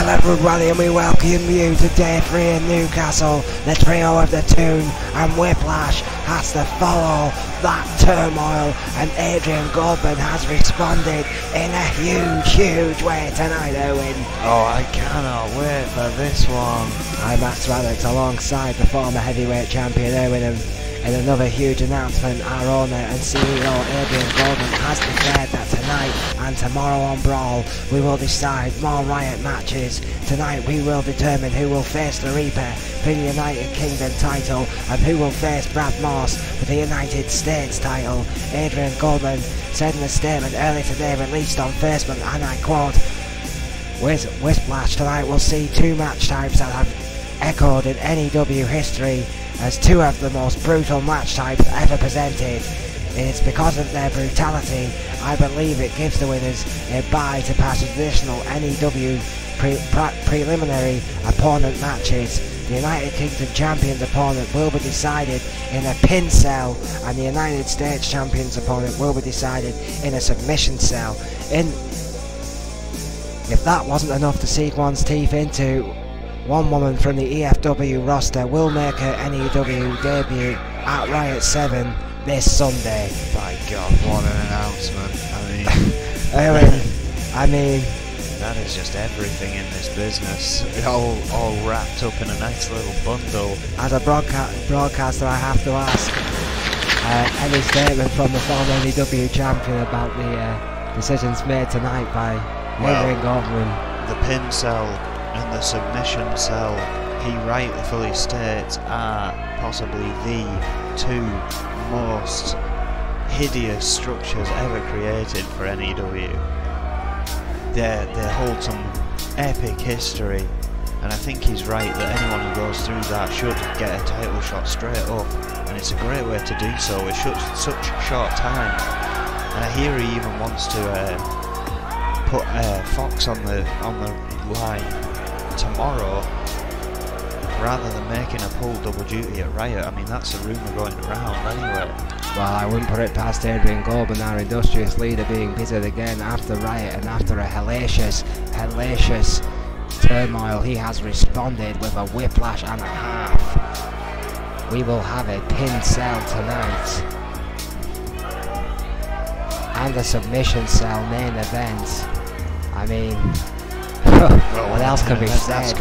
everybody, and we welcome you to Day 3 in Newcastle. The trio of the Tune and Whiplash has to follow that turmoil, and Adrian Goldman has responded in a huge way tonight, Owen. Oh, I cannot wait for this one. I'm Max Raddox alongside the former heavyweight champion Owen, and in another huge announcement, our owner and CEO Adrian Goldman has declared that tonight and tomorrow on Brawl we will decide more Riot matches. Tonight we will determine who will face the Reaper for the United Kingdom title and who will face Brad Morse for the United States title. Adrian Goldman said in a statement earlier today released on Facebook, and I quote, "Whiplash tonight will see two match types that have echoed in N.E.W history as two of the most brutal match types ever presented. It's because of their brutality I believe it gives the winners a bye to pass traditional N.E.W preliminary opponent matches. The United Kingdom Champion's opponent will be decided in a pin cell, and the United States Champion's opponent will be decided in a submission cell." If that wasn't enough to sink one's teeth into, one woman from the EFW roster will make her N.E.W debut at Riot 7 this Sunday. By God, what an announcement. I mean, that is just everything in this business, all wrapped up in a nice little bundle. As a broadcaster, I have to ask, any statement from the former N.E.W champion about the decisions made tonight by Adrian Goldman? The pin cell and the submission cell, he rightfully states, are possibly the two most hideous structures ever created for N.E.W. They hold some epic history, and I think he's right that anyone who goes through that should get a title shot straight up, and it's a great way to do so with such short time. And I hear he even wants to put Fox on the line tomorrow rather than making a pull double duty at Riot. I mean, that's a rumour going around anyway. Well, I wouldn't put it past Adrian Goldman, our industrious leader, being pitted again after Riot, and after a hellacious turmoil he has responded with a whiplash and a half. We will have a pin cell tonight and a submission cell main event. I mean, what else can be said?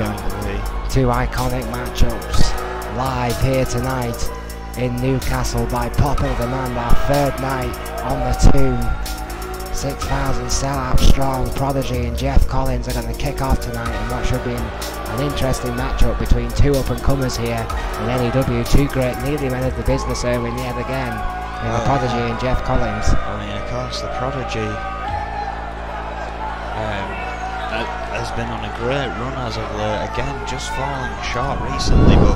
Two iconic matchups live here tonight in Newcastle by popular demand. Our third night on the Tune. 6,000 sellout strong. Prodigy and Jeff Collins are going to kick off tonight in what should be an interesting matchup between two up-and-comers here in N.E.W. Two great nearly men of the business Erwin yet again in the Prodigy and Jeff Collins. I mean, of course, the Prodigy has been on a great run as of late, again just falling short recently, but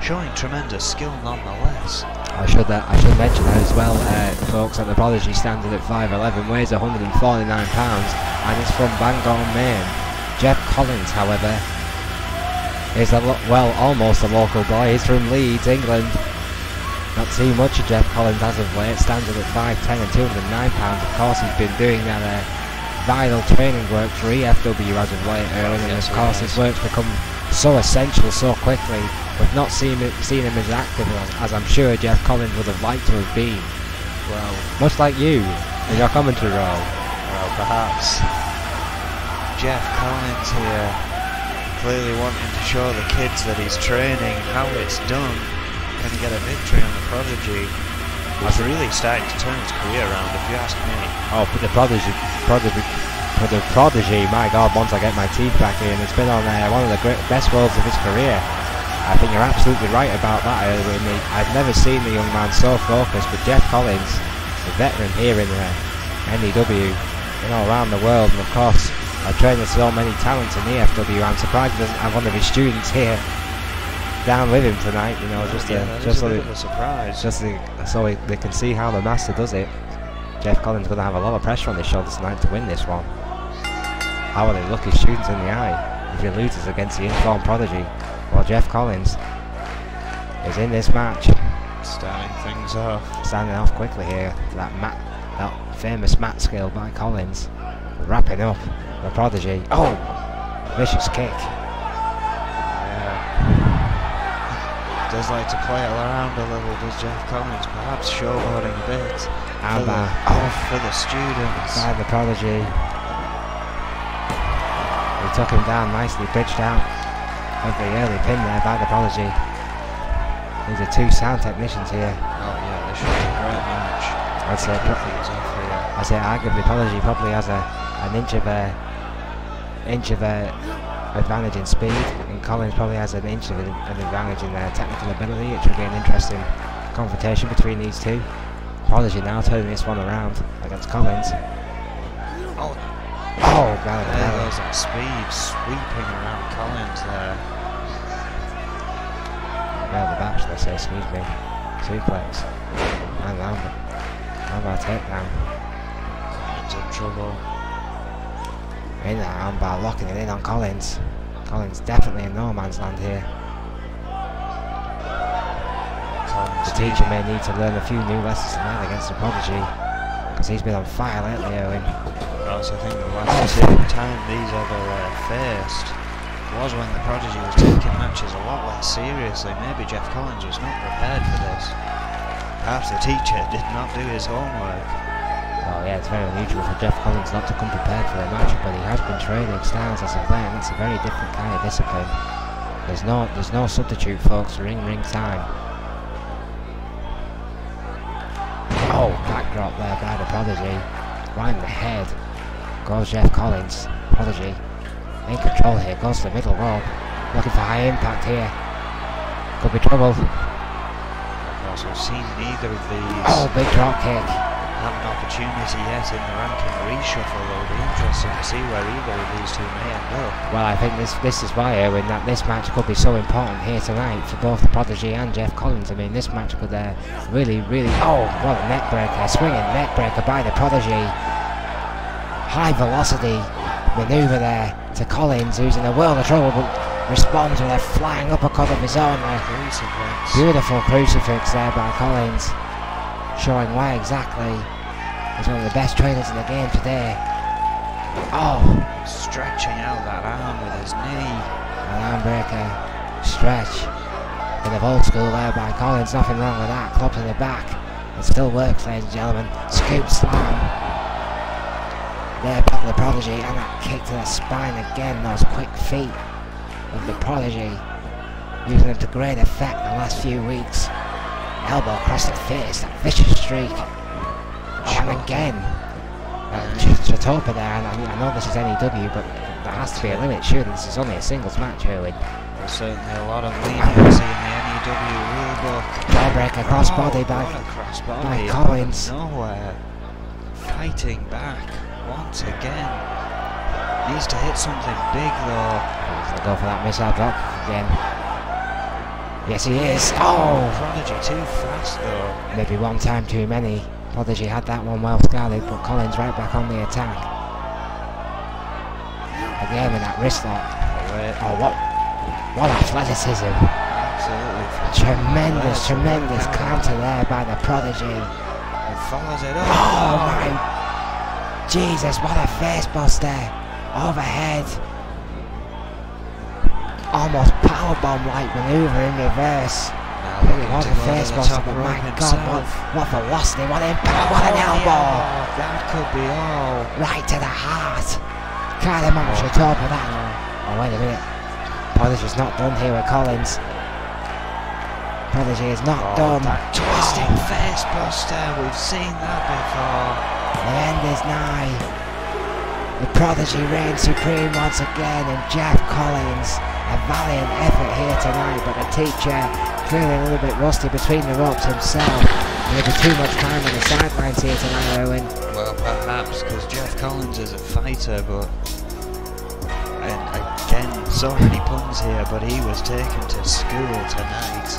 showing tremendous skill nonetheless. I should mention that as well, folks, that the Prodigy standing at 5'11", weighs 149 pounds, and is from Bangor, Maine. Jeff Collins, however, is almost a local boy. He's from Leeds, England. Not seen much of Jeff Collins as of late, standing at 5'10" and 209 pounds. Of course, he's been doing that vital training work for EFW as of late, and of course his work's become so essential so quickly. We've not seen him as active as I'm sure Jeff Collins would have liked to have been. Well, much like you in your commentary role. Well, perhaps Jeff Collins here clearly wanting to show the kids that he's training how it's done. Can he get a victory on the Prodigy? He's really starting to turn his career around, if you ask me. Oh, but the Prodigy, my God, once I get my teeth back in, it's been on one of the best roles of his career. I think you're absolutely right about that. I've never seen the young man so focused, but Jeff Collins, a veteran here in N.E.W, around the world, and of course, I've trained so many talents in EFW. I'm surprised he doesn't have one of his students here down with him tonight, just so they can see how the master does it. Jeff Collins going to have a lot of pressure on his shoulders tonight to win this one. How will he look his students in the eye if he loses against the informed Prodigy? Well, Jeff Collins is in this match, starting things off, standing off quickly here. That famous mat skill by Collins, wrapping up the Prodigy. Oh, Vicious kick. Does like to play it around a little, does Jeff Collins, perhaps showboarding a bit. Armbar. For the students. By the Prodigy. He took him down nicely, bridged out of the early pin there by the Prodigy. These are two sound technicians here. Oh yeah, this should be a great match. I'd say arguably Prodigy probably has an inch of a advantage in speed, and Collins probably has an inch of an advantage in their technical ability. It should be an interesting confrontation between these two. Prodigy now turning this one around against Collins. Oh, there goes that speed sweeping around Collins there. Well, the back, let's say, excuse me. Suplex. And armbar takedown. Collins in trouble. In that armbar, locking it in on Collins. Collins definitely in no man's land here. The teacher may need to learn a few new lessons tonight against the Prodigy, because he's been on fire lately, Owen. I also think the last time these ever faced was when the Prodigy was taking matches a lot less seriously. Maybe Jeff Collins was not prepared for this. Perhaps the teacher did not do his homework. Oh yeah, it's very unusual for Jeff Collins not to come prepared for a match, but he has been training styles as of late, and it's a very different kind of discipline. There's no substitute, folks. Ring time. Oh, backdrop there by the Prodigy. Right in the head goes Jeff Collins. Prodigy in control here, goes to the middle rope. Looking for high impact here. Could be trouble. I've also seen neither of these. Oh, big drop kick. Have an opportunity yet in the ranking reshuffle. It'll be interesting to see where either of these two may end up. Well, I think this is why, Owen, that this match could be so important here tonight for both the Prodigy and Jeff Collins. I mean, this match could really, oh, what a neck breaker, swinging neck breaker by the Prodigy. High velocity manoeuvre there to Collins, who's in a world of trouble, but responds with a flying uppercut of his own. Crucifix. Beautiful crucifix there by Collins, showing why exactly he's one of the best trainers in the game today. Oh, stretching out that arm with his knee. An arm breaker, stretch. Bit of old school there by Collins, nothing wrong with that. Club to the back, it still works, ladies and gentlemen. Scoop slam. There by the Prodigy, and that kick to the spine again. Those quick feet of the Prodigy, using them to great effect the last few weeks. Elbow across the face, that vicious streak. Oh, and again, Chatopa there, and I know this is N.E.W, but there has to be a limit, surely this is only a singles match, Owen. There's certainly a lot of leniency in the N.E.W rulebook. Jawbreaker crossbody by Collins. Nowhere. Fighting back once again. Needs to hit something big though. He'll go for that missile block again. Yes, he is. Oh! Prodigy too fast though. Maybe one time too many. Prodigy had that one well scouted, but Collins right back on the attack. Again with that wrist lock. Oh, what athleticism! Absolutely. Tremendous counter there by the Prodigy. He follows it up. Oh my Jesus! What a face buster! Overhead. Almost powerbomb-like manoeuvre in reverse. Really was a face buster, but my God, what velocity, what impact, what an elbow! That could be all. Right to the heart. Can't imagine the top of that. Oh, wait a minute. Prodigy's not done here with Collins. Prodigy is not done. That twisting face buster, we've seen that before. The end is nigh. The Prodigy reigns supreme once again, and Jeff Collins, a valiant effort here tonight, but the teacher feeling a little bit rusty between the ropes himself. Maybe too much time on the sidelines here tonight, Owen. Well, perhaps, because Jeff Collins is a fighter, but... And again, so many puns here, but he was taken to school tonight.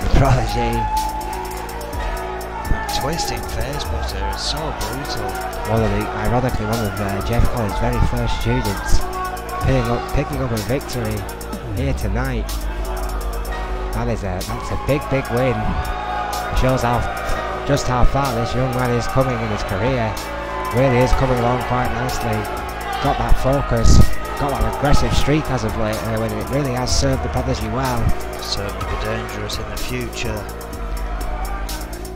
The Prodigy. That twisting face buster is so brutal. Ironically, one of Jeff Collins' very first students, picking up a victory here tonight. That's a big win. Shows just how far this young man is coming in his career. Really is coming along quite nicely. Got that focus. got that aggressive streak as of late, when it really has served the Prodigy well. Certainly be dangerous in the future.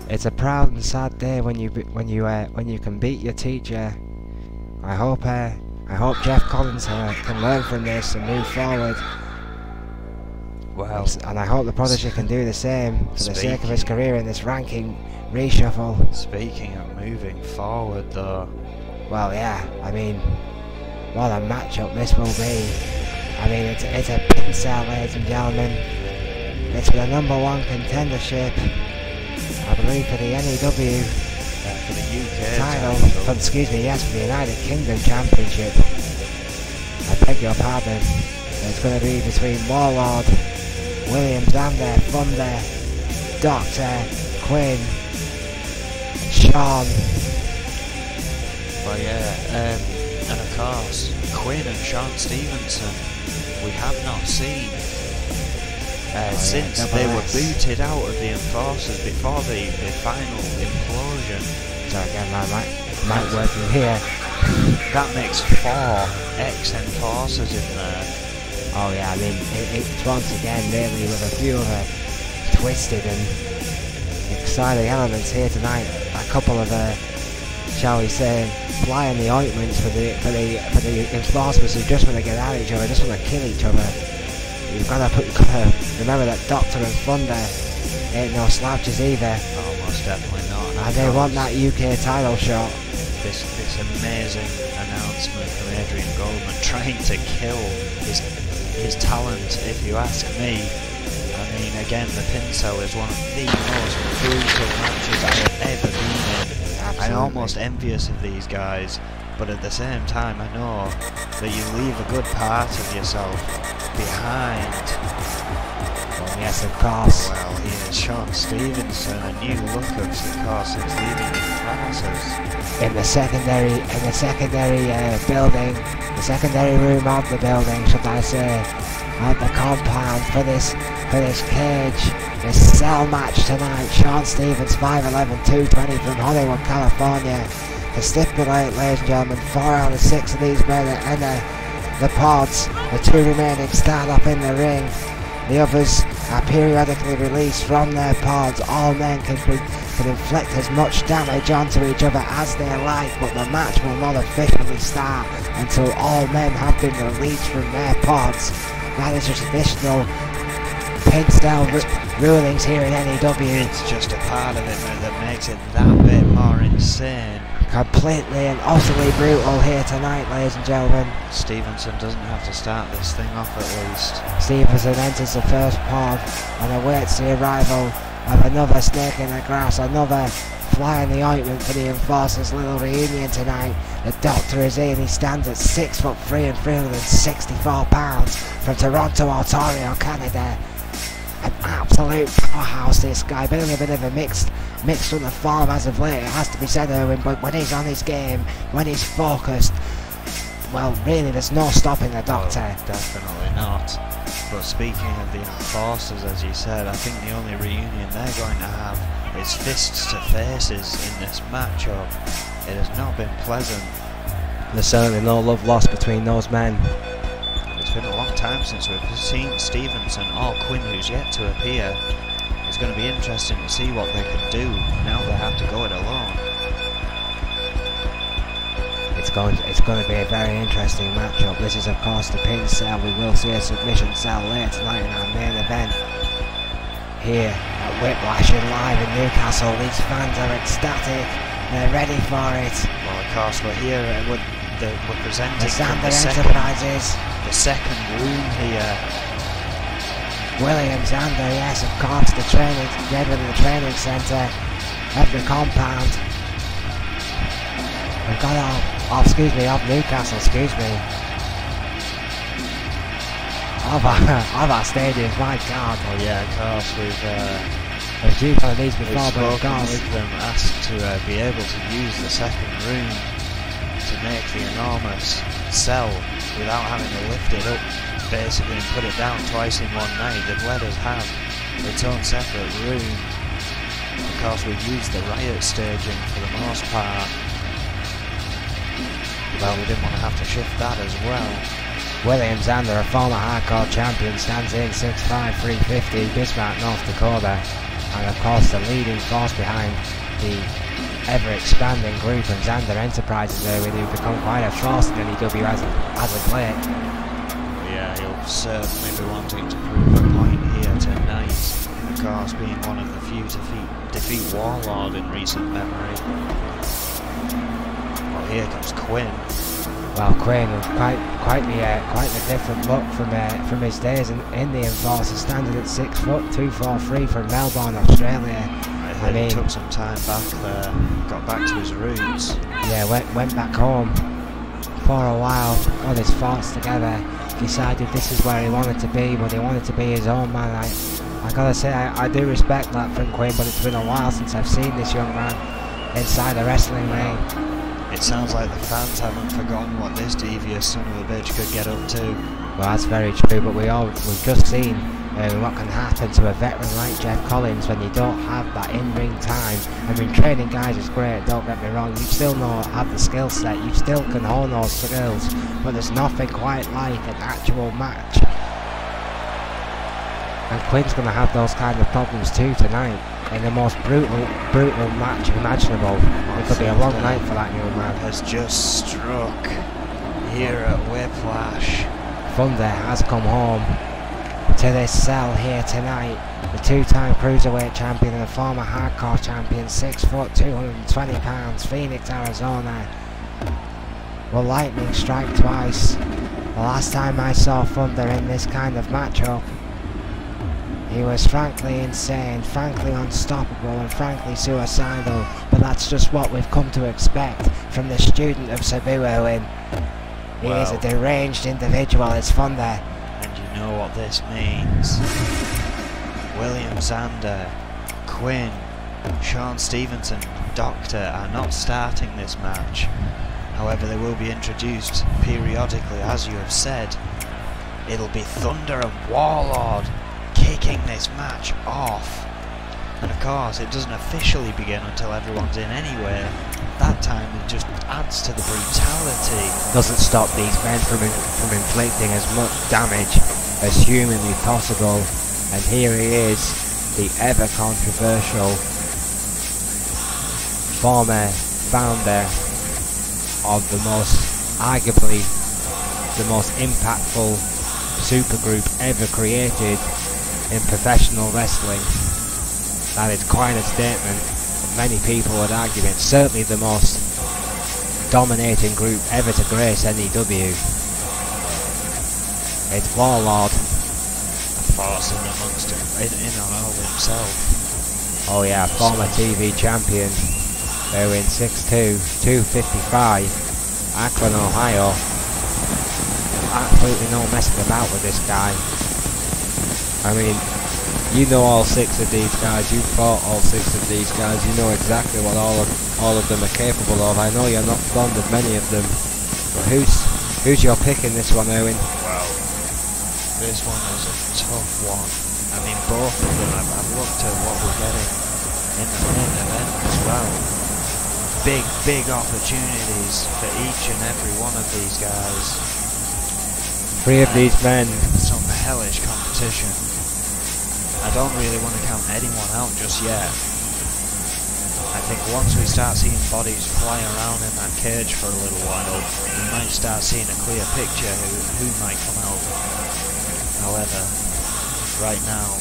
It's a proud and sad day when you can beat your teacher. I hope Jeff Collins can learn from this and move forward. Well, and I hope the Prodigy can do the same for the sake of his career in this ranking reshuffle. Speaking of moving forward, though, well, yeah, I mean, what a matchup this will be. I mean, it's a pin cell, ladies and gentlemen. It's for the #1 contendership, I believe, for the N.E.W. For the UK title. For the United Kingdom Championship. I beg your pardon. It's going to be between Warlord, Williams, Zander, Thunder, Doctor, Quinn, Sean. Well, yeah, and of course, Quinn and Sean Stevenson, we have not seen since they were booted out of the Enforcers before the final implosion. Sorry, again, my mic working here. That makes 4 ex-Enforcers in there. Oh yeah, I mean, it's once again really with a few of the twisted and exciting elements here tonight. A couple of, shall we say, fly in the ointments for the Enforcers who just want to get at each other, just want to kill each other. You've got to remember that Doctor and Thunder ain't no slouches either. Oh, most definitely not. And they want that UK title shot. This amazing announcement from Adrian Goldman trying to kill his talent, if you ask me. I mean, again, the pin cell is one of the most brutal matches I have ever been in. Absolutely. I'm almost envious of these guys, but at the same time I know that you leave a good part of yourself behind. Well, yes, of course. Well, here's Sean Stevenson, a new look of course is leaving the Enforcers. In the secondary building, the secondary room of the building, should I say, of the compound for this cage, this cell match tonight. Sean Stevens, 5'11", 220 from Hollywood, California. To stipulate, ladies and gentlemen, 4 out of 6 of these men are in the pods. The 2 remaining stand up in the ring. The others are periodically released from their pods. All men can inflict as much damage onto each other as they like, but the match will not officially start until all men have been released from their pods. That is the traditional pin style rulings here in N.E.W. It's just a part of it that makes it that bit more insane. Completely and utterly brutal here tonight, ladies and gentlemen. Stevenson doesn't have to start this thing off at least. Stevenson enters the first pod and awaits the arrival of another snake in the grass, another fly in the ointment for the Enforcers' little reunion tonight. The Doctor is in, he stands at 6'3" and 364 pounds from Toronto, Ontario, Canada. An absolute powerhouse, this guy. Been in a bit of a mixed sort of form as of late, it has to be said, Erwin, but when he's on his game, when he's focused, well, really, there's no stopping the Doctor. Oh, definitely not. But speaking of the Enforcers, as you said, I think the only reunion they're going to have is fists to faces in this matchup. It has not been pleasant. There's certainly no love lost between those men. It's been a long time since we've seen Stevenson or Quinn, who's yet to appear. It's going to be interesting to see what they can do now they have to go it alone. It's going to be a very interesting matchup. This is, of course, the pin cell. We will see a submission cell later tonight in our main event here at Whiplash in live in Newcastle. These fans are ecstatic. They're ready for it. Well, of course, we're here. We're presenting the Zander Enterprises. The second room here. William Zander, yes, of course, the training centre of the compound. We've got of Newcastle, of our stadiums, my God. Oh yeah, of course, we've viewed one of these before, but of course with them asked to be able to use the second room to make the enormous cell without having to lift it up, basically, and put it down twice in one night. They've let us have its own separate room. Of course, we've used the riot staging for the most part. Well, we didn't want to have to shift that as well. William Zander, a former hardcore champion, stands in 6'5", 350, Bismarck, North Dakota. And of course the leading force behind the ever-expanding group of Zander Enterprises there, who've become quite a force in N.E.W. as of late. Yeah, he'll certainly be wanting to prove a point here tonight. Of course, being one of the few to defeat Warlord in recent memory. Well, here comes Quinn. Well, Quinn, quite the different look from his days in the Enforcer, standing at 6 foot 243 from Melbourne, Australia. I mean, he took some time back there, got back to his roots. Yeah, went back home for a while, got his thoughts together, decided this is where he wanted to be, but he wanted to be his own man. I gotta say, I do respect that from Quinn, but it's been a while since I've seen this young man inside a wrestling ring. It sounds like the fans haven't forgotten what this devious son of a bitch could get up to. Well, that's very true, but we've just seen what can happen to a veteran like Jeff Collins when you don't have that in-ring time. I mean, training guys is great, don't get me wrong, you still have the skill set, you still can hone those skills, but there's nothing quite like an actual match. And Quinn's going to have those kind of problems too tonight, in the most brutal match imaginable. It could be a long night for that young man. Has just struck here at Whiplash. Thunder has come home to this cell here tonight. The two-time cruiserweight champion and the former hardcore champion, 6 foot 220 pounds, Phoenix, Arizona. Will lightning strike twice? The last time I saw Thunder in this kind of matchup, he was frankly insane, frankly unstoppable, and frankly suicidal. But that's just what we've come to expect from the student of Sabu Owen. He is a deranged individual, it's Thunder. And you know what this means. William Zander, Quinn, Sean Stevenson, Doctor are not starting this match. However, they will be introduced periodically, as you have said. It'll be Thunder and Warlord kicking this match off. And of course, it doesn't officially begin until everyone's in anyway. That time it just adds to the brutality. Doesn't stop these men from inflicting as much damage as humanly possible. And here he is, the ever controversial former founder of arguably the most impactful supergroup ever created in professional wrestling. That is quite a statement. Many people would argue it's certainly the most dominating group ever to grace N.E.W. It's Warlord. A force in amongst him, in and of himself. Oh yeah, former TV champion. They're in 6'2", 255, Akron, Ohio. Absolutely no messing about with this guy. I mean, you know all 6 of these guys, you fought all 6 of these guys, you know exactly what all of them are capable of. I know you're not fond of many of them, but who's your pick in this one, Owen? Well, this one is a tough one. I mean, both of them, I've looked at what we're getting in the main event as well. Big opportunities for each and every one of these guys. 3 of these men. Some hellish competition. I don't really want to count anyone out just yet. I think once we start seeing bodies fly around in that cage for a little while, we might start seeing a clear picture who might come out. However, right now,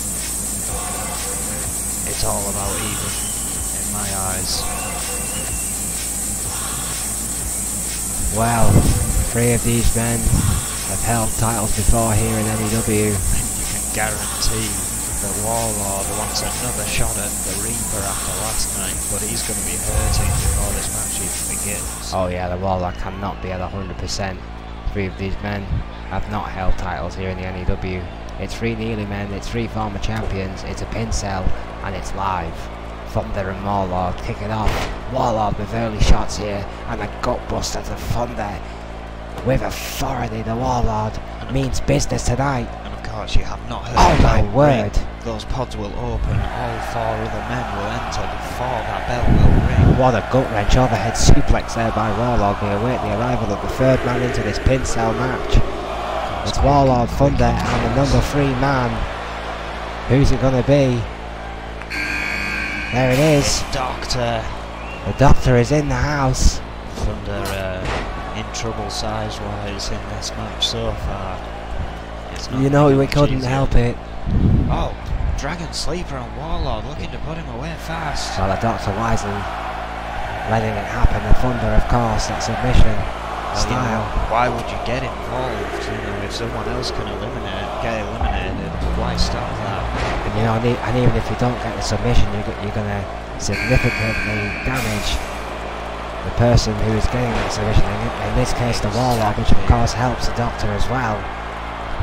it's all about even, in my eyes. Well, 3 of these men have held titles before here in N.E.W. And you can guarantee that Warlord wants another shot at the Reaper after last night, but he's going to be hurting before this match even begins. Oh yeah, the Warlord cannot be at 100%. 3 of these men have not held titles here in the N.E.W. It's 3 Neely men, it's 3 former champions, it's a pin cell, and it's live. Thunder and Warlord kick it off. Warlord with early shots here, and a gutbuster to Thunder. With authority, the Warlord means business tonight. And of course, you have not heard. Oh my word! Those pods will open. All 4 other men will enter before that bell will ring. What a gut wrench overhead suplex there by Warlord. We await the arrival of the 3rd man into this pin cell match. It's Warlord, Thunder and the number 3 man. Who's it gonna be? There it is. Doctor. The Doctor is in the house. Thunder in trouble size-wise in this match so far. You know we couldn't help it. Oh, Dragon Sleeper and Warlord looking to put him away fast. Well, the Doctor wisely letting it happen. The Thunder, of course, that submission style. You know, why would you get involved? You know, if someone else can get eliminated, why stop that? And you know, and even if you don't get the submission, you're going to significantly damage the person who is getting that submission. In this case, the Warlord, which of course helps the Doctor as well.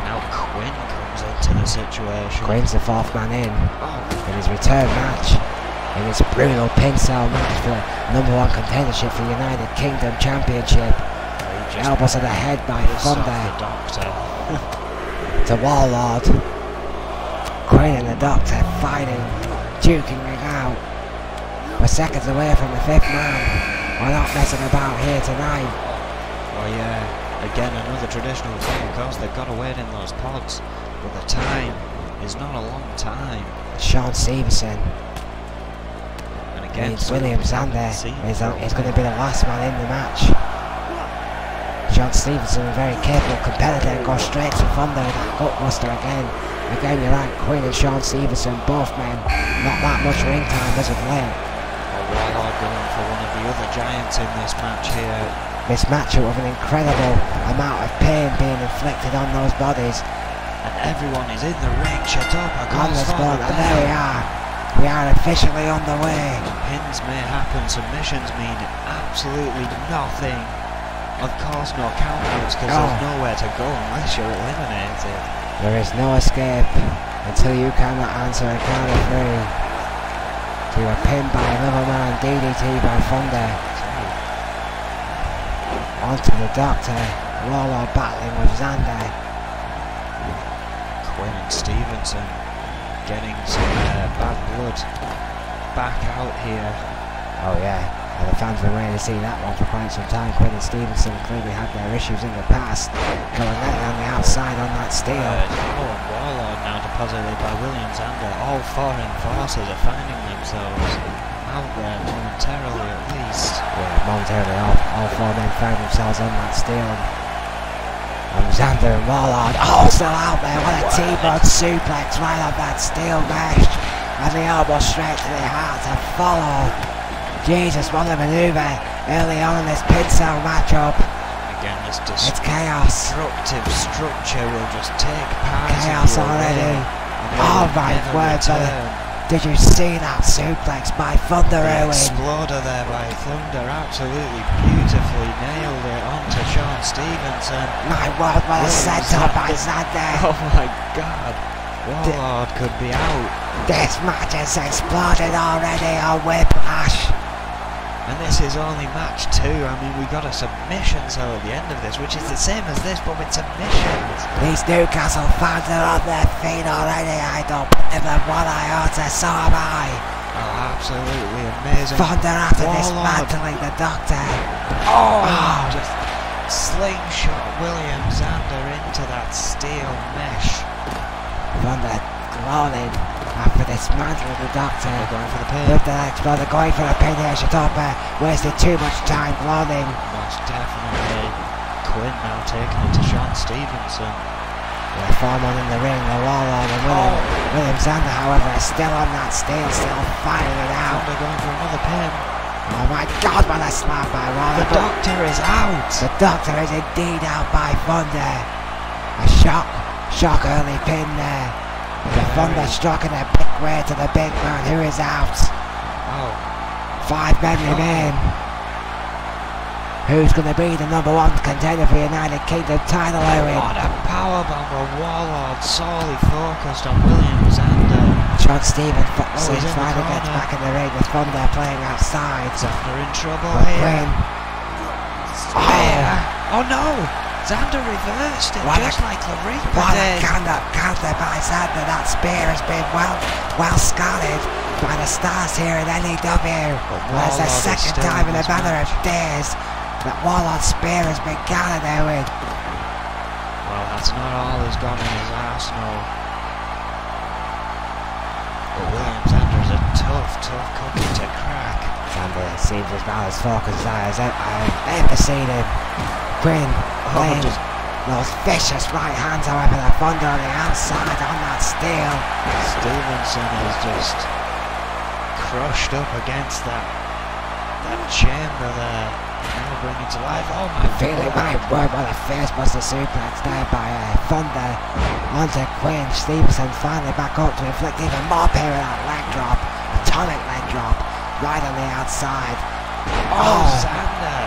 Now Quinn comes into the situation. Quinn's the 4th man in his return match. In this brutal pin cell match for #1 contendership for United Kingdom Championship. Elbow to the head by Thunder. To Warlord. Quinn and the Doctor fighting, duking it out. We're seconds away from the 5th man. We're not messing about here tonight. Well, yeah, again another traditional thing. Of course, they've got to wait in those pods, but the time is not a long time. Sean Stevenson. And again, William Zander is going to be the last man in the match. Sean Stevenson, a very capable competitor, and goes straight to Thunder with that gutbuster again. Again, you're right, Quinn and Sean Stevenson, both men, not that much ring time as of late. Warlord going for one of the other giants in this match here. This matchup with an incredible amount of pain being inflicted on those bodies. And everyone is in the ring, shut up, on the spot, and there we are. We are officially on the way. Pins may happen, submissions mean absolutely nothing. Of course no countouts, because there's nowhere to go unless you're eliminated. There is no escape until you cannot answer a count of 3. You are pinned by another man, DDT by Thunder. Onto the Doctor, Warlord battling with Zander. Quinn and Stevenson getting some bad blood back out here. Oh yeah. And the fans have been waiting to see that one for quite some time. Quinn and Stevenson clearly had their issues in the past. Going out on the outside on that steel. Warlord now deposited by William Zander. All foreign forces are finding themselves out there momentarily at least. Yeah, momentarily all 4 men found themselves on that steel. And Zander and Warlord all still out there. What a T-bone suplex right on that steel mesh. And the elbow straight to the heart to follow. Jesus, what a manoeuvre early on in this pin cell matchup. Again, this it's chaos. Destructive structure will just take part. Chaos already. Oh my word, did you see that suplex by Thunder Owen? Exploder there by Thunder, absolutely beautifully nailed it onto Sean Stevenson. My word, what a senton by Zander. Oh my god. Warlord could be out. This match has exploded already on Whiplash. And this is only match 2. I mean, we got a submission cell at the end of this, which is the same as this, but with submissions. These Newcastle fans are on their feet already. I don't believe in what I heard, so am I. Oh, absolutely amazing. Thunder after dismantling the Doctor. Oh, just slingshot William Zander into that steel mesh. Thunder groaning after dismantling the Doctor. They're going for the pin. With the Exploder going for the pin here, Shatopa wasted too much time groaning. Most definitely. Quinn now taking it to Sean Stevenson. The 4 man in the ring, the Warlord and William Zander, however, is still on that steel, still fighting it out. Thunder going for another pin. Oh my god, what a slam by Warlord. The Doctor is out. The Doctor is indeed out by Thunder. A shock early pin there. The Thunder striking a big way to the big man who is out. 5 men remain. Who's going to be the #1 contender for United Kingdom title, Owen? What a powerbomb of Warlord, solely focused on William Zander. Sean Stevenson finally gets back in the ring with Thunder playing outside. Zander in trouble here. Oh no! Zander reversed it just like the Reaper did. What a counter by Zander. That spear has been well scouted by the stars here at N.E.W. It's the second time in a matter of days that Warlord's spear has been countered, Owen. Well, that's not all he's got in his arsenal. But William Zander's a tough cookie to crack. Zander seems as well as focused as I've ever seen him. Quinn laying those vicious right hands, however, the thunder on the outside on that steel. Stevenson is just crushed up against that chamber there. Now bring it to life. Oh my Feeling my word, what a face buster suplex there by Thunder onto Quinn. Stevenson finally back up to inflict even more pain with that leg drop. Atomic leg drop right on the outside. Oh, Zander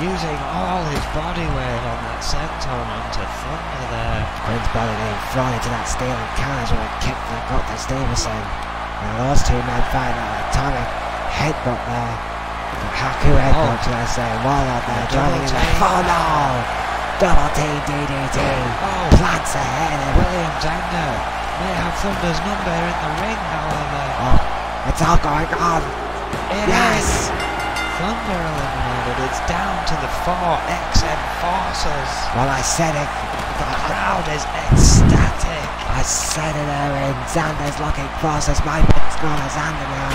using all his body weight on that senton onto Thunder there. Quinn's body being thrown into that steel and cannons with a kick that got to Stevenson. Now those two men fight an atomic headbutt there. Haku headbutt, should I say. Warlord there joining in the double T DDT. Plants ahead and William Zander may have Thunder's number in the ring, however. It's all going on. Yes! Thunder eliminated. It's down to the 4 XM Forces. Well, I said it. The crowd is ecstatic. I said it, Aaron. Zander's looking Forces. My man's known as Zander now.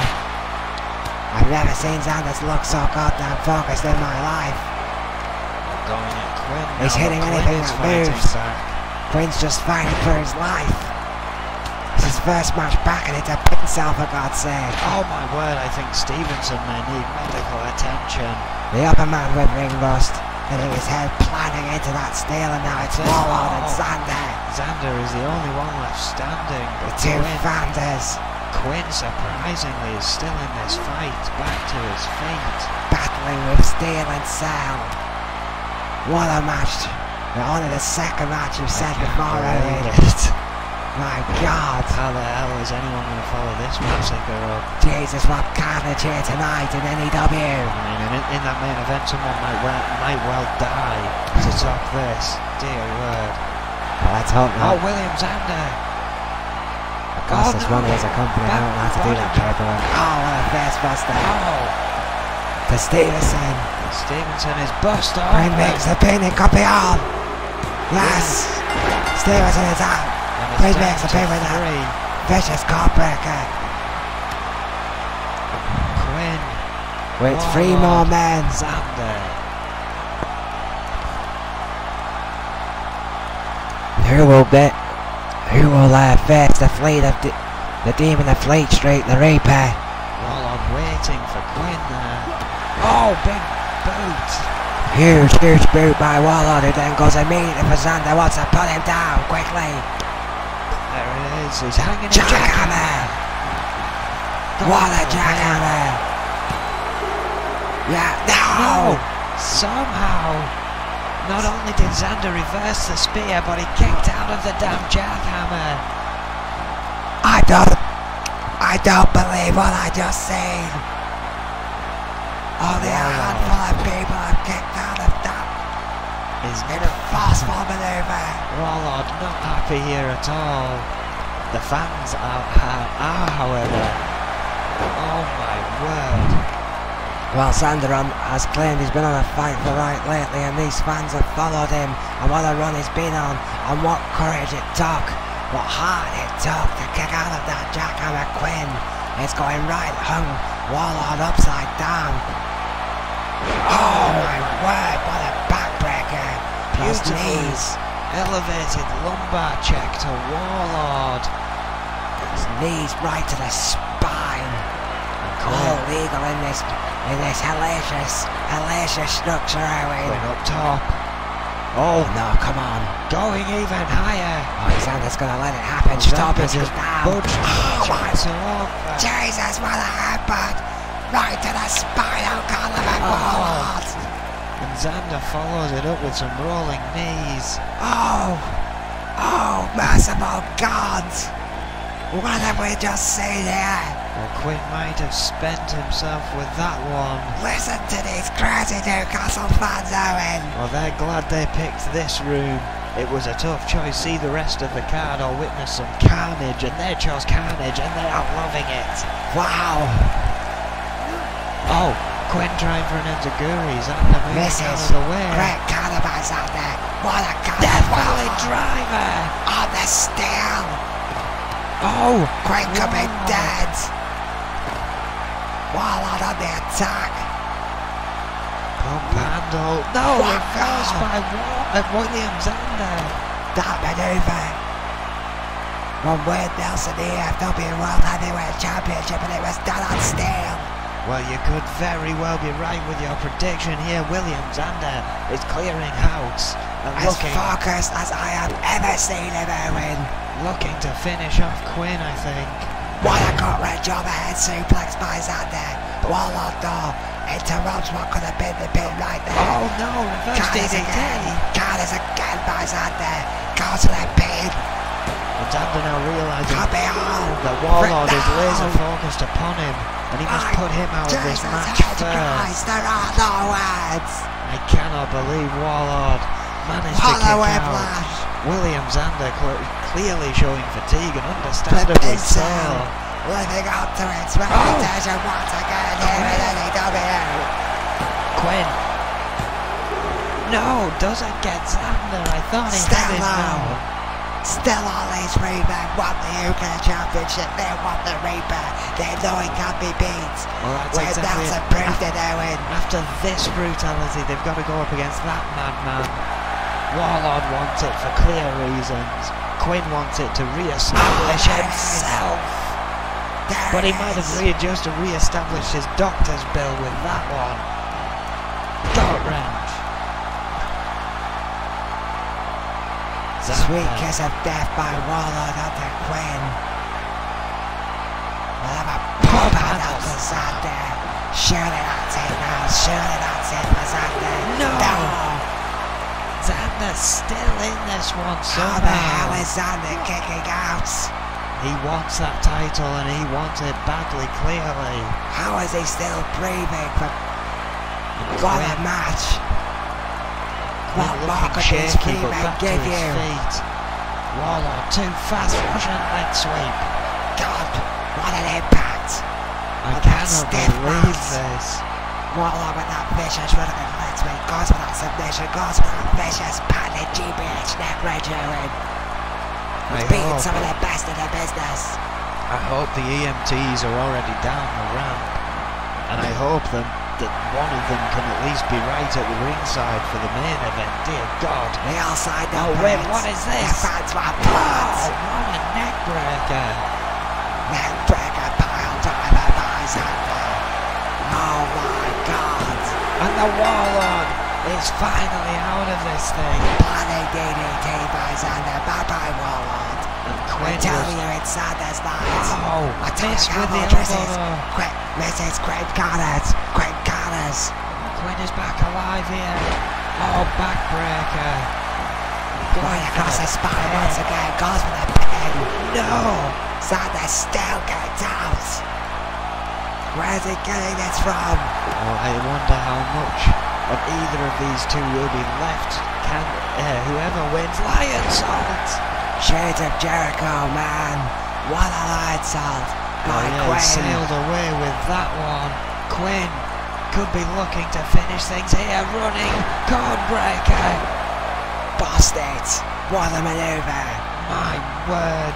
I've never seen Zanders look so goddamn focused in my life. Going at Quinn. He's hitting anything that moves. Quinn's just fighting for his life. It's his first match back and it's a pin cell, for God's sake. Oh my word, I think Stevenson may need medical attention. The upper man with ring rust, hitting his head planting into that steel, and now it's Warlord and Zander. Zander is the only one left standing. The two Vanders. Quinn, surprisingly, is still in this fight, back to his feet. Battling with steel and sound. What a match. Only the second match you've said before, Owen. My God. How the hell is anyone going to follow this massacre up? Jesus, what carnage here tonight in N.E.W. I mean, in that main event, someone might well die to top this. Dear word. Well, let's hope not. Oh, William Zander. Cost us money as a company, I don't have to do that paperwork. Oh, what a face buster. To Stevenson. Stevenson is bust off. Quinn makes the pin, it could be on. Yes. Stevenson is out. Quinn makes the pin with that vicious cord breaker. Quinn. With 3 more men. Zander. Who will face the fleet of the Demon of Fleet Street, the Reaper? Warlord waiting for Quinn there. Oh, big boot. Huge boot by Warlord, who then goes immediately for Zander. Wants to put him down quickly. There it is. He's hanging in jackhammer. What a jackhammer. Yeah, no. Somehow. Not only did Zander reverse the spear, but he kicked out of the damn jackhammer. I don't believe what I just seen. Only a handful of people have kicked out of that. In a forceful maneuver. Warlord not happy here at all. The fans are however. Oh my word. Well, Zander has claimed he's been on a fight for right lately, and these fans have followed him, and what a run he's been on, and what courage it took, what heart it took to kick out of that jackhammer. Quinn. It's going right, hung Warlord upside down. Oh my word, what a backbreaker. Those knees. Elevated lumbar check to Warlord. His knees right to the spine. All legal in this hellacious structure, Owen. Going up top. Oh no, come on. Going even higher. Oh, Zander's gonna let it happen. Stop it just now. Oh my Jesus, what a headbutt. Right to the spinal column of Warlord. And Zander follows it up with some rolling knees. Oh, merciful God. What have we just seen here? Well, Quinn might have spent himself with that one. Listen to these crazy Newcastle fans, Owen. Well, they're glad they picked this room. It was a tough choice. See the rest of the card or witness some carnage, and they chose carnage, and they are loving it. Wow. Oh, Quinn trying for an enziguri. Zander moving out of the way. Great cannibals out there. What a cannibal. driver! On the steel! Oh! Quinn could be wow. dead! Warlord on the attack! Pump handle. No, reversed by Williams under. That manoeuvre won Wade Nelson the E.F.W. World Heavyweight Championship, and it was done on steel. Well, you could very well be right with your prediction here. Williams under is clearing house and As focused as I have ever seen him, Owen. looking to finish off Quinn, I think. What a gut-wrench overhead suplex by Xander. Warlord though interrupts what could have been the pin right there. Oh no, reverse DDT. Counters again by Xander. Goes to the pin. And Xander now realising Could be all. that Warlord is No. laser focused upon him, and he must put him out of this Jesus match Christ, first. there are no words. I cannot believe Warlord managed to What a kick out. whiplash. Williams under clearly showing fatigue, and understandably so. Living up to its reputation once again here in N.E.W. Quinn. No, doesn't get Xander. I thought he Still had it now. now. Still all these three men won the UK Championship. They won the Reaper. They know he can't be beat. Well, that's Wade exactly Nelson it. proved it, Owen. After this brutality, they've got to go up against that madman. Warlord wants it for clear reasons. Quinn wants it to re-establish himself. But he might have just re-established his doctor's bill with that one. Gut-wrench. Sweet kiss of death by Warlord under Quinn. We'll have a pump handle for Xander. Surely that's it now. Surely that's it for Xander. No. Xander's still in this one How the hell somehow. is Xander kicking out? He wants that title and he wants it badly, clearly. How is he still breathing? What a match. What more Looking could these shaky, three but men back to give his you? feet. Warlord too fast, Russian leg sweep. God, what an impact. I With that cannot stiff believe bounce. this. Warlord with that vicious running and leg sweep. Goes for that submission. Goes for that vicious patented GBH neck wrench, Owen. He's beating some of the best in the business. I hope the EMTs are already down the ramp, and I hope that one of them can at least be right at the ringside for the main event. Dear God! They all signed up. Oh wait, what is Their this? fans were Oh, blood. what a neck breaker! Neck breaker pile driver by Xander. Oh my God! And the Warlord is finally out of this thing. Planning DDT by Xander. Bye bye Warlord. And I'm Quinn telling you, it's Xander's night. Oh, Atomic missed with the elbow misses. elbow. Quick misses. Quick counters. Quick counters. Quinn is back alive here. Oh, backbreaker. Going across the spine once again. Goes for the pin. No! Xander still gets out. Where's he getting this from? Oh, I wonder how much of either of these two will be left. Can whoever wins, Lion Salt! Shades of Jericho, man. What a light salt by He Quinn. sailed away with that one. Quinn could be looking to finish things here, running codebreaker. Bossed it. What a maneuver. My word,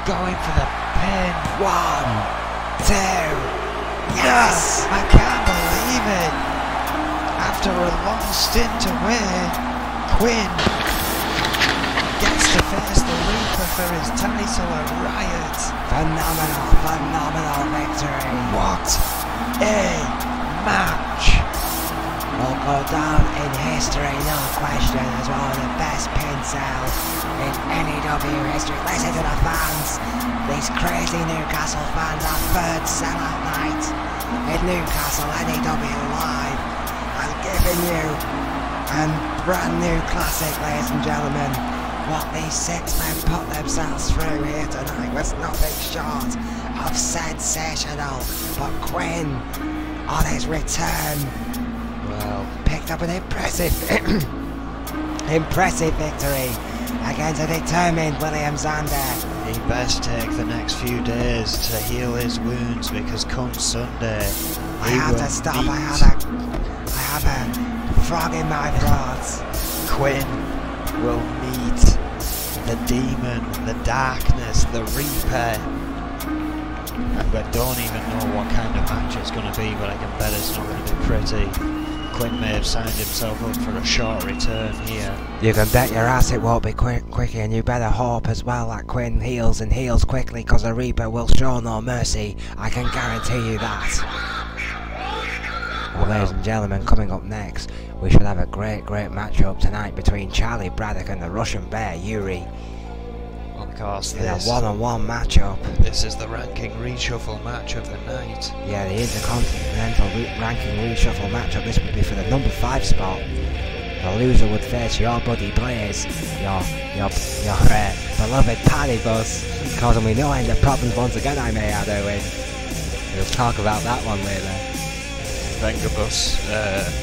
going for the pin. 1, 2. Yes. I can't believe it. After a long stint away, Quinn gets to face the Reaper for his title at Riot. Phenomenal victory. What a match! Will go down in history, no question, as one of the best pin sales in N.E.W. history. Listen to the fans. These crazy Newcastle fans, our third sellout night in Newcastle, N.E.W. live. I'm giving you a brand new classic, ladies and gentlemen. What these 6 men put themselves through here tonight was nothing short of sensational. But Quinn, on his return, Well, picked up an impressive victory against a determined William Xander. he best take the next few days to heal his wounds, because come Sunday, I he have will to stop. meet I have a frog in my throat. Quinn will meet the demon, the darkness, the reaper. I don't even know what kind of match it's going to be, but I can bet it's not going to be pretty. Quinn may have signed himself up for a short return here. You can bet your ass it won't be quicky, and you better hope as well that Quinn heals and heals quickly, because the Reaper will show no mercy. I can guarantee you that. Well, ladies and gentlemen, coming up next, we should have a great matchup tonight between Charlie Braddock and the Russian Bear, Yuri. Of course, in a one-on-one matchup. This is the ranking reshuffle match of the night. Yeah, the Intercontinental ranking reshuffle matchup. This would be for the number 5 spot. The loser would face your buddy Blaze, your beloved Paddy Bus, causing me no end of problems once again, I may add, Owen. We'll talk about that one later. Vengabus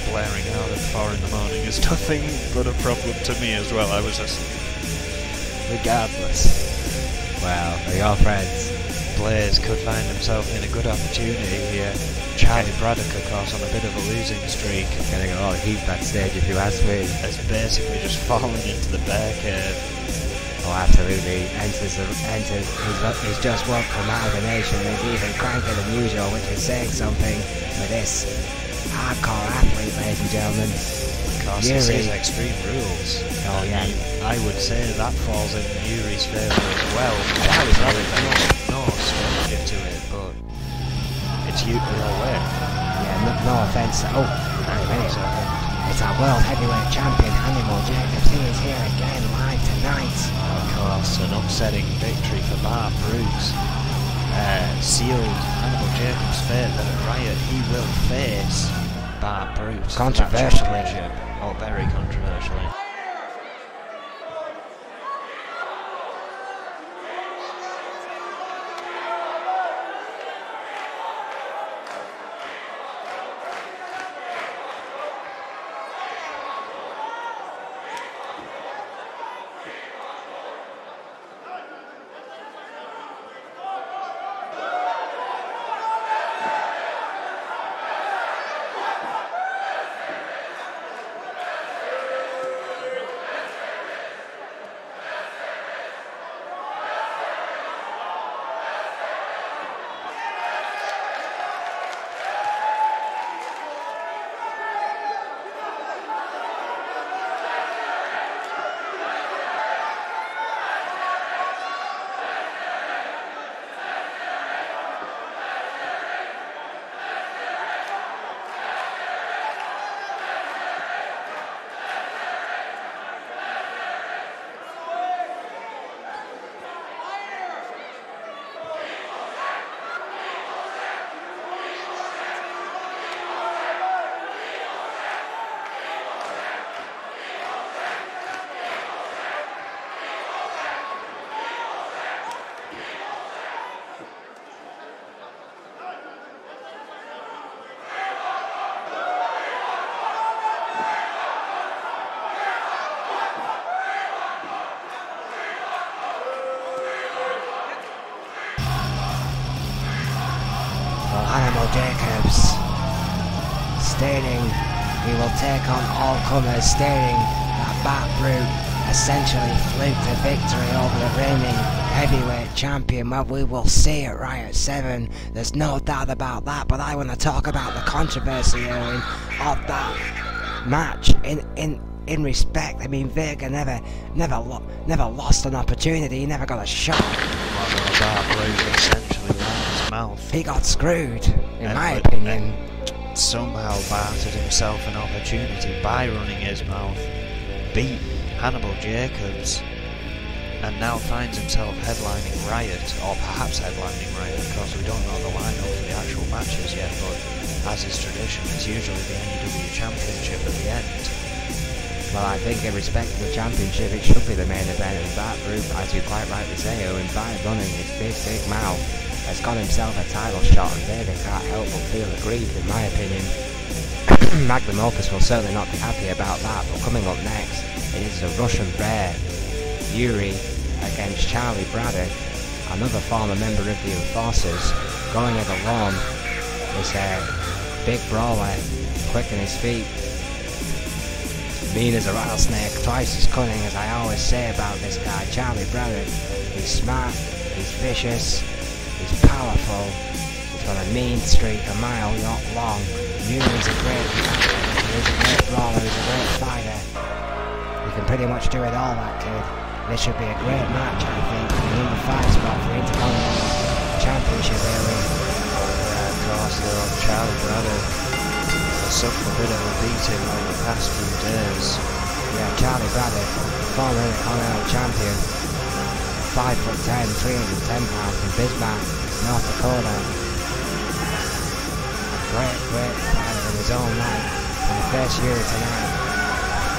blaring out at 4 in the morning is nothing but a problem to me as well. I was just... Regardless. Well, they're your friends. Blaze could find himself in a good opportunity here. Charlie Braddock, of course, on a bit of a losing streak. Getting a lot of heat backstage, if you ask me. Has basically just fallen into the bear cave. Oh, absolutely. He's just woke from hibernation, and he's even crankier than usual, which is saying something for this hardcore athlete, ladies and gentlemen. Of course, this is Extreme Rules. Oh, yeah. I would say that falls in Yuri's favour as well. That was no stranger to it, but it's Yuri all way. Yeah, no offence. Oh, hang a minute. It's our World Heavyweight Champion, Hannibal Jacobs. He is here again live tonight. Of course, an upsetting victory for Bar Bruce. Sealed Hannibal Jacobs' fate that at Riot he will face Bar Bruce. Controversially. Oh, very controversially. Hannibal Jacobs stating he will take on all comers, stating that Bat Brute essentially fluked a victory over the reigning heavyweight champion. Well, we will see at Riot 7, there's no doubt about that, but I want to talk about the controversy of that match in respect. I mean, Vega never lost an opportunity, he never got a shot. Bar Brute essentially ran his mouth. He got screwed, in my opinion. Somehow bartered himself an opportunity by running his mouth, beat Hannibal Jacobs, and now finds himself headlining Riot, or perhaps headlining Riot, because we don't know the lineup for the actual matches yet, but as is tradition, it's usually the N.E.W. Championship at the end. Well, I think in respect to the championship, it should be the main event, and that group, as you quite rightly say, Owen, by running his big mouth, has got himself a title shot, and Vader can't help but feel aggrieved, in my opinion. Magnum Opus will certainly not be happy about that, but coming up next, it is the Russian Bear, Yuri, against Charlie Braddock, another former member of the Enforcers, going it alone. This big brawler, quick on his feet. mean as a rattlesnake, twice as cunning as I always say about this guy, Charlie Braddock. He's smart, he's vicious, he's powerful, he's got a mean streak a mile not long. Yuri's a great fighter, he's a great brawler, he's a great fighter. He can pretty much do it all, that kid. This should be a great match, I think. The number 5 spot for Intercontinental Championship area. Of course, Charlie Braddock has suffered a bit of a beating over the past few days. Yeah, Charlie Braddock, former Intercontinental Champion, 5'10", 310 pounds from Bismarck, North Dakota. Great fighter in his own right. In the first year tonight,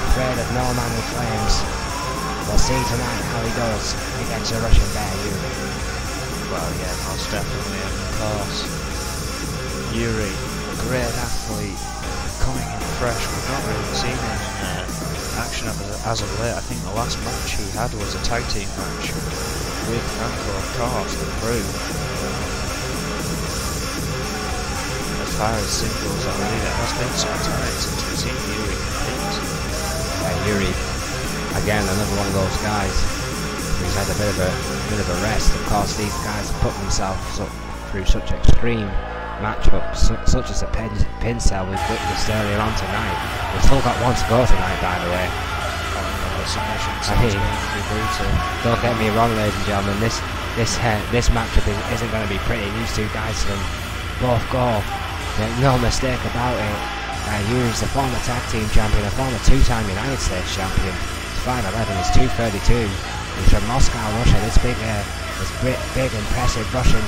afraid of no man who claims. We'll see tonight how he does against a Russian Bear Yuri. Well, yeah, most definitely, and of course, Yuri, a great athlete, coming in fresh. We've not really seen him in action as of late. I think the last match he had was a tag team match with Franco, of course, the crew. As far as singles, I believe it has been some time since we've seen Yuri compete. Yuri, again, another one of those guys who's had a bit of a rest. Of course, these guys have put themselves through such extreme matchups, such as a pin cell we've witnessed earlier on tonight. We've still got one to go tonight, by the way. Don't get me wrong, ladies and gentlemen. This matchup isn't going to be pretty. These two guys can both go. Make no mistake about it. Yuri's the former tag team champion, a former 2-time United States champion. He's 5'11", he's 232. He's from Moscow, Russia. This big, impressive Russian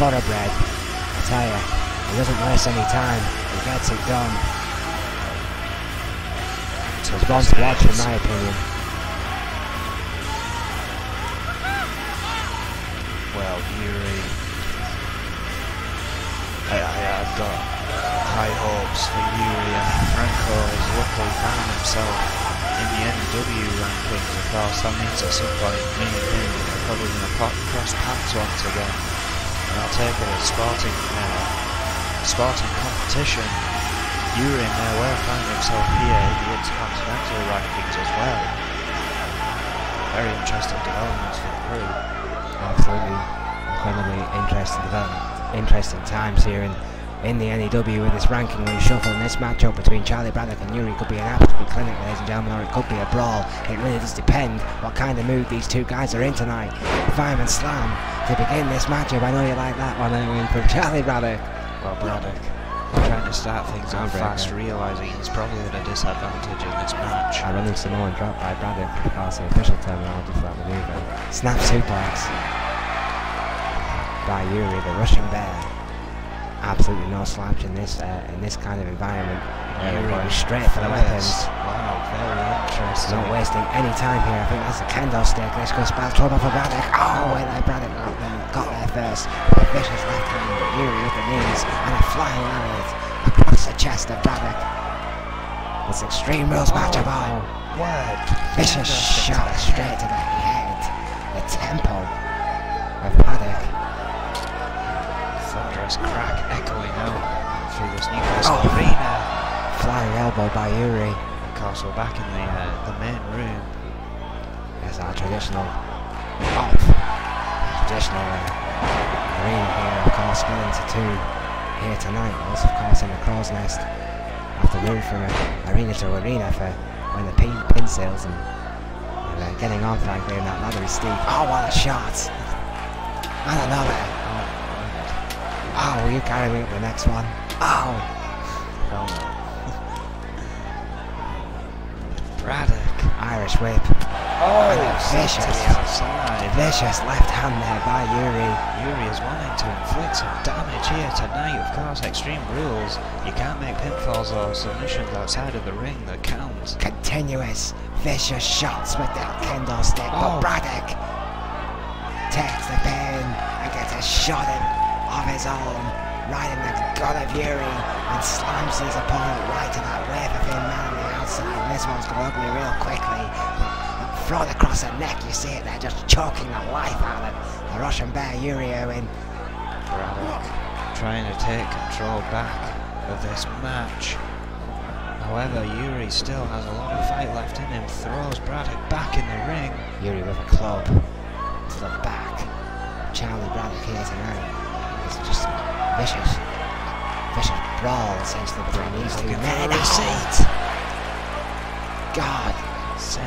thoroughbred. I tell you, he doesn't waste any time. He gets it done. It's one to watch, in my opinion. Well, Yuri, I've got high hopes for Yuri, and Franco has luckily found himself in the N.E.W. rankings. Of course, that means at some point me and him are probably going to cross paths once again, and I'll take it as sporting competition. Yuri may well find himself here in the Intercontinental rankings as well. Very interesting developments for the crew. Absolutely incredibly interesting times here in the N.E.W. with this ranking reshuffle, and this matchup between Charlie Braddock and Yuri could be an absolute clinic, ladies and gentlemen, or it could be a brawl. It really does depend what kind of mood these two guys are in tonight. Fireman Slam to begin this matchup. I know you like that one, from Charlie Braddock. Well, Braddock trying to start things off fast, realising he's probably at a disadvantage in this match. A running Samoan drop by Braddock, because the official terminology for that maneuver. Snap suplex by Yuri, the Russian Bear. Absolutely no slouch in this kind of environment. Going straight for the weapons. Wow, very interesting. Not wasting any time here. I think that's a kendo stick. This goes spell trouble for Braddock. Oh, wait, Braddock got there first. A vicious left hand, but Yuri with the knees and a flying lariat across the chest of Braddock. It's Extreme Rules matchup. Oh, what? Vicious shot straight to the head, the temple of Braddock. Thunderous crack echoing out through this Newcastle arena. Flying elbow by Yuri. Of course, we're back in the main room. There's our traditional arena here, of course, split into two here tonight. Also, of course, in the crow's nest. Have to move from arena to arena for when the pin sales and getting on, frankly, in that ladder is steep. Oh, what a shot! And another. Oh, will you carry me up the next one? Oh! Hell no. Braddock. Irish whip. Oh, Vicious left hand there by Yuri. Yuri is wanting to inflict some damage here tonight. Of course, Extreme Rules. You can't make pinfalls or submissions outside of the ring that count. Continuous vicious shots with that kendo stick. But Braddock takes the pin and gets a shot in of his own, right in the gut of Yuri, and slams his opponent right to that wafer-thin man on the outside. And this one's going ugly real quickly. Thrown across the neck, you see it there, just choking the life out of the Russian Bear Yuri Owen. Braddock trying to take control back of this match. However, Yuri still has a lot of fight left in him, throws Braddock back in the ring. Yuri with a club to the back. Charlie Braddock here tonight. It's just vicious brawl essentially between these two men. God,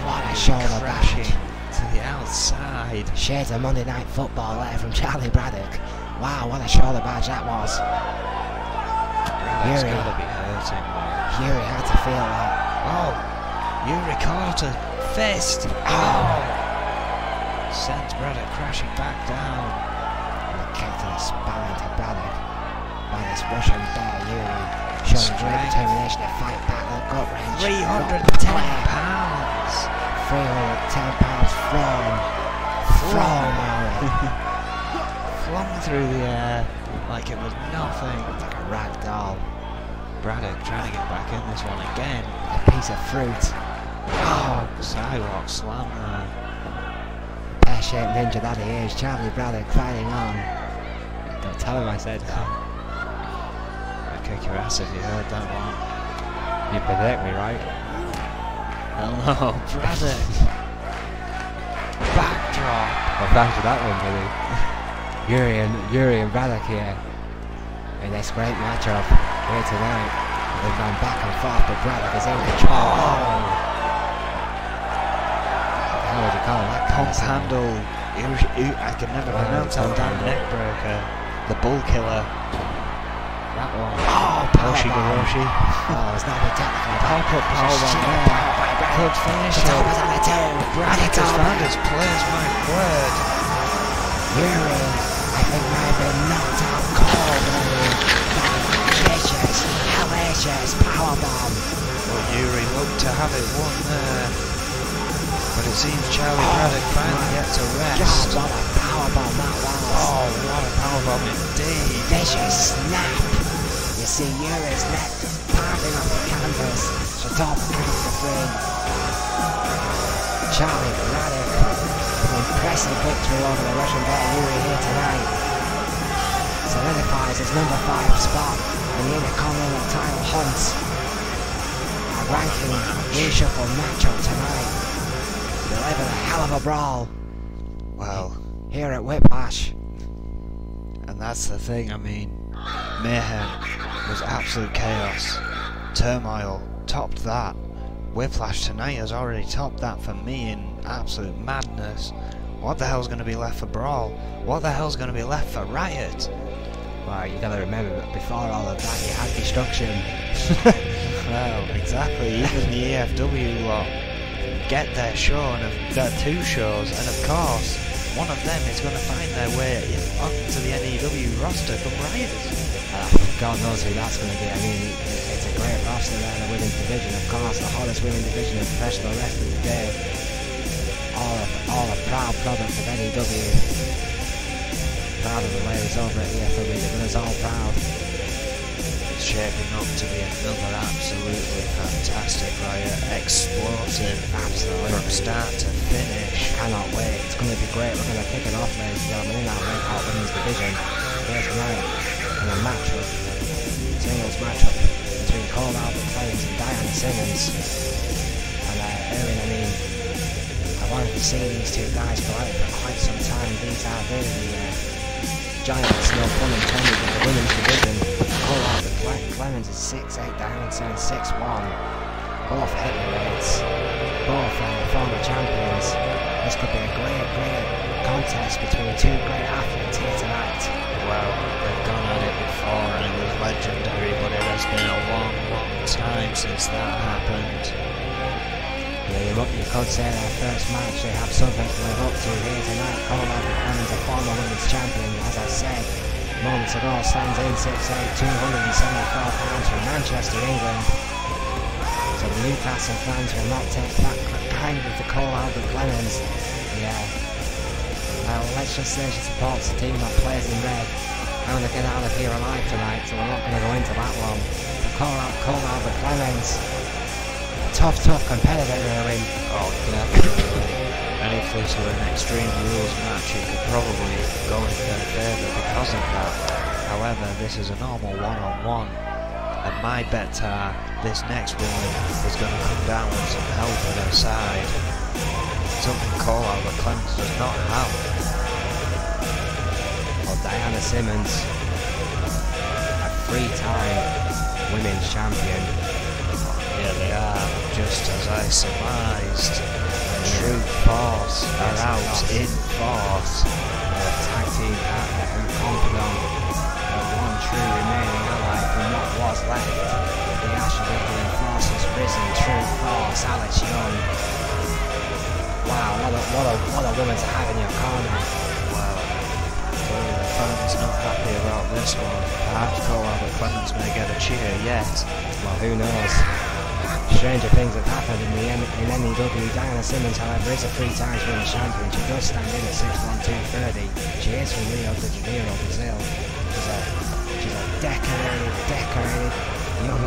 what a shoulder crashing badge. To the outside. Shades of Monday Night Football there from Charlie Braddock. Wow, what a shoulder badge that was. Braddock's gotta be hurting. Yuri had to feel that. Oh, Yuri caught a fist. Oh. Sends Braddock crashing back down. And a kick to the spine to Braddock by this Russian bear Yuri. Showing great determination to fight back the gut wrench. 310 pounds. 310 pounds thrown flung through the air like it was nothing. like a rag doll. Braddock trying to get back in this one again. A piece of fruit. Oh, sidewalk slam there. Pear-shaped ninja that he is. Charlie Braddock fighting on. Don't tell him I said that. I'd kick your ass if you heard that one. You predict me, right? Hell no, Braddock. Backdrop. Well, thanks for that one, buddy. Yuri and Braddock here in this great matchup here tonight. They've gone back and forth, but Braddock is in control. Oh. How would you call that? Pump handle. I can never pronounce that damn neck breaker. The bull killer. That one. Oh, Oshigoroshi. Oh, it's not a technical. Pop-up powerbomb there. Could finish it. Braddock has found his place, my word. Yuri, I think might have been knocked out cold. Vicious, hellacious powerbomb. Well, Yuri looked to have it won there. But it seems Charlie Braddock finally gets a rest. God, what a powerbomb that was. Oh, what a powerbomb indeed. Vicious snap. You see Yuri's neck just pounding off the canvas. Shadova counts the three. Charlie Braddock with an impressive victory over the Russian bear Yuri here tonight. Solidifies his number 5 spot in the Intercontinental title hunt. A ranking reshuffle matchup tonight. Delivered a hell of a brawl. Well, Here at Whiplash. and that's the thing, I mean, mayhem was absolute chaos. Turmoil topped that. Whiplash tonight has already topped that for me in absolute madness. What the hell's going to be left for Brawl? What the hell's going to be left for Riot? Well, you gotta remember that before all of that you had destruction. Well, exactly, even the EFW lot get their show and have got 2 shows, and of course, one of them is going to find their way onto the N.E.W. roster from Riot. God knows who that's going to be. I mean, it's a great roster there, the women's division, of course, the hottest women's division of professional wrestling today. All a proud product of N.E.W. Proud of the ladies over at EFW, they've done us all proud. It's shaping up to be another absolutely fantastic Riot, explosive, Absolutely. from start to finish. Cannot wait, it's going to be great. We're going to kick it off, ladies and gentlemen, in that red hot women's division here tonight. And a matchup, singles matchup between Cole Albert Clayton and Diana Simmons. And Erwin, I mean, I wanted to see these two guys go out for quite some time. These are really giants, no pun intended, in the women's division. Cole Albert Clemens is 6'8", Diana Simmons 6'1". Both heavyweights, both former champions. This could be a great contest between 2 great athletes here tonight. Well, they've gone at it before and it was legendary, but it has been a long time since that happened. Yeah, you could say their first match, they have something to live up to here tonight. Cole Albert Clemens, a former women's champion, as I said moments ago, stands in 6'8", 274 pounds from Manchester, England. So the Newcastle fans will not take that kindly to Cole Albert Clemens. Yeah. Well, let's just say she supports the team that plays in red. I'm going to get out of here alive tonight, so we're not going to go into that one. But Cole Albert Clemens, a tough competitor, really. Oh, definitely. And if this were an Extreme Rules match, it could probably go in their favour because of that. However, this is a normal one-on-one, and my bets are this next woman is going to come down with some help at her side. Something Cole Albert Clemens does not have. Well, Diana Simmons, a 3-time women's champion. Yeah, they are, just as I surmised. True Force are out in force. Tag team partner and confidant, the one true remaining ally from what was left. The Asheville Force has risen. True Force, Alex Young. Wow, what a woman to have in your corner. Well, clearly the fans not happy about this one. Perhaps Cole Albert Clemens may get a cheer yet. Well, who knows? Stranger things have happened in N.E.W. Diana Simmons, however, is a 3-time women's champion. She does stand in at 6'1", 230. She is from Rio de Janeiro, Brazil. She's a decorated young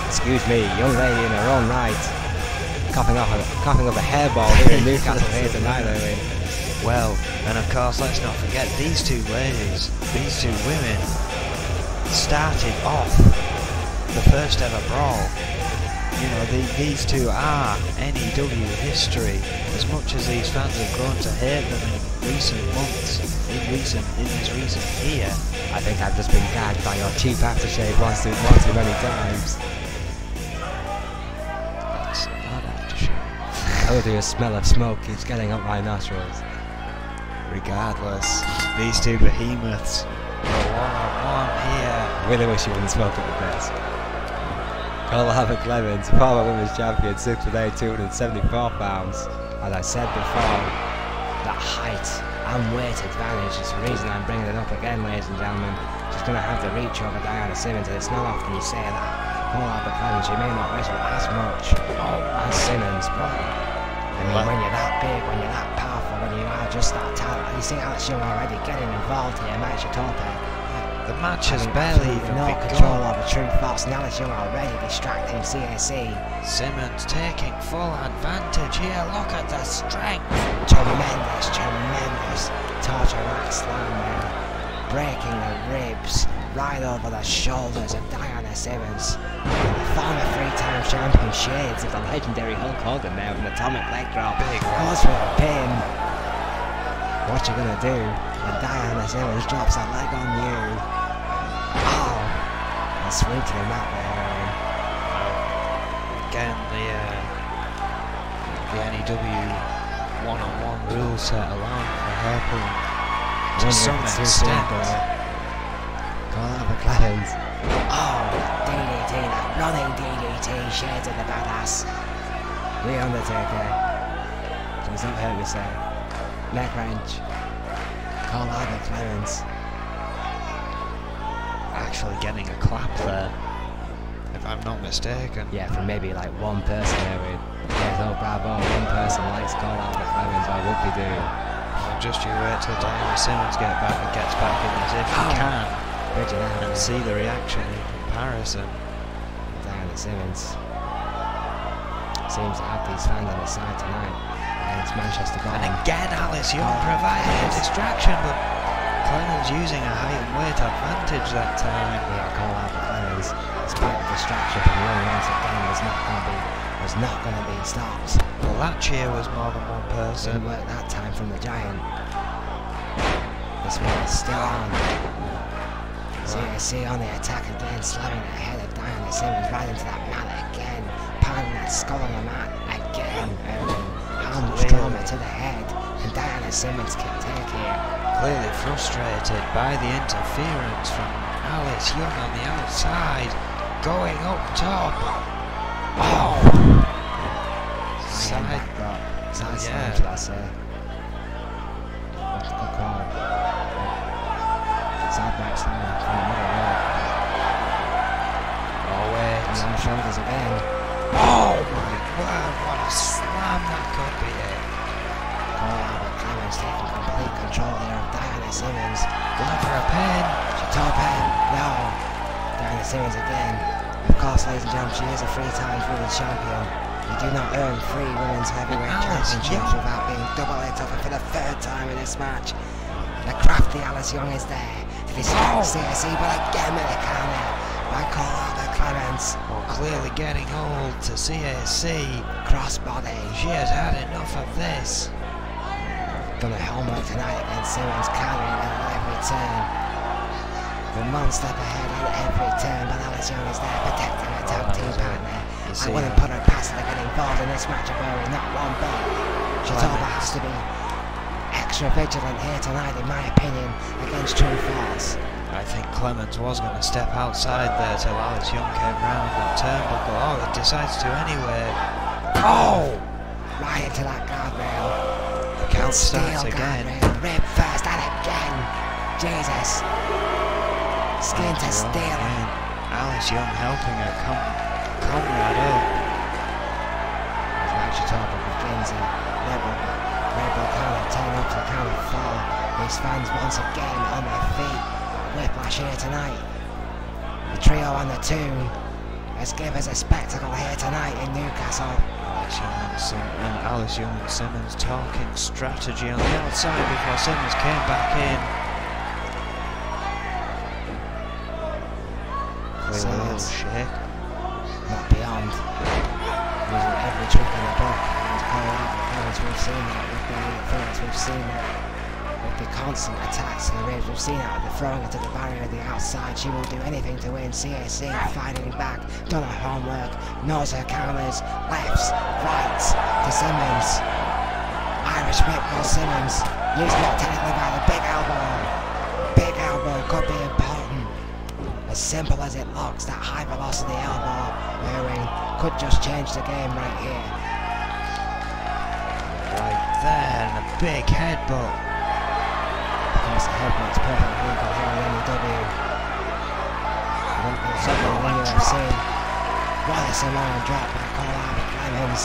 excuse me, young lady in her own right. Coughing up a hairball here in Newcastle here tonight, Well, and of course, let's not forget these two ladies, these two women, started off the first ever brawl. You know, these two are N.E.W. history. As much as these fans have grown to hate them in recent months, in this recent year. I think I've just been gagged by your cheap aftershave once too many times. That's not aftershave. Oh, the smell of smoke keeps getting up my nostrils. Regardless, these two behemoths are one-on-one here. Really wish you wouldn't smoke at the best. Cole Albert Clemens, former women's champion, 6'8", 274 pounds. As I said before, that height and weight advantage is the reason I'm bringing it up again, ladies and gentlemen. She's going to have the reach over Diana Simmons, and it's not often you say that. Cole Albert Clemens, she may not wrestle as much as Simmons, but I mean, when you're that big, when you're that powerful, when you are just that talent, you see Alex Young already getting involved here, Match Tope. The match has barely even no begun. control over True Force, and Alex Young already distracting CAC. Simmons taking full advantage here. Look at the strength. Tremendous torture rack slam there, breaking the ribs right over the shoulders of Diana Simmons. The former 3-time champion shades of the legendary Hulk Hogan there with an atomic leg drop. Big goes for a pin. What you gonna do when Diana Simmons drops a leg on you? Oh, and sweep to the mat there. Again, the N.E.W. one-on-one rule set alone for her point to some extent. Cole Albert Clemens. Oh, DDT, that running DDT, shades of the badass. The Undertaker. Does not hurt me, sir. Neck wrench. Cole Albert Clemens. Actually getting a clap there, if I'm not mistaken. Yeah, from maybe like one person there with, yes, oh bravo, one person likes Cole Albert Clemens, or whoop-de-doo. Well, just you wait till Diana Simmons gets back in this if you can, and see the reaction in comparison. Diana Simmons seems to have these fans on his side tonight against Manchester Bomb. And again Alice Young providing a distraction, but Clemens using a height and weight advantage that time. Yeah, Cole Albert Clemens, despite the distraction from Young once again, was not going to be stopped. Well, that cheer was more than one person. Didn't work that time from the Giant. This one is still on. CAC on the attack again, slamming the head of Diana Simmons right into that mat again, pounding that skull on the mat again. Arm trauma to the head, and Diana Simmons can take here. Clearly frustrated by the interference from Alice Young on the outside, going up top. Oh! Side backdrop. Side slam, should I say. That's a good call. Side back slam from the middle rope. Oh wait. And on shoulders again. Oh my word, what a slam that could be it. Cole Albert Clemens taking complete control there of Diana Simmons. Going for a pin. She top pin. No. Diana Simmons again. Of course, ladies and gentlemen, she is a 3-time women's champion. You do not earn 3 women's heavyweight championships without being double hit over for the 3rd time in this match. The crafty Alice Young is there to distract CSE, but again with a counter by Cole Albert Clemens. Well, clearly getting old to CAC. Crossbody. She has had enough of this. Done a homework tonight against Simmons, countering at every turn. We're one step ahead on every turn, but Alice Young is there protecting her tag team partner. I wouldn't put her past her to get involved in this match of worry, not one bit. Shatoba has to be extra vigilant here tonight, in my opinion, against true falls. I think Clemens was going to step outside there till Alice Young came round that turnbuckle. Oh, it decides to anyway. Oh! Right into that guardrail. The count starts again. Guardrail, rib first and again. Jesus. Skin to steel. Alice Young helping her comrade up. As Mike Shatoba begins a rebel kind of turn up to the count of 4. These fans once again on their feet. Whiplash here tonight. The trio on the 2 has given us a spectacle here tonight in Newcastle. Alice Young and Simmons talking strategy on the outside before Simmons came back in. Clearly a little shake. Not beyond. Using every trick in the book. And Clemens, we've seen that. We've seen that. With the constant attacks to the ribs, we've seen her throwing her to the barrier at the outside. She will do anything to win. CAC fighting back, done her homework, knows her counters, lefts, rights to Simmons. Irish whip for Simmons, using it technically by the big elbow. Big elbow could be important. As simple as it looks, that high velocity elbow wearing could just change the game right here. Right there, and a big headbutt. Because the headbutt's perfectly legal here in N.E.W. Something in the UFC. What a Samoan drop by Albert Clemens.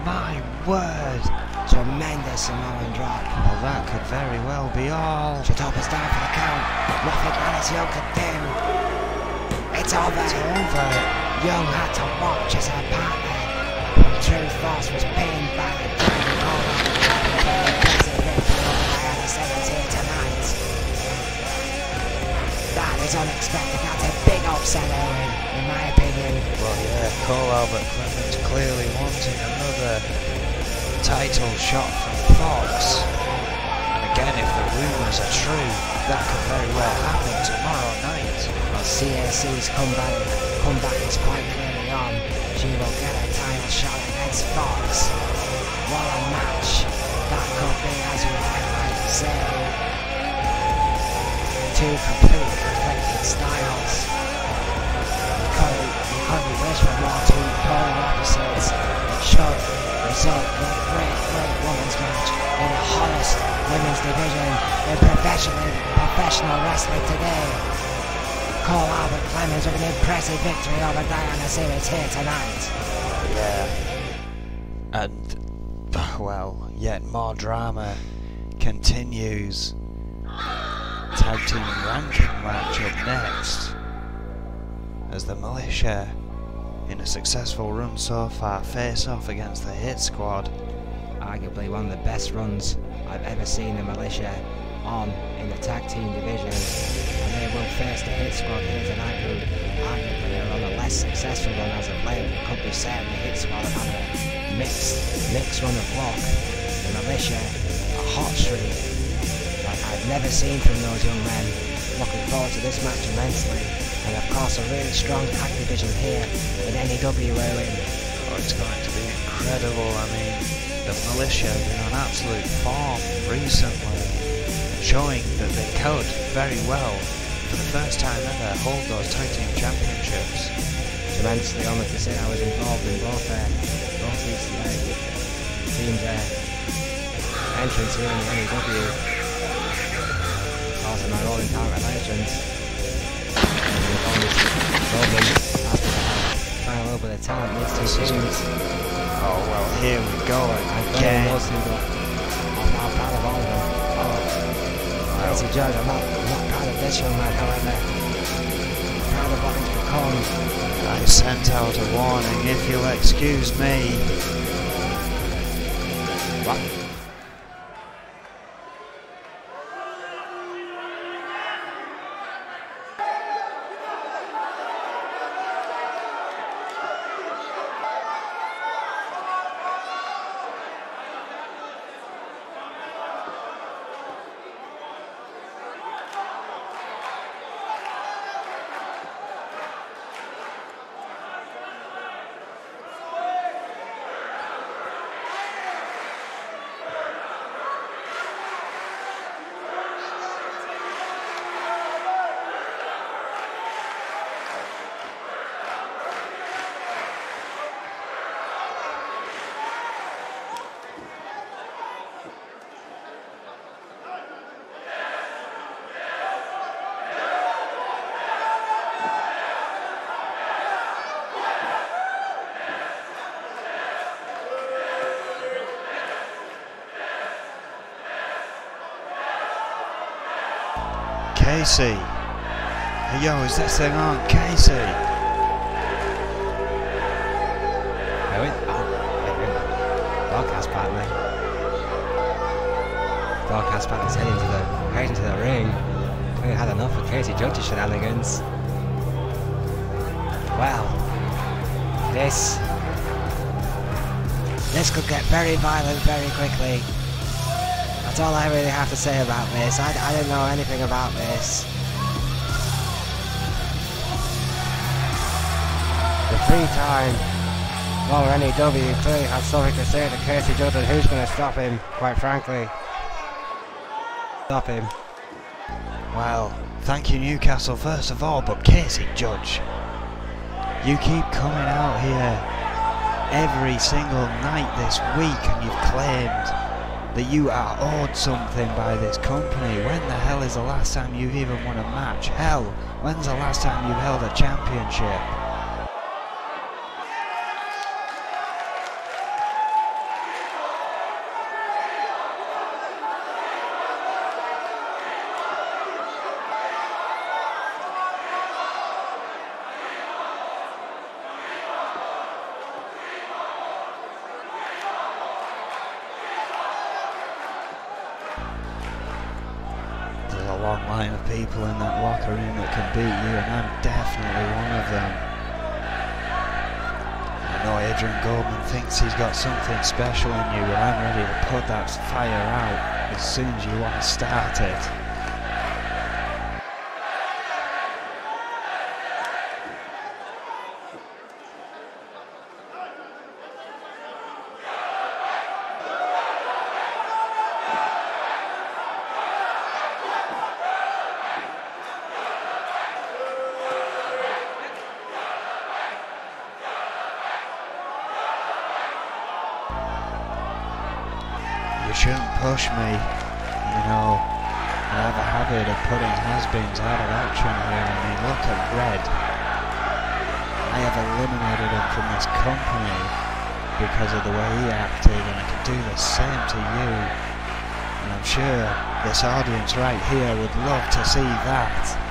My word! Tremendous Samoan drop. Well, that could very well be all. Shatoba's down for the count. Nothing Alice Young could do. It's over. It's over. Young had to watch as her partner from True Force was pinned by the Dragon Call here tonight. That is unexpected. That's a big upset, Owen, in my opinion. Well, yeah, Cole Albert Clemens clearly wanting another title shot from Fox. And again, if the rumours are true, that could very well happen tomorrow night. Well, CAC's comeback is quite clearly on. She will get a title shot against Fox. What a match that could be, as we like to say. Two completely conflicted styles. You couldn't wish for more two polar opposites. It should result in a great women's match in the hottest women's division in professional wrestling today. Cole Albert Clemens with an impressive victory over Diana Simmons here tonight. Yeah. And, well, yet more drama continues. Tag team ranking match up next, as the Militia, in a successful run so far, face off against the Hit Squad. Arguably one of the best runs I've ever seen the Militia on in the tag team division, and they will face the Hit Squad here tonight, who arguably are on a less successful run as of late. It could be said the Hit Squad have had a mixed run of luck. The Militia, a hot streak like I've never seen from those young men. Looking forward to this match immensely, and of course a really strong tag division here in N.E.W. Oh, it's going to be incredible. I mean, the Militia have been on absolute form recently, showing that they could very well, for the first time ever, hold those tag team championships. Tremendously honoured to say I was involved in both these teams' entrance here in the N.E.W. Because of my role in Talent Relations. Golden has to find a little bit of talent in these two teams. Oh well, here we go again. I'm not proud of all of them. As a judge, I'm not proud of this young man, however. I'm proud of what he's become. I sent out a warning, if you'll excuse me. What? Casey. Hey, yo, is this thing on? Casey. Broadcast partner. Broadcast partner's heading to the ring. We had enough of Casey Judge's shenanigans. Well, this could get very violent very quickly. That's all I really have to say about this. I don't know anything about this. The three-time former N.E.W. clearly has something to say to Casey Judge, and who's going to stop him, quite frankly. Stop him. Well, thank you, Newcastle, first of all, but Casey Judge, you keep coming out here every single night this week and you've claimed that you are owed something by this company. When the hell is the last time you've even won a match? Hell, when's the last time you've held a championship? A long line of people in that locker room that can beat you, and I'm definitely one of them. I know Adrian Goldman thinks he's got something special in you, but I'm ready to put that fire out as soon as you want to start it. You shouldn't push me, you know. I have a habit of putting has-beens out of action here. I mean, look at Red. I have eliminated him from this company because of the way he acted, and I can do the same to you. And I'm sure this audience right here would love to see that.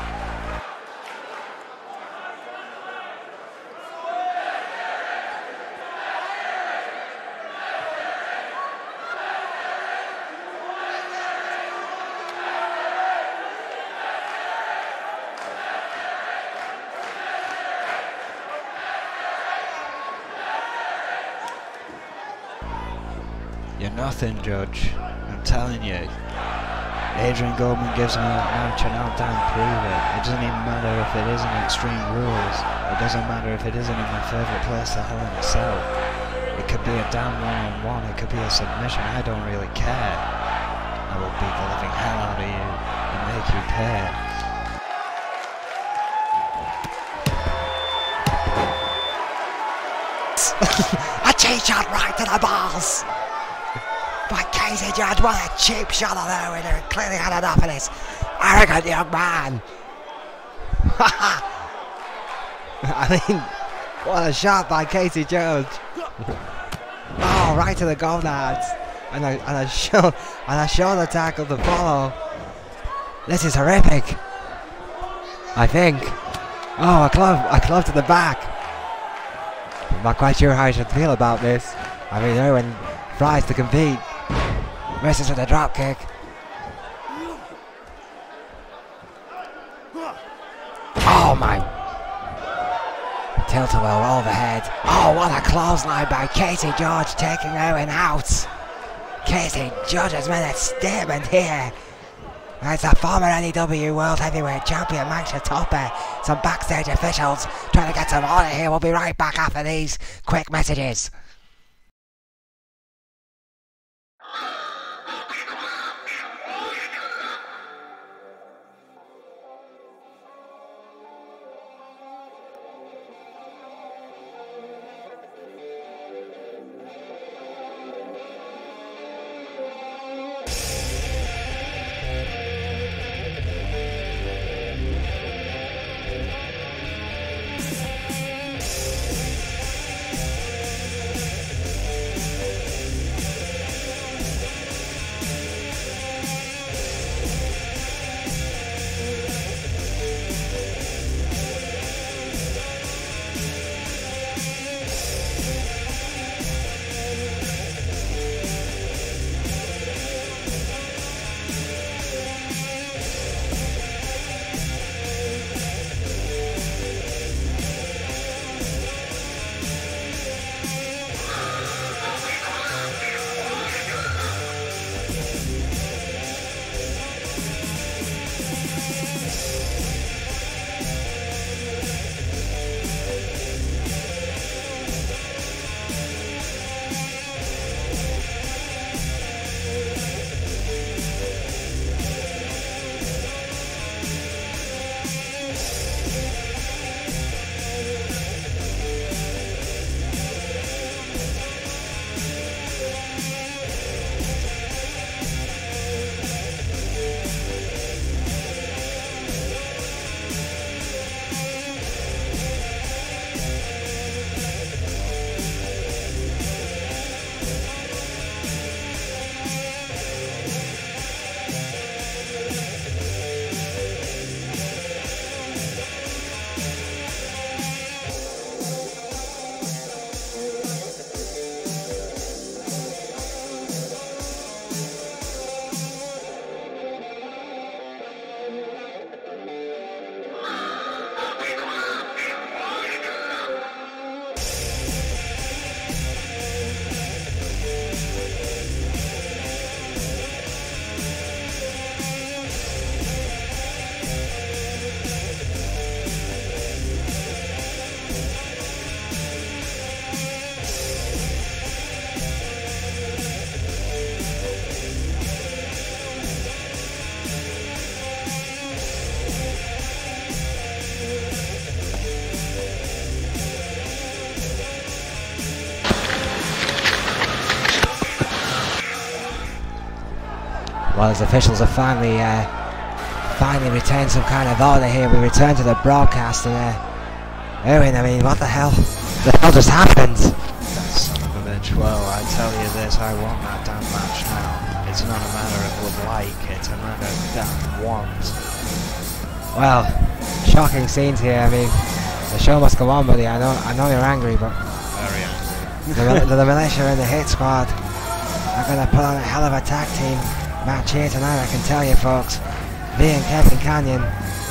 You're nothing, Judge. I'm telling you. Adrian Goldman gives me that match and I'll damn prove it. It doesn't even matter if it isn't Extreme Rules. It doesn't matter if it isn't in my favourite place, the Hell in a Cell. It could be a damn one-on-one, it could be a submission, I don't really care. I will beat the living hell out of you and make you pay. A cheap shot right to the balls by Casey Judge. What a cheap shot of the winner. Clearly had enough of this arrogant young man. I mean, what a shot by Casey Judge. Oh, right to the gonads. And a shoulder tackle to follow. This is horrific. I think. Oh, a club to the back. I'm not quite sure how I should feel about this. I mean, Irwin tries to compete. Misses with a drop kick. Oh my. Tilt-a-whirl overhead. Oh, what a clothesline by Casey Judge, taking Irwin out. Casey Judge has made a statement here. It's a former N.E.W. World Heavyweight Champion, Max Toppe. Some backstage officials trying to get some order here. We'll be right back after these quick messages. Well, as officials have finally retained some kind of order here, we return to the broadcast and Owen, I mean, what the hell? The hell just happened? That son of a bitch. Well, I tell you this, I want that damn match now. It's not a matter of would like, it's a matter of damn want. Well, shocking scenes here. I mean, the show must go on, buddy. I know you're angry, but Very angry. the militia and the hit squad are going to put on a hell of a tag team match here tonight, I can tell you, folks. V and Kevin Canyon.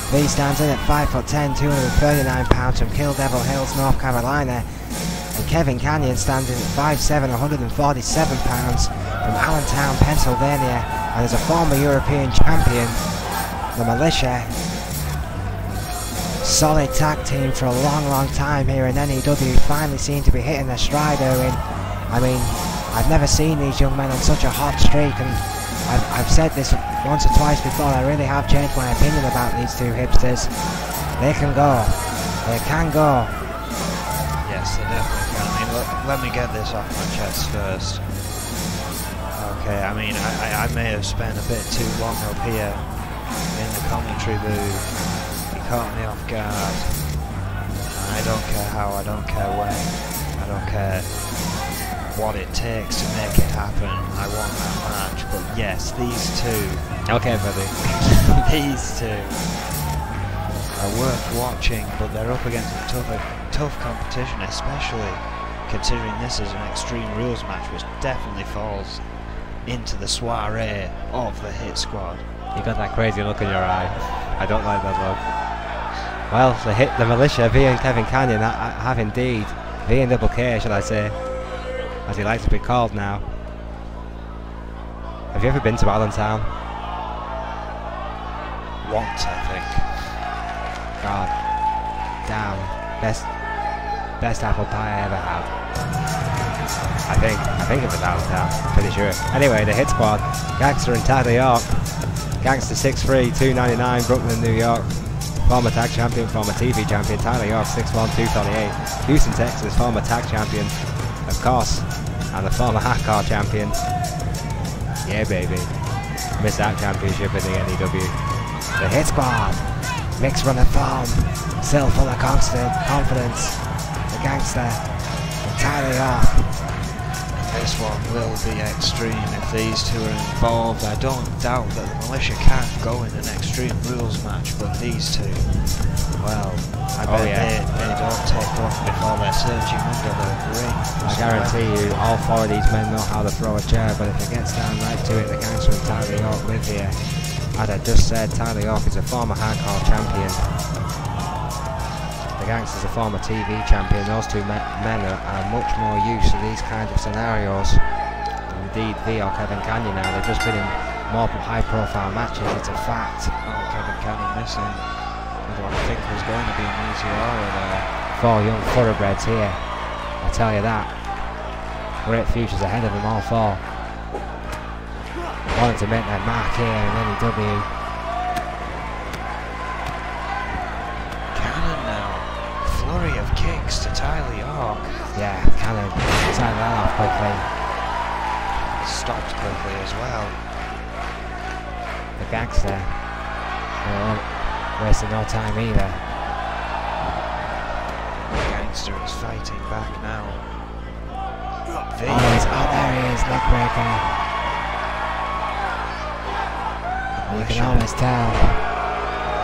V stands in at 5'10", 239 pounds from Kill Devil Hills, North Carolina. And Kevin Canyon stands in at 5'7", 147 pounds from Allentown, Pennsylvania, and is a former European champion. The militia, solid tag team for a long time here in N.E.W. finally seem to be hitting their stride, Owen. I mean, I've never seen these young men on such a hot streak, and I've said this once or twice before. I really have changed my opinion about these two hipsters. They can go. They can go. Yes, they definitely can. I mean, let me get this off my chest first. Okay, I mean, I may have spent a bit too long up here in the commentary booth. He caught me off guard. I don't care how, I don't care when, I don't care what it takes to make it happen. I want that match. But yes, these two. Okay, buddy. These two are worth watching, but they're up against a tough competition, especially considering this is an Extreme Rules match, which definitely falls into the soiree of the Hit Squad. You got that crazy look in your eye. I don't like that look. Well, the militia, V and Kevin Canyon, have indeed, V and Double K, should I say, as he likes to be called now. Have you ever been to Allentown? Once, I think. God damn, best apple pie I ever had. I think it was Allentown, pretty sure. Anyway, the Hit Squad, Gangster and Tyler York. Gangster 6'3", 299, Brooklyn, New York. Former tag champion, former TV champion. Tyler York 6'1", 248. Houston, Texas, former tag champion, of course, and the former hardcore champion. Yeah, baby. Missed that championship in the N.E.W. The Hit Squad, mixed run of form, still full of constant confidence. The Gangster, and Tyler York. This one will be extreme if these two are involved. I don't doubt that the militia can go in an Extreme Rules match, but these two, well, I bet they don't take long before they're searching under the ring. I guarantee you, all four of these men know how to throw a chair, but if it gets down right to it, the Gangster and Tyler York live here. As I just said, Tyler York is a former hardcore champion. The Gangster's a former TV champion. Those two men are much more used to these kinds of scenarios. Indeed, V or Kevin Canyon now. They've just been in more high-profile matches. It's a fact. Oh, Kevin Canyon missing what I think was going to be an easy aura there. Four young thoroughbreds here. I tell you that. Great futures ahead of them, all four. Wanting to make their mark here in N.E.W. Cannon now. Flurry of kicks to Tyler York. Yeah, Cannon. Sign that off quickly. Stopped quickly as well. The Gangster. Wasting no time either. The Gangster is fighting back now. Oh, there he is, neck breaker. You can always tell.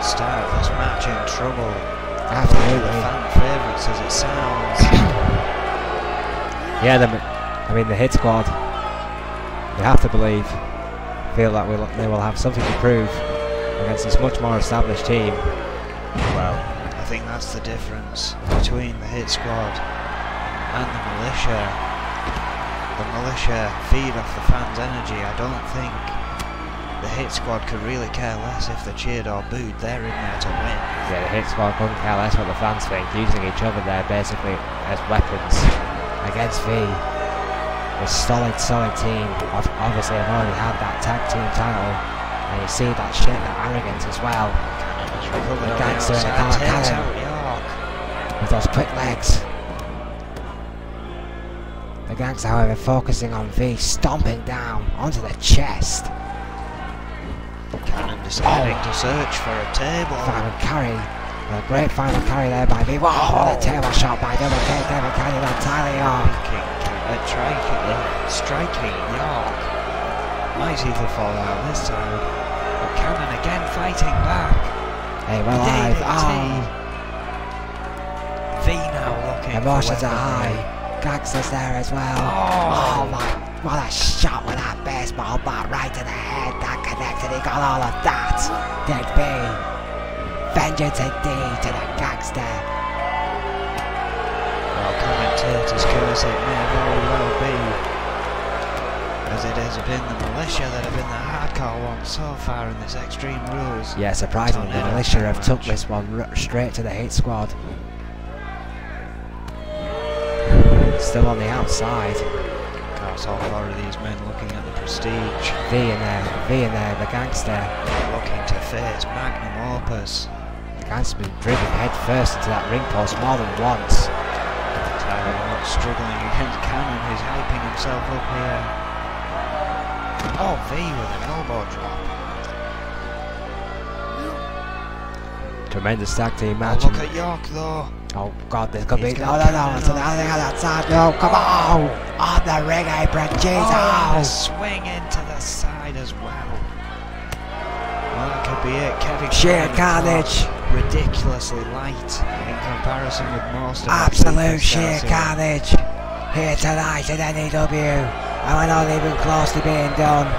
Start this match in trouble. Absolutely. The fan favourites as it sounds. Yeah, I mean the Hit Squad. You have to believe, feel that they will have something to prove against this much more established team. Well, I think that's the difference between the Hit Squad and the militia. The militia feed off the fans' energy. I don't think the Hit Squad could really care less if they're cheered or booed. They're in there to win. Yeah, the Hit Squad couldn't care less what the fans think, using each other there basically as weapons against V. A solid team. Obviously, I've already had that tag team title, and you see that shit, that arrogance as well. The Gangster in the corner, Cannon with those quick legs. The Gangster, however, focusing on V, stomping down onto the chest. Cannon deciding to search for a table. Final carry. A great final carry there by V. Wow, what a table shot by Double K. Kevin Canyon on Tyler York. Striking York. Might either fall out this time. But Cannon again fighting back. Hey, we're live. V now looking. Emotions are high. Gangster's there as well. Oh my, what a shot with that baseball bat right to the head. That connected, he got all of that. Did V. Vengeance indeed to the gangster. Well, commentators curse it may very well be, as it has been the militia that have been the hardcore ones so far in this Extreme Rules. Yeah, surprisingly, the militia have took this one straight to the hit squad. Still on the outside. Of course, all four of these men looking at the prestige. V in there, the gangster. Looking to face Magnum Opus. The gangster's been driven head first into that ring post more than once. Tyler not struggling against Cannon, who's hyping himself up here. Oh, V with an elbow drop. Tremendous tag team match. Oh, look at York though. Oh god, there's gonna be no, it's the other thing on that side. No, come on! On the ring apron, Jesus! Oh, a swing into the side as well. Well, that could be it. Kevin sheer carnage. Ridiculously light in comparison with most of absolute sheer carnage here tonight in N.E.W. And we're not even close to being done.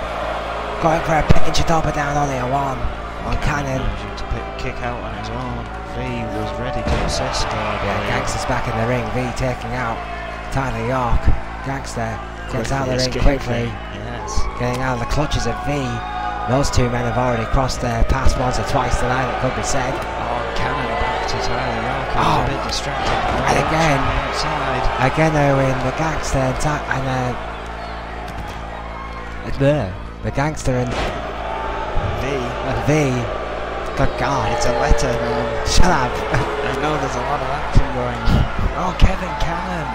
Going for a pinch it up and down, only a one. On Cannon. To kick out on his own. V was ready to assist. Yeah, Gangster's back in the ring. V taking out Tyler York. Gangster gets out of the ring quickly. Yes. Getting out of the clutches of V. Those two men have already crossed their paths once or twice tonight, it could be said. Oh, Cannon back to Tyler York, who's a bit distracted. And again Owen, the Gangster and the Gangster and V. Good God, it's a letter, man. Shut up. I know there's a lot of action going on. Oh, Kevin Cannon.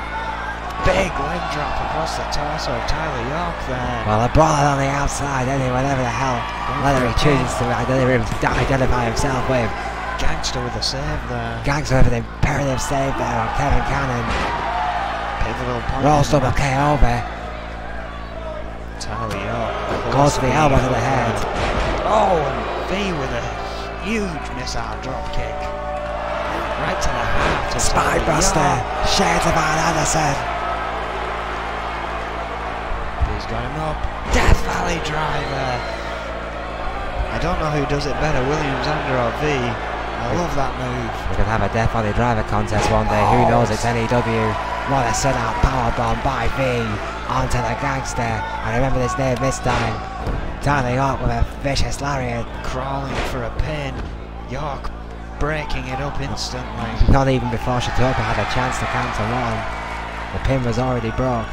Big leg drop across the torso of Tyler York there. Well, a brawler on the outside, anyway, whatever the hell. Whether he chooses to identify himself with. Gangster with a save there. Gangster with an imperative save there on Kevin Cannon. Pivotal point. Rolls Double K over. Tyler York goes for the elbow to the head. Oh, and V with a huge missile drop kick. Right to the heart of Spinebuster. Shades of Arn Anderson. He's got him up. Death Valley driver. I don't know who does it better, Williams or V. I love that move. We could have a Death Valley driver contest one day. Who knows? It's N.E.W. What a set out powerbomb by V onto the Gangster. I remember his name this time. Tyler York with a vicious lariat. Crawling for a pin. York breaking it up instantly. Not even before Shatoka had a chance to count to one. The pin was already broke.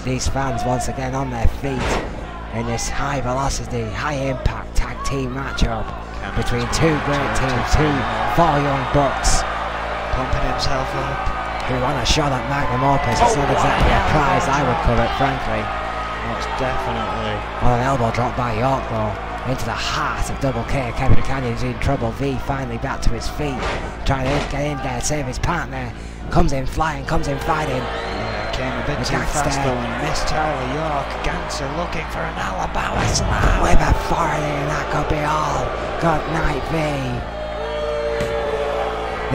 These fans once again on their feet in this high velocity, high impact tag team matchup between two great teams, four young bucks. Pumping himself up. Who want a shot at Magnum Opus. It's not exactly a prize I would covet, frankly. Most definitely. Well, an elbow drop by York though. Into the heart of Double K. Kevin Canyon's in trouble. V finally back to his feet. Trying to get in there, save his partner. Comes in flying, comes in fighting. Yeah, came a bit too fast though and missed Tyler York. Gangster looking for an Alabama slam. With authority, and that could be all. Good night, V.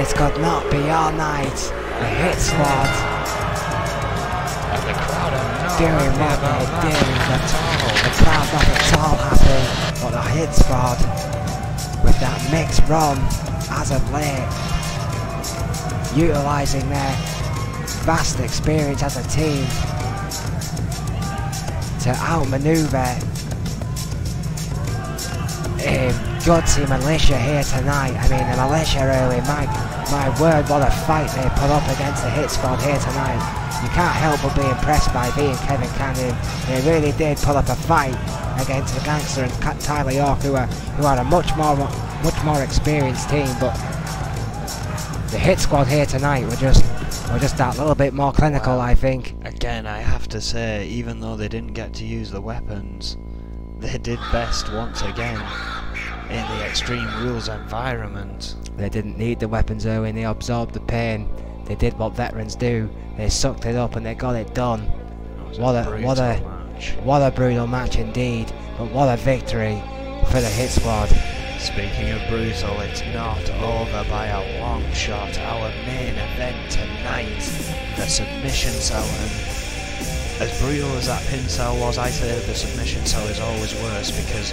This could not be all night. The hit squad. And the crowd are doing what they do. The crowd not at all happy. But the hit squad, with that mixed run as of late, utilising their vast experience as a team to outmaneuver gutsy militia here tonight. I mean, the militia really, my word, what a fight they put up against the hit squad here tonight. You can't help but be impressed by V and Kevin Canyon. They really did put up a fight against the Gangster and Tyler York, who are a much more experienced team. But the hit squad here tonight were just that little bit more clinical, I think. Again, I have to say, even though they didn't get to use the weapons, they did best once again in the Extreme Rules environment. They didn't need the weapons, Owen. They absorbed the pain. They did what veterans do. They sucked it up and they got it done. What a brutal match indeed. But what a victory for the Hit Squad. Speaking of brutal, it's not over by a long shot. Our main event tonight, the submission cell. And as brutal as that pin cell was, I say the submission cell is always worse, because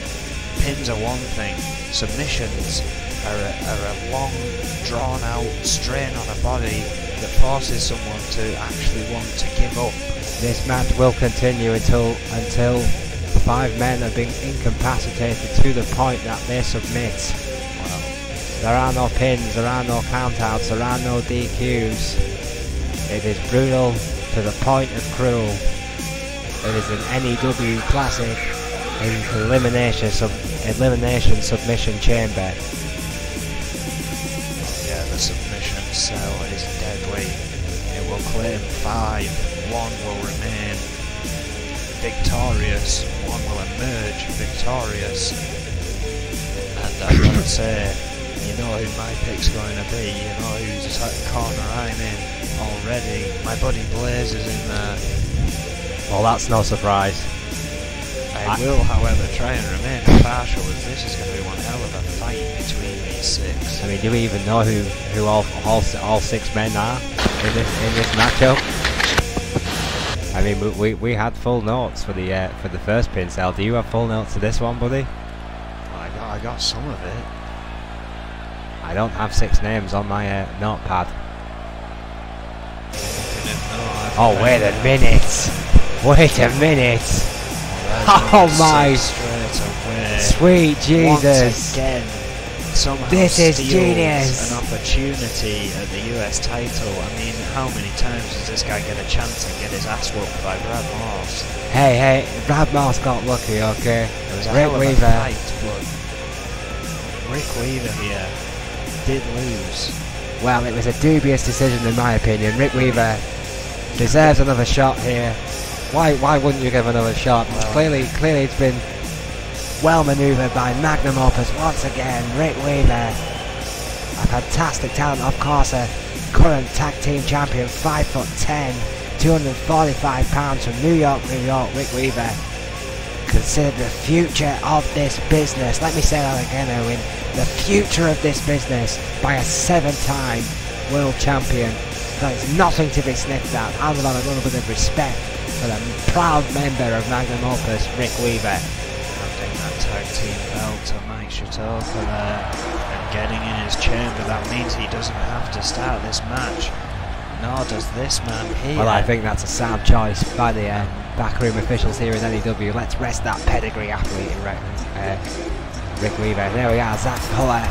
pins are one thing, submissions are a long, drawn-out strain on a body that forces someone to actually want to give up. This match will continue until 5 men have been incapacitated to the point that they submit. Well, there are no pins, there are no countouts, there are no DQs. It is brutal to the point of cruel. It is an N.E.W. classic in elimination submission chamber. Yeah, the submission cell is deadly. It will claim 5, 1 will remain victorious, 1 will emerge victorious. And I've got to say, you know who my pick's going to be, you know whose corner I'm in already. My buddy Blaze is in there. Well, that's no surprise. I will, however, try and remain impartial, as this is going to be one hell of a fight between these 6. I mean, do we even know who all 6 men are in this matchup? I mean, we had full notes for the first pin cell. Do you have full notes to this one, buddy? I got some of it. I don't have 6 names on my notepad. Oh, wait a minute! Wait a minute! Oh my sweet Jesus! Once again, somehow this is steals genius! An opportunity at the US title. I mean, how many times does this guy get a chance and get his ass whooped by Brad Morse? Hey, Brad Morse got lucky, okay? It was a Rick hell of a Weaver. fight, but Rick Weaver here did lose. Well, it was a dubious decision in my opinion. Rick Weaver deserves another shot here. Why wouldn't you give another shot? Well, clearly it's been well manoeuvred by Magnum Opus once again. Rick Weaver, a fantastic talent, of course, a current tag team champion, 5'10", 245 pounds from New York, Rick Weaver. Considered the future of this business. Let me say that again, Owen. The future of this business by a 7-time world champion. That is nothing to be sniffed at. And without a little bit of respect for the proud member of Magnum Opus, Rick Weaver. Handing that tag team belt to Mike Shatoka there and getting in his chamber. That means he doesn't have to start this match. Nor does this man here. Well, I think that's a sound choice by the backroom officials here in N.E.W. Let's rest that pedigree athlete in Rick Weaver. There we are, Zach Fuller,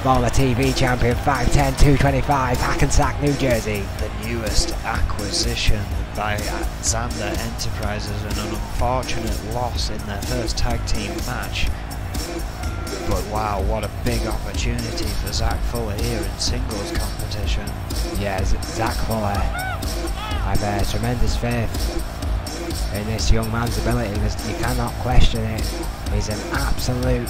former TV champion, 5'10", 225, Hackensack, New Jersey. The newest acquisition by Xander Enterprises, and an unfortunate loss in their first tag team match. But wow, what a big opportunity for Zach Fuller here in singles competition. Yeah, Zach Fuller. I've tremendous faith in this young man's ability. You cannot question it. He's an absolute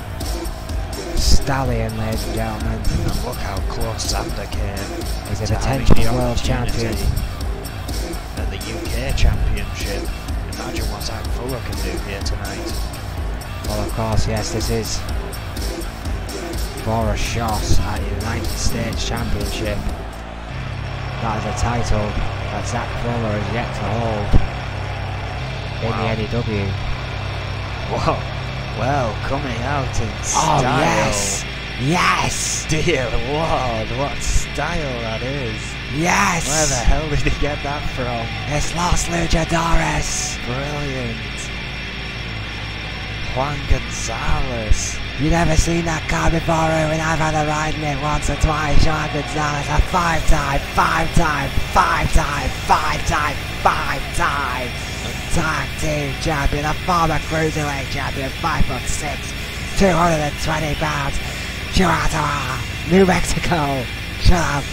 stallion, ladies and gentlemen. And look how close Xander came. He's a potential world champion at the UK Championship. Imagine what Zach Fuller can do here tonight. Well, of course, yes, this is for a shot at the United States Championship. That is a title that Zach Fuller has yet to hold in the N.E.W. Whoa. Well, coming out in style. Oh, yes! Yes! Dear Lord, what style that is. Yes! Where the hell did he get that from? It's Los Luchadores! Brilliant. Juan Gonzalez. You never seen that car before, Owen? I've had a ride in it once or twice. Juan Gonzalez, a 5-time tag team champion, a former cruiserweight champion, 5'6", 220 pounds. Chihuahua, New Mexico. Shut up.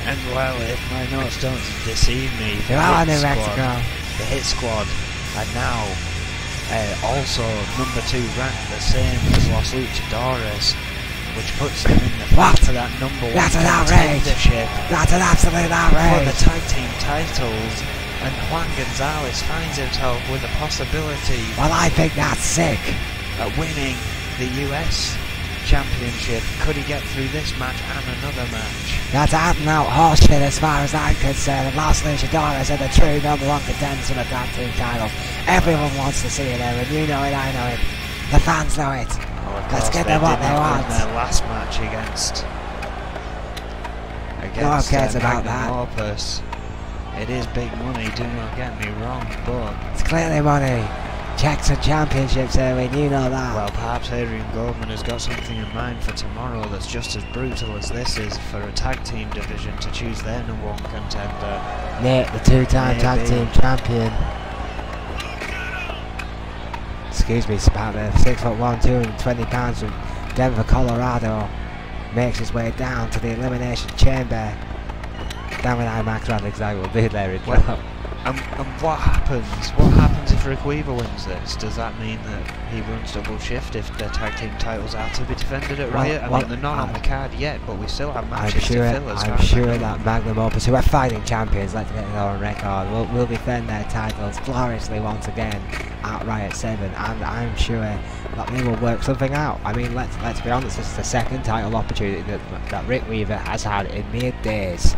And well, if my notes don't deceive me, Chihuahua, New Mexico. The Hit Squad are now Also number 2 ranked, the same as Los Luchadores, which puts them in the fight for that number 1 That's an outrage. contendership That's an absolute for the outrage. tag team titles, and Juan Gonzalez finds himself with the possibility Well, I think that's sick. of winning the US Championship. Could he get through this match and another match? That's out and out horseshit as far as I'm concerned. And Los Luchadores are the true number 1 contenders for the tag team titles. Everyone wants to see it there, and you know it, I know it. The fans know it. Well, of Let's course, get them what they did not want. win their last match against No one cares about Magnum that. Opus. It is big money, do not get me wrong, but It's clearly money. Checks and championships, Erwin, you know that. well, perhaps Adrian Goldman has got something in mind for tomorrow that's just as brutal as this is for a tag team division to choose their number 1 contender. Nate, the 2-time tag Maybe. team champion. Excuse me, Sparta, 6'1", 220 pounds from Denver, Colorado, makes his way down to the Elimination Chamber. Damn it, IMAX Radix, I will be there as well. And what happens? What happens if Rick Weaver wins this? Does that mean that he runs double shift if the tag team titles are to be defended at Riot? I mean, they're not on the card yet, but we still have matches to fill as far I'm as I sure know. that Magnum Opus, who are fighting champions, let's get it on record, will defend their titles gloriously once again at Riot 7, and I'm sure that they will work something out. I mean, let's be honest, this is the second title opportunity that Rick Weaver has had in mere days.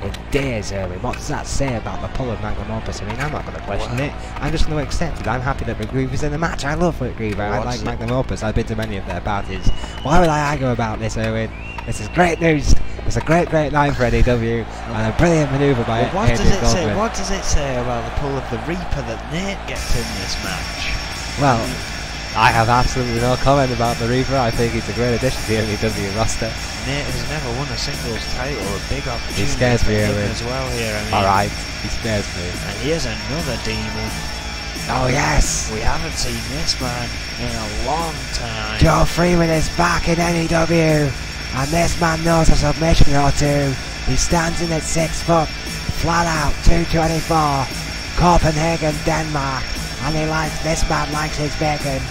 In days, Erwin. What does that say about the pull of Magnum Opus? I mean, I'm not going to question it. I'm just going to accept it. I'm happy that Rick Weaver's in the match. I love Rick Weaver. I like Magnum Opus. I've been to many of their parties. Why would I argue about this, Erwin? This is great news. It's a great night for N.E.W. and a brilliant manoeuvre by What does Adrian it say? Goldman. What does it say about the pull of the Reaper that Nate gets in this match? Well, I have absolutely no comment about the Reaper. I think he's a great addition to the N.E.W. roster. Nate has never won a singles title, a big opportunity He scares me, for him Erwin. as well here. I mean, Alright, he scares me. and here's another demon. Oh yes! We haven't seen this man in a long time. Joe Freeman is back in N.E.W. and this man knows a submission or two. He stands in at 6 foot, flat out, 224, Copenhagen, Denmark, and this man likes his bacon.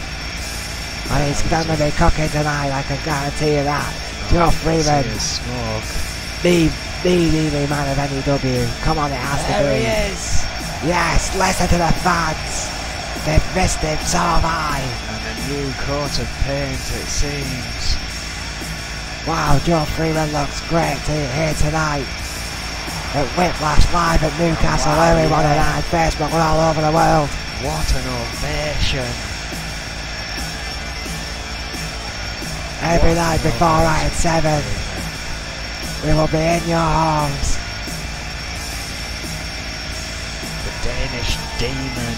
And he's gonna be cooking tonight, I can guarantee you that. Joe Freeman, Smoke. the man of N.E.W. Come on, it has to There be. he is. Yes, listen to the fans. They've missed him, so have I. And a new coat of paint, it seems. Wow, Joe Freeman looks great here tonight. At Whiplash live at Newcastle, Wow, everyone yeah. on Facebook, we're all over the world. What an ovation. Every night before Riot 7, we will be in your homes. The Danish demon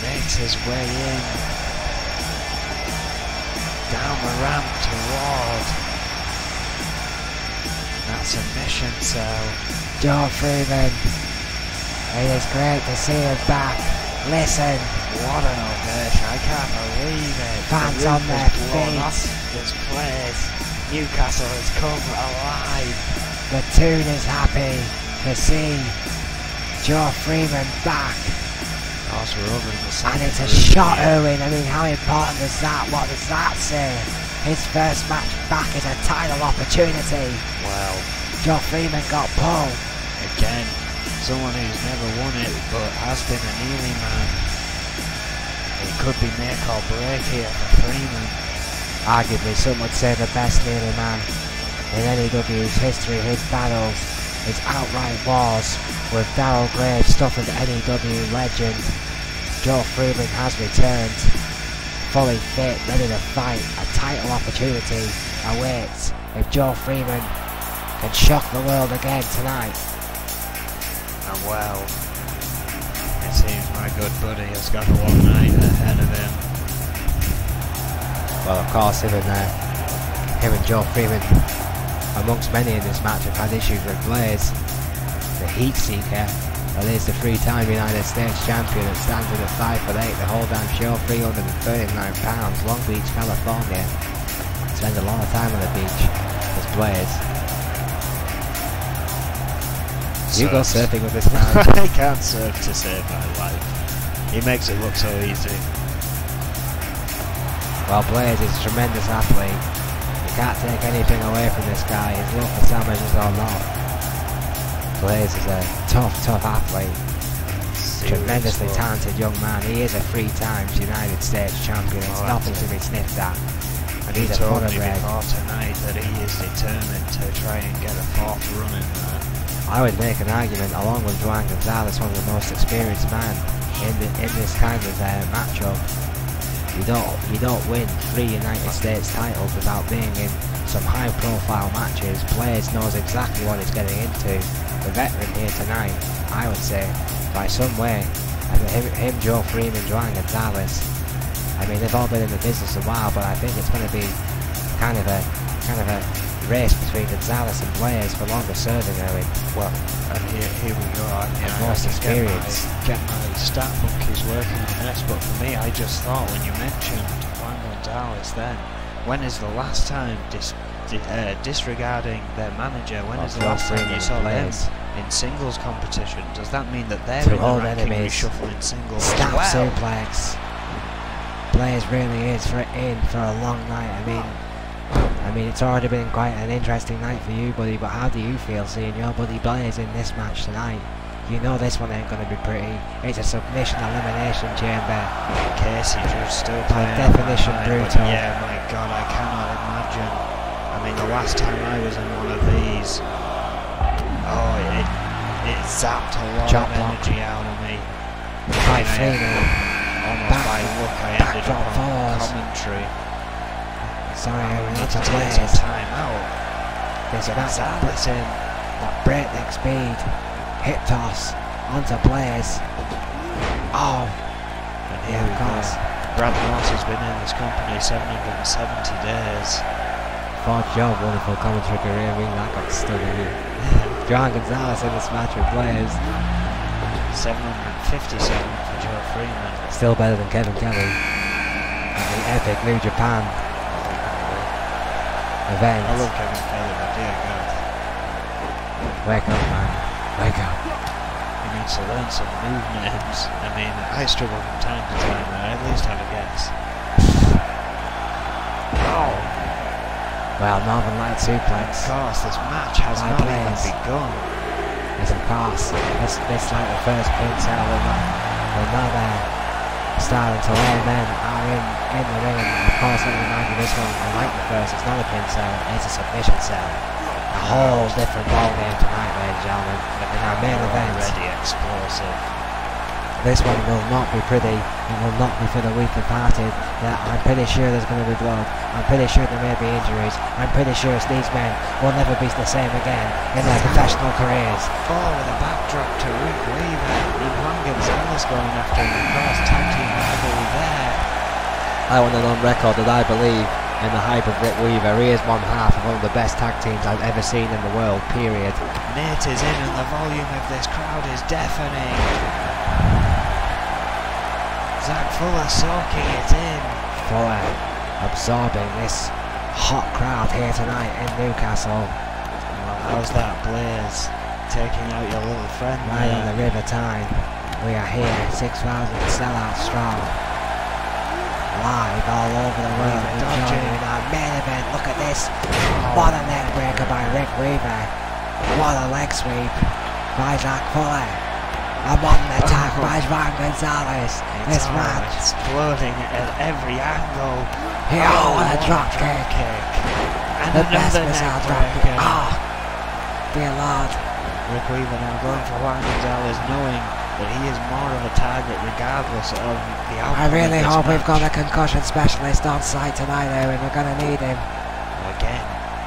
makes his way in. Down the ramp toward that submission cell. Joe Freeman, it is great to see him back. Listen, What an ovation, I can't believe it. Fans The on roof their has blown feet. off this place. Newcastle has come alive. the tune is happy to see Joe Freeman back. Of course, we're over in the And it's a second shot, room here. Erwin. I mean, how important is that? What does that say? His first match back is a title opportunity. Well, Joe Freeman got pulled. again, someone who's never won it but has been a kneeling man. It could be make or break here for Freeman. Arguably, some would say the best kneeling man in N.E.W's history. His battles, his outright wars with Darryl Graves, stuff of N.E.W. legend. Joe Freeman has returned, fully fit, ready to fight. A title opportunity awaits if Joe Freeman can shock the world again tonight. And well, it seems my good buddy has got a long night ahead of him. Well, of course, him and Joe Freeman, amongst many in this match, have had issues with Blaze, the Heat Seeker. Well, he's the 3-time United States champion and stands in at 5'8", the whole damn show, 339 pounds, Long Beach, California. Spends a lot of time on the beach. This Blaze. You go surfing with this man. I can't surf to save my life. He makes it look so easy. Well, Blaze is a tremendous athlete. You can't take anything away from this guy, his love for sandwiches or not. Blaze is a tough athlete. Tremendously talented young man. He is a 3 times United States champion. It's nothing to be sniffed at. And he's a thoroughbred. Before tonight that he is determined to try and get a 4th run in there. I would make an argument, along with Juan Gonzalez, one of the most experienced men in this kind of matchup. You don't win 3 United States titles without being in some high-profile matches. Blaze knows exactly what he's getting into. The veteran here tonight, I would say, by some way, him, Joe Freeman, Juan Gonzalez. I mean, they've all been in the business a while, but I think it's going to be kind of a race between Gonzalez and Blaze for longer serving, Owen. Well, and here we go. Most experience. Get my stat monkeys working on this, but for me, I just thought when you mentioned Juan Gonzalez, then when is the last time disregarding their manager? When is the last time you saw them in singles competition? Does that mean that they're in the ranking reshuffle in singles? Snap suplex. Blaze really is in for a long night. I mean, it's already been quite an interesting night for you, buddy, but how do you feel seeing your buddy Blaze in this match tonight? You know this one ain't going to be pretty. It's a submission elimination chamber. Casey just still by definition brutal. Yeah, my God, I cannot imagine. I mean, the last time I was in one of these, it zapped a lot of energy out of me. By Freeman. Almost by look, I ended up on commentary. Sorry, I need to play some time out. There's Gonzalez in. That breakneck speed. Hip toss onto Blaze. Oh, and here of course. Brad Moss has been in this company 770 days. Ford job, wonderful commentary career. I mean, that got stuck in here. Juan Gonzalez in this match with Blaze. 757 for Joe Freeman. Still better than Kevin Kelly. And the epic New Japan event. I love Kevin Kelly, but dear God. Wake up, man. Wake up. He needs to learn some move names. I mean, I struggle from time to time, I at least have a guess. Oh! Well, Northern Light suplex. Of course, this match has not even begun. Yes, of course. This like the first pin cell will not start until all men are in the ring. And of course, let me remind you, this one, unlike the first, it's not a pin cell, it's a submission cell. A whole different ballgame tonight, ladies and gentlemen. In our main event. Already explosive. This one will not be pretty. It will not be for the weak of hearted. I'm pretty sure there's going to be blood. I'm pretty sure there may be injuries. I'm pretty sure these men will never be the same again in their professional careers. Oh, with a backdrop to Rick Weaver. And Juan Gonzalez going after him across tag team rivalry there. I want it on record that I believe in the hype of Rick Weaver. He is one half of one of the best tag teams I've ever seen in the world, period. Nate is in and the volume of this crowd is deafening. Zach Fuller soaking it in. Fuller absorbing this hot crowd here tonight in Newcastle. Well, how's that, Blaze? Taking out your little friend right on the River Tyne. We are here, 6,000 sellout strong. Live all over the world. We're joining our main event. Look at this. What a neck breaker by Rick Weaver. What a leg sweep by Zach Fuller. A modern attack by Juan Gonzalez. This match exploding at every angle. What a drop kick. And the best missile drop kick. Oh, dear Lord. Rick Weaver now going for Juan Gonzalez, knowing that he is more of a target regardless of the outcome. I really hope we've got a concussion specialist on site tonight, Owen. We're going to need him. Again,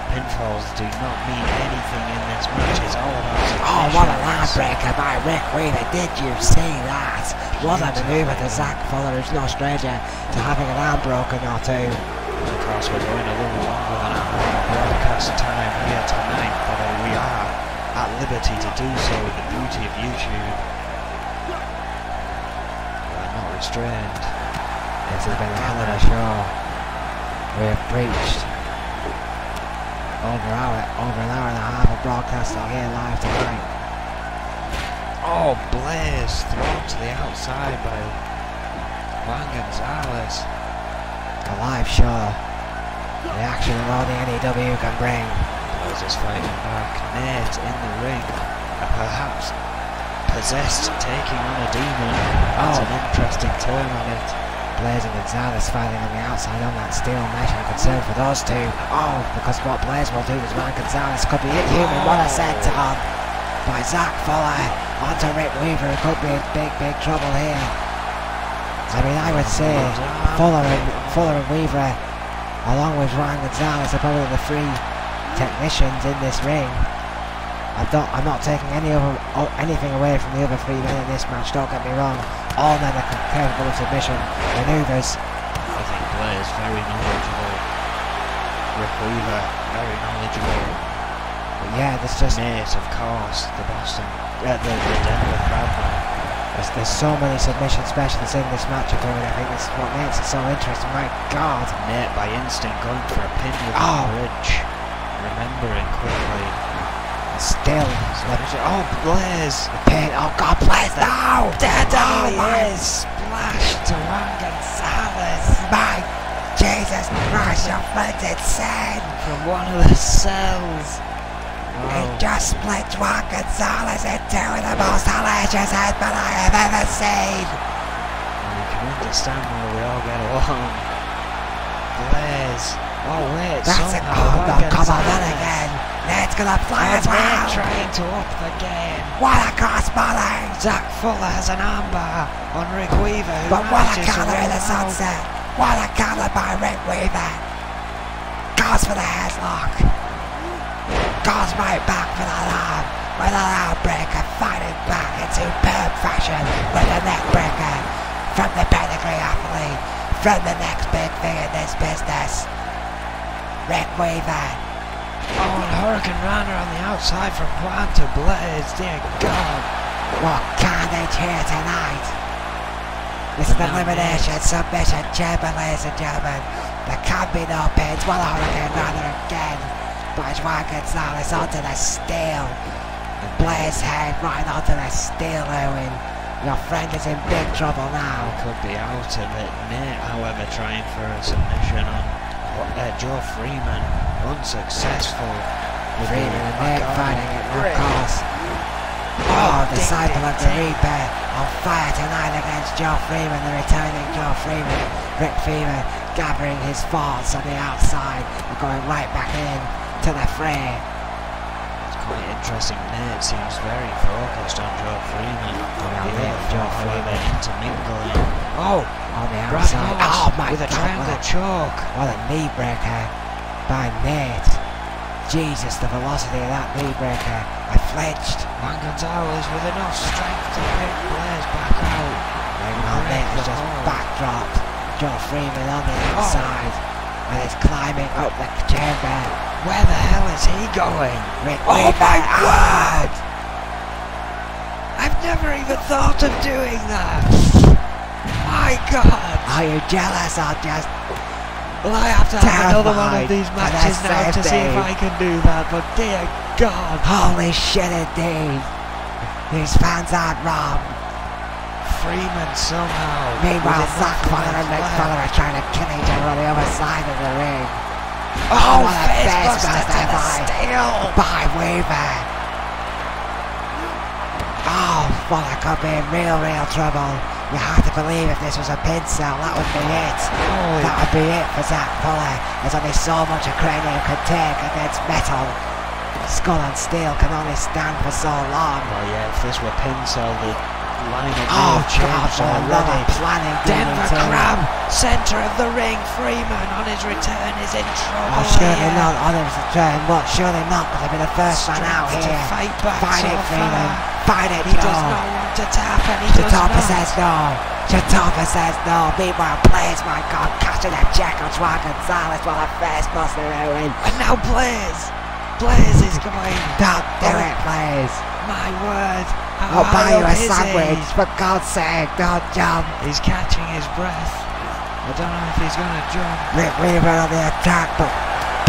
pinfalls do not mean anything in this match. It's all about submission. Oh, what a line breaker by Rick Weaver. Did you see that? What a manoeuvre to Zach Fuller, who's no stranger to having an arm broken or two. Of course, we're going a little longer than our broadcast time here tonight, but we are at liberty to do so with the beauty of YouTube. We're not restrained. This has been a hell of a show. We have preached over an hour and a half of broadcasting here live tonight. Oh, Blaze thrown to the outside by Juan Gonzalez. A live show. The action and all the N.E.W. can bring. Blaze is fighting back. Nate in the ring. Perhaps possessed, taking on a demon. That's an interesting turn on it. Blaze and Gonzalez fighting on the outside on that steel mesh. I'm concerned for those two. Oh, because what Blaze will do is Juan Gonzalez could be inhuman. What a senton by Zach Fuller onto Rick Weaver. It could be in big trouble here. I mean, I would say Fuller and Weaver, along with Juan Gonzalez, are probably the three technicians in this ring. I'm not taking anything away from the other three men in this match, don't get me wrong. All men are capable of submission maneuvers. I think Blaze very knowledgeable. Rick Weaver, very knowledgeable. But yeah, there's just... Nate, of course, the Boston, the Denver crowd man. There's so many submission specialists in this match, I think that's what makes it so interesting. My God. Nate by instinct going for a pin with the bridge. Remembering quickly. Still. Oh, Blaze. The pin. Oh, God, Blaze. No. There he is. Splash to Juan Gonzalez. My Jesus Christ, your friend's insane. From one of the cells. He just split Juan Gonzalez in two of the most hellacious headbutt I have ever seen. And you can understand why we all get along. Blaze. Oh wait, that's it. Oh no, come on, then again. Nate's gonna fly as well. Nate trying to up the game. What a crossbody. Zach Fuller has an armbar on Rick Weaver. But what a counter in the sunset. What a counter by Rick Weaver. Goes for the headlock. Goes right back for the arm. With an arm breaker, fighting back in superb fashion with a neck breaker. From the pedigree athlete. From the next big thing in this business. Rick Weaver. Oh, and Hurricane Runner on the outside from Juan to Blaze. Dear God. What carnage here tonight. This is the elimination submission chamber, ladies and gentlemen. There can be no pins. What a Hurricane Runner again. By Juan Gonzalez onto the steel. Blaze head right onto the steel, Owen. Your friend is in big trouble now. Could be out of it. Nate, however, trying for a submission on Joe Freeman. Unsuccessful. Freeman and Nate fighting it, of course. Oh, disciple of the Reaper on fire tonight against Joe Freeman, the returning Joe Freeman. Rick Fever gathering his thoughts on the outside and going right back in to the fray. It's quite interesting. Nate seems very focused on Joe Freeman. Joe Freeman intermingling. Oh, on the outside. Oh my with God, a triangle choke. What a knee breaker by Nate. Jesus, the velocity of that knee breaker. I flinched. Juan Gonzalez with enough strength to pick Blaze back out. Meanwhile, Nate has just backdropped Joe Freeman on the outside. And is climbing up the chamber. Where the hell is he going? Rick Oh Weaver. my word! I've never even thought of doing that. My God! Are you jealous or just... Well, I have to have another one of terrified these for matches the now to see if safety? I can do that, but dear God! Holy shit indeed. These fans aren't wrong. Freeman somehow. Meanwhile, with Zach enough Fuller and life Mick left. Fuller are trying to kill each other on the other side of the ring. Oh, what a facebuster facebuster to the by- steel! By Weaver. Oh, Fuller could be in real trouble. You have to believe if this was a pin cell, that would be it. Oh, That would be it for Zach Fuller. There's only so much a cranium can take against metal. Skull and steel can only stand for so long. well, yeah, if this were pin cell, the lineup Oh, would have God, changed another already. planning Denver DDT. Crab, centre of the ring. Freeman on his return is in trouble. Oh, surely here. not on his return. What? Surely not, because I've been the first man out Strength to here. fight back Fight so it, Freeman. far. Fight it, He does Joe. not want to tap, and he does Chatapa not. says no. Chatapa says no. Meanwhile, Blaze, my God, catching a check on Juan Gonzalez while a face buster ruin. And now Blaze. Blaze is going. Don't do it, Blaze. My word. I'll buy you a is sandwich. he? For God's sake, don't jump. He's catching his breath. I don't know if he's going to jump. Rick Weaver on the attack, but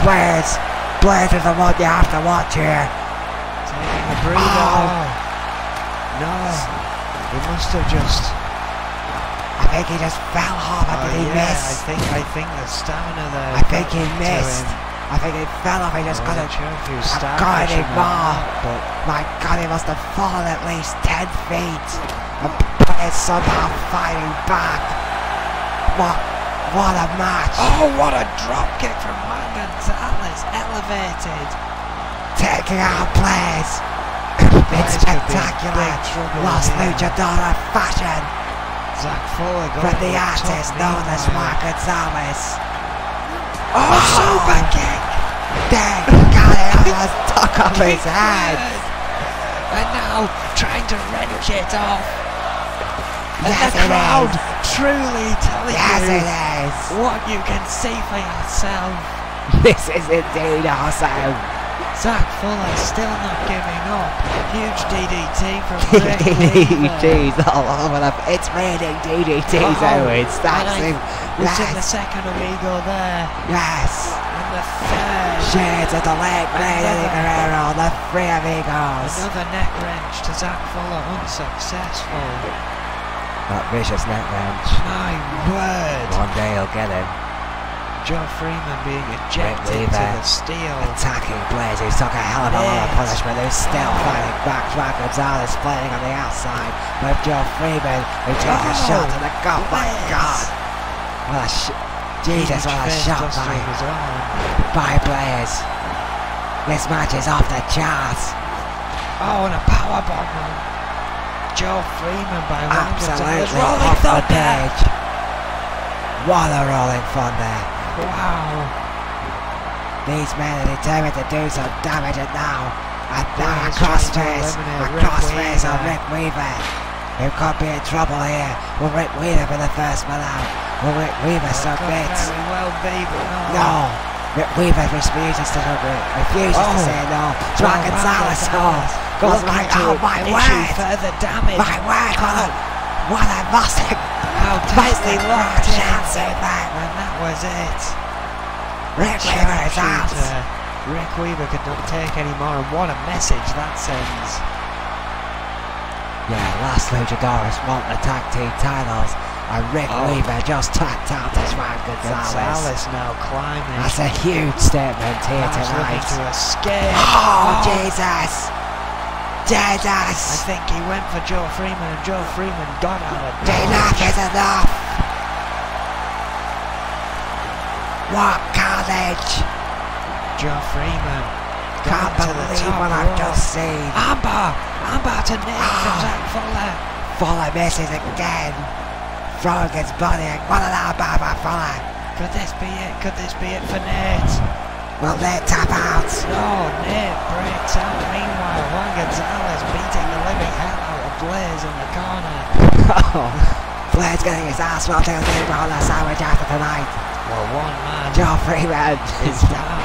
Blaze is the one you have to watch here. Taking a breather. Oh. No, he must have just... I think he just fell off. Did he miss? I think the stamina there. I think he missed. I think he fell off. He just got it. I've got him more. But My God, he must have fallen at least 10 feet. And players somehow fighting back. What a match. oh, what a drop kick from Juan Gonzalez, elevated. Taking out players. It's spectacular. Los Luchador fashion. Zach Fuller got From it the with artist top known as knee Juan by- Gonzalez. Oh, super kick. Dang, got it on the top of his head. And now trying to wrench it off. And Yes, the it crowd is. truly telling Yes, you it is. what you can see for yourself. This is indeed awesome. Zach Fuller still not giving up. Huge DDT from Rick Weaver. DDTs all over the... It's raining DDTs, Owens. That's him. It's in the Yes. second amigo there. Yes. And the third. Shades of the late great Eddie Guerrero, the three amigos. Another neck wrench to Zach Fuller, unsuccessful. That vicious neck wrench. My word. One day he'll get him. Joe Freeman being ejected to Weaver. the steel. Attacking Blaze, who's took a hell of a lot of punishment, who's still fighting back. Juan Gonzalez playing on the outside with Joe Freeman, who took a shot to the gut. My God. What a Jesus, what a shot by Blaze. This match is off the charts. Oh, and a powerbomb on Joe Freeman by Juan Gonzalez. Absolutely Rolling off the thunder. page. What a rolling thunder. Wow. These men are determined to do some damage, and now a Blaze crossface trying to eliminate on Rick Rick Weaver, who could be in trouble here. Will Rick Weaver be the first one out? Will Rick Weaver submit? Very well be, but No. Rick Weaver refuses to say no. Juan Gonzalez goes right. Oh my word! Further damage. My word! What a massive! How tightly Massive locked in. chance in that. And that was it. Rick Weaver is out. Sharpshooter. Rick Weaver could not take any more, and what a message that sends. Yeah, last Luchadores want the tag team titles, and Rick Weaver just tapped out to Juan Gonzalez. Gonzalez now climbing. That's a huge statement here Perhaps tonight. looking to escape. Oh, Jesus! Jesus! I think he went for Joe Freeman, and Joe Freeman got out of dodge. Enough is enough! What carnage! Joe Freeman Can't going to the believe top what I've rope. just seen. Armbar to Nick from Zach Fuller. Fuller misses again. Throwing his body in. What an armbar by Fuller. Could this be it? Could this be it for Nate? Will Nate tap out? No, Nate breaks out. Meanwhile, Juan Gonzalez beating the living hell out of Blaze in the corner. Blaze getting his ass rolled to the steamroller sandwich after tonight. Well, one man Joe Freeman is down.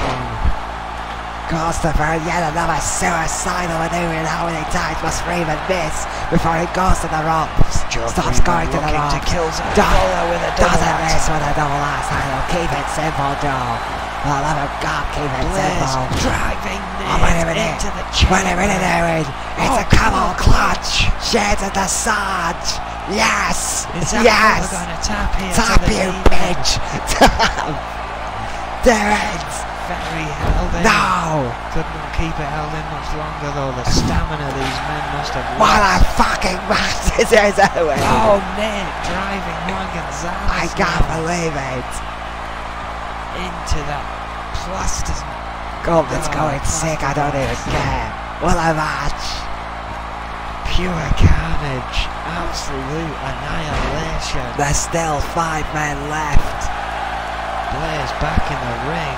goes to for yet another suicidal maneuver. How many times must Freeman miss before he goes to the ropes? Joe Stops Freeman going to the looking ropes. to kill Zach Fuller with a double Doesn't axe. miss with a double axe handle. Keep it simple, Joe. For the love of God, keep it Blaze simple. driving Oh, wait a Nate minute. into the Wait a minute, chamber. Aaron. It's a camel clutch. Shades of the Sarge. Yes. Is Zach Yes. Fuller going to tap here Tap to the you, knee? bitch. Tap. There it is. Very held in. No. Could not keep it held in much longer though. The stamina these men must have What a lost. fucking match this is, Owen. Oh, Nate driving Juan Gonzalez I can't now believe it. into that plastic. God, it's Oh, going sick. I don't even care. What a match. Pure carnage. Absolute annihilation. There's still 5 men left. Blaze back in the ring.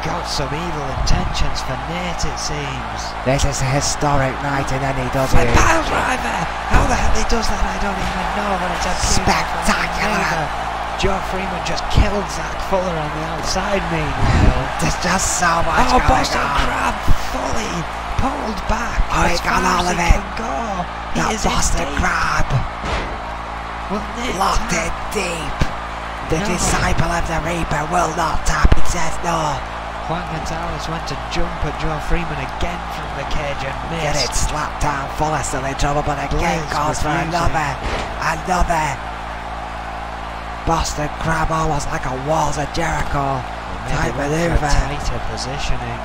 Got some evil intentions for Nate, it seems. This is a historic night in Fred N.E.W. Pile Driver! How the hell he does that, I don't even know, but it's a beautiful Spectacular. maneuver. Joe Freeman just killed Zach Fuller on the outside, meanwhile. There's just so much Oh, going Boston on. Crab fully pulled back. Oh, he as got far all as of he it. can go. He That is in Boston deep. Crab. Will Nate Locked tap? in deep. The No. disciple of the Reaper will not tap. He says no. Juan Gonzalez went to jump at Joe Freeman again from the cage and Get it missed. slapped down, Fuller still in trouble, but again Blaze goes for refusing. another Boston Crab, almost like a Walls of Jericho type Maybe went for manoeuvre. tighter positioning.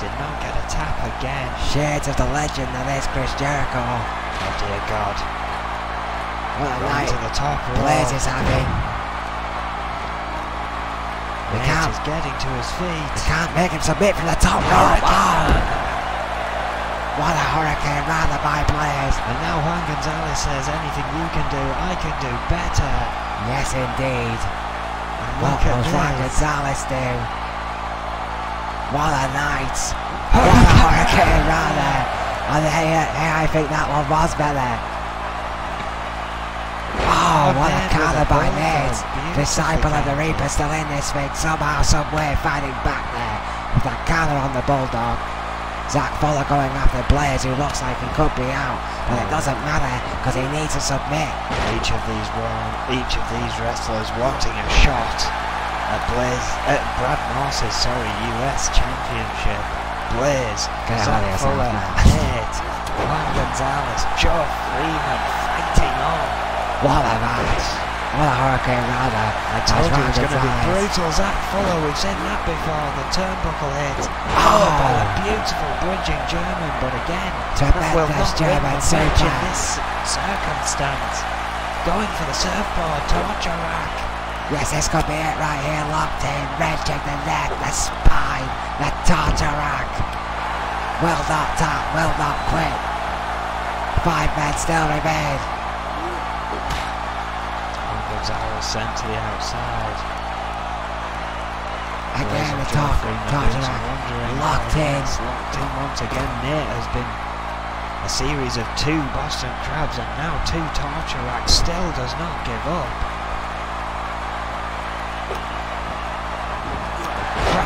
Did not get a tap again. Shades of the legend that is Chris Jericho. Oh dear God. What a Right night to the top rope. Blaze is having. We Nate can't, is getting to his we feet. can't make him submit from the top rope. Oh! What a hurricane rather by Blaze. And now Juan Gonzalez says, anything you can do, I can do better. Yes, indeed. And What look at will Juan this. Gonzalez do? What a night. What a hurricane rather. And here I think that one was better. Oh, what a there with counter a by bulldog. Nate. Beautifully Disciple of the countered. Reaper still in this thing, somehow, somewhere fighting back there. With that counter on the Bulldog. Zach Fuller going after Blaze, who looks like he could be out. But it doesn't matter, because he needs to submit. Each of these wrestlers wanting a shot at Brad Morse's US Championship. Blaze, Get out Zach of here, Fuller, Sam. Nate, Juan Gonzalez, Joe Freeman fighting on. What a match. What a hurricane rather. I told you it was going to be brutal. Zach Fuller, we've seen that before. The turnbuckle hit. Followed by the beautiful bridging German, but again, will Tremendous not German win the match in suplex. this circumstance. Going for the surfboard, torture rack. Yes, this could be it right here, locked in, wrenching the neck, the spine, the torture rack. Will not tap, will not quit. 5 men still remain. Gonzalez sent to the outside. Again, the Joe Freeman torture doing some rack, wondering. locked in. It's locked in once again. Nate has been a series of 2 Boston Crabs and now 2 torture racks. Still does not give up.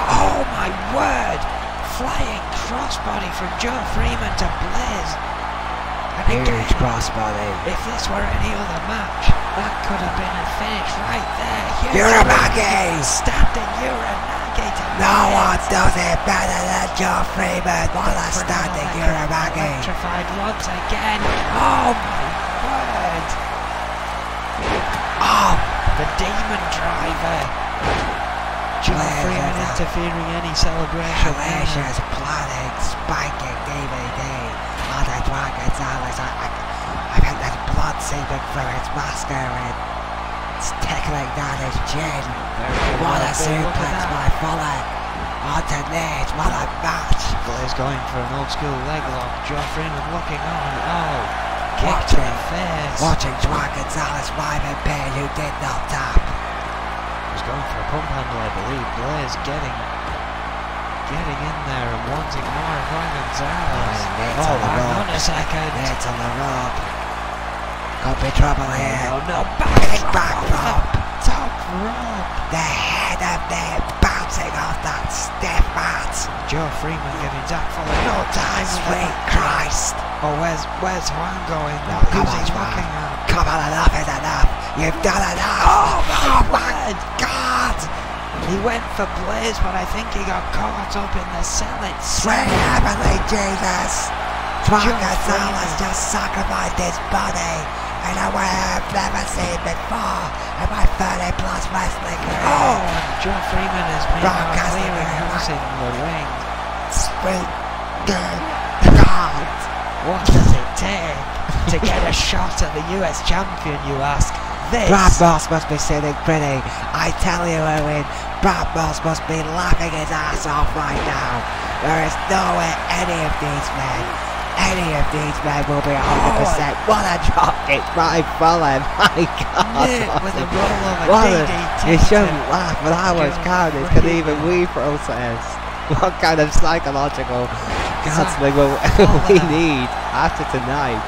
Oh my word! Flying crossbody from Joe Freeman to Blaze. And again, Huge crossbody. if this were any other match, that could have been a finish right there. Huge Uranagi! standing Uranagi to No Blaze. one does it better than Joe Freeman. What a standing Uranagi. Electrified once again. Oh my word! Oh, The demon driver. Joe Blaze Freeman is a interfering any celebration. hellacious, planning, spiking DVD on the Juan Gonzalez. I think there's blood seeping through its masker and it's tickling down his chin. What a suplex by Fuller. Onto Nate, what a match. Blaze going for an old school leg lock. Joe Freeman looking on. Oh, kick to the face. Watching Juan Gonzalez wipe in pain who did not tap. Was going for a pump handle, I believe. Blaze getting in there and wanting more of Juan Gonzalez. Nate's Oh, on the hang on rope. a second. Nate's on the rope. Could be trouble here. No, Big back back drop. drop. Top rope. The head of Nate bouncing off that stiff mat. Joe Freeman giving Zach Fuller no time. Sweet Christ. Oh, where's Juan going? No, come Who's on, he Juan. looking at? Come on, enough is enough. You've done enough. Oh my God. He went for Blaze, but I think he got caught up in the cell Sweet itself. heavenly Jesus. Juan Joe Gonzalez Freeman. just sacrificed his body in a way I've never seen before in my 30+ wrestling career. Oh, and Joe Freeman has been Broadcasting clearing it. house in the ring. Sweet good God. What does it take to get a shot at the US champion, you ask? This. Brad Moss must be sitting pretty. I tell you, Owen, Brad Moss must be laughing his ass off right now. There is no way any of these men will be 100%. What a drop kick by Fuller, my God. Nate with a roll of a What a, DDT. you shouldn't laugh, but how much carnage can even we process? What kind of psychological counselling will we need after tonight?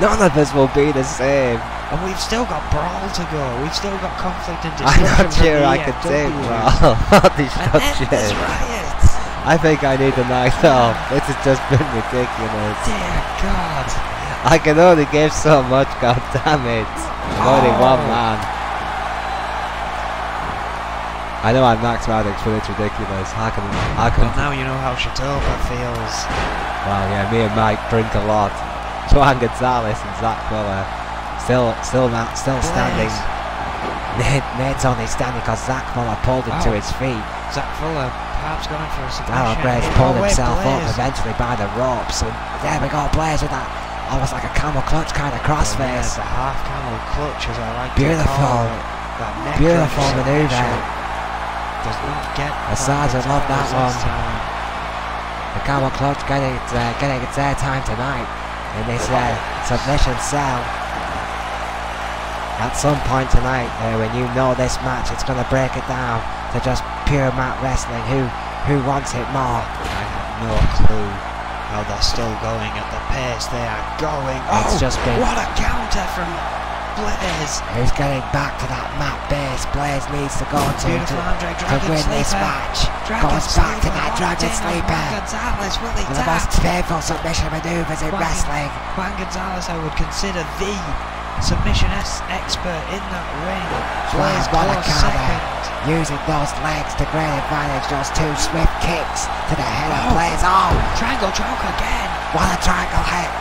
None of us will be the same. And we've still got Brawl to go. We've still got Conflict and I'm Destruction. not sure from I the could EFW. take Brawl. And then there's Destruction. Riot. I think I need a night off. This has just been ridiculous. Dear God. I can only give so much, god damn it. I'm only one man. I know I'm Max Maddox, but it's ridiculous. How can? Well, now you know how Shatoka feels. Well, yeah, me and Mike drink a lot. Juan Gonzalez and Zach Fuller still standing. Nate's only standing because Zach Fuller pulled him to his feet. Zach Fuller perhaps going for a submission. Darrell Blaze pulled himself up eventually by the ropes, and there we go, Blaze with that almost like a camel clutch kind of crossface. The half camel clutch, as I like beautiful, to call it. That neck beautiful manoeuvre. Does not get the Sergeant loved that one. The camel clutch getting its airtime tonight in this submission cell. At some point tonight, when you know this match, it's going to break it down to just pure mat wrestling. Who wants it more? I have no clue how they're still going at the pace they are going. It's just been. What a counter from Blaze! Who's getting back to that mat base? Blaze needs to go to win this match. Goes back to that Dragon Sleeper. Gonzalez, will he the most painful submission maneuvers in wrestling. Juan Gonzalez, I would consider the submission expert in that ring. Blaze close second. Using those legs to great advantage. Those two swift kicks to the head of Blaze. Oh! Triangle choke again. What a triangle hit.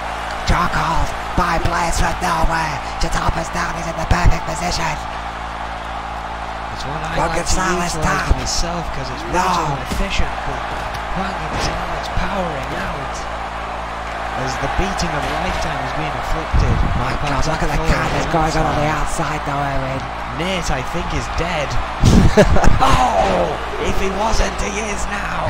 Choke hold by Blaze from nowhere. Chatopa's down, he's in the perfect position. It's one I like to utilize myself because it's brutal and efficient, but Juan Gonzalez powering out as the beating of a lifetime is being inflicted. My God, look at the counters going on the outside though, Owen. Nate, I think, is dead. Oh! If he wasn't, he is now.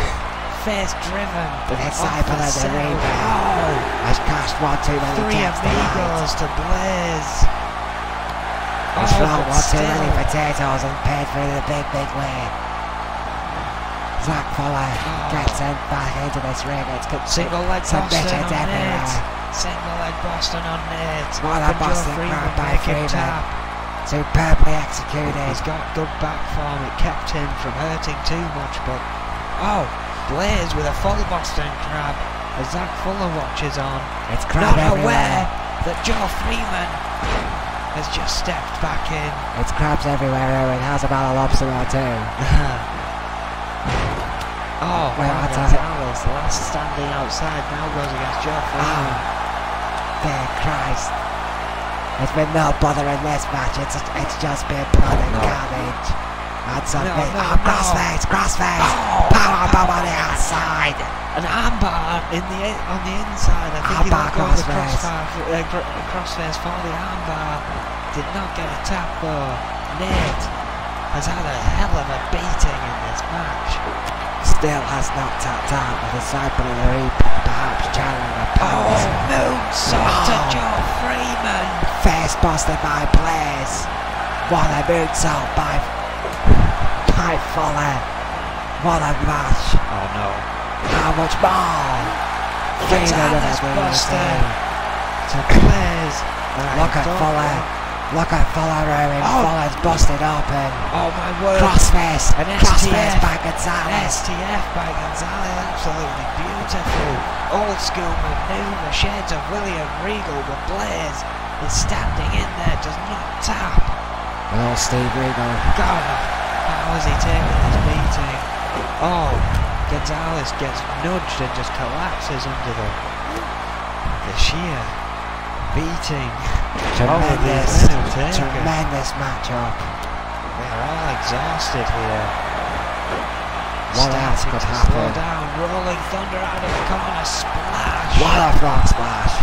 Face driven. The disciple of the rebound has cashed one too many Three amigos to Blaze. He's thrown one too many potatoes and paid for the big win. Zach Fuller gets him back into this ring. It's single leg Boston on everywhere. Nate. Single leg Boston on Nate. What a Boston crab by Freeman. Superbly executed. He's got good back form. It kept him from hurting too much, but Blaze with a full Boston crab as Zach Fuller watches on. It's crab not everywhere. Aware that Joe Freeman has just stepped back in. It's crabs everywhere, Owen. How's about a lobster or two? Gonzalez, the last standing outside, now goes against Joe Freeman. Dear Christ. There's been no bother in this match. It's just been blood and carnage. That's a bit. Crossface. Power bomb on the outside. An armbar on the inside. I think he let go of the crossface for the armbar. Did not get a tap though. Nate has had a hell of a beating in this match. Still has not tapped out. The disciple of the reaper, perhaps channeling a power. Moonsault to Joe Freeman. Face busted by Blaze. What a moonsault by Fuller. What a match. Oh no. How much more? Freeman with a buster to Blaze. Look at Fuller. Look at Fuller, Owen. Fuller's busted open. Oh my word. Crossface. An Crossface by Gonzalez. STF by Gonzalez. Absolutely beautiful. Old school maneuver. Shades of William Regal. But Blaze is standing in there. Does not tap. And old Steve Regal. God. How is he taking this beating? Oh. Gonzalez gets nudged and just collapses under the sheer beating. Tremendous matchup. They are all exhausted here. What else could happen? Slow down, rolling thunder out of the corner, splash. What a frog splash.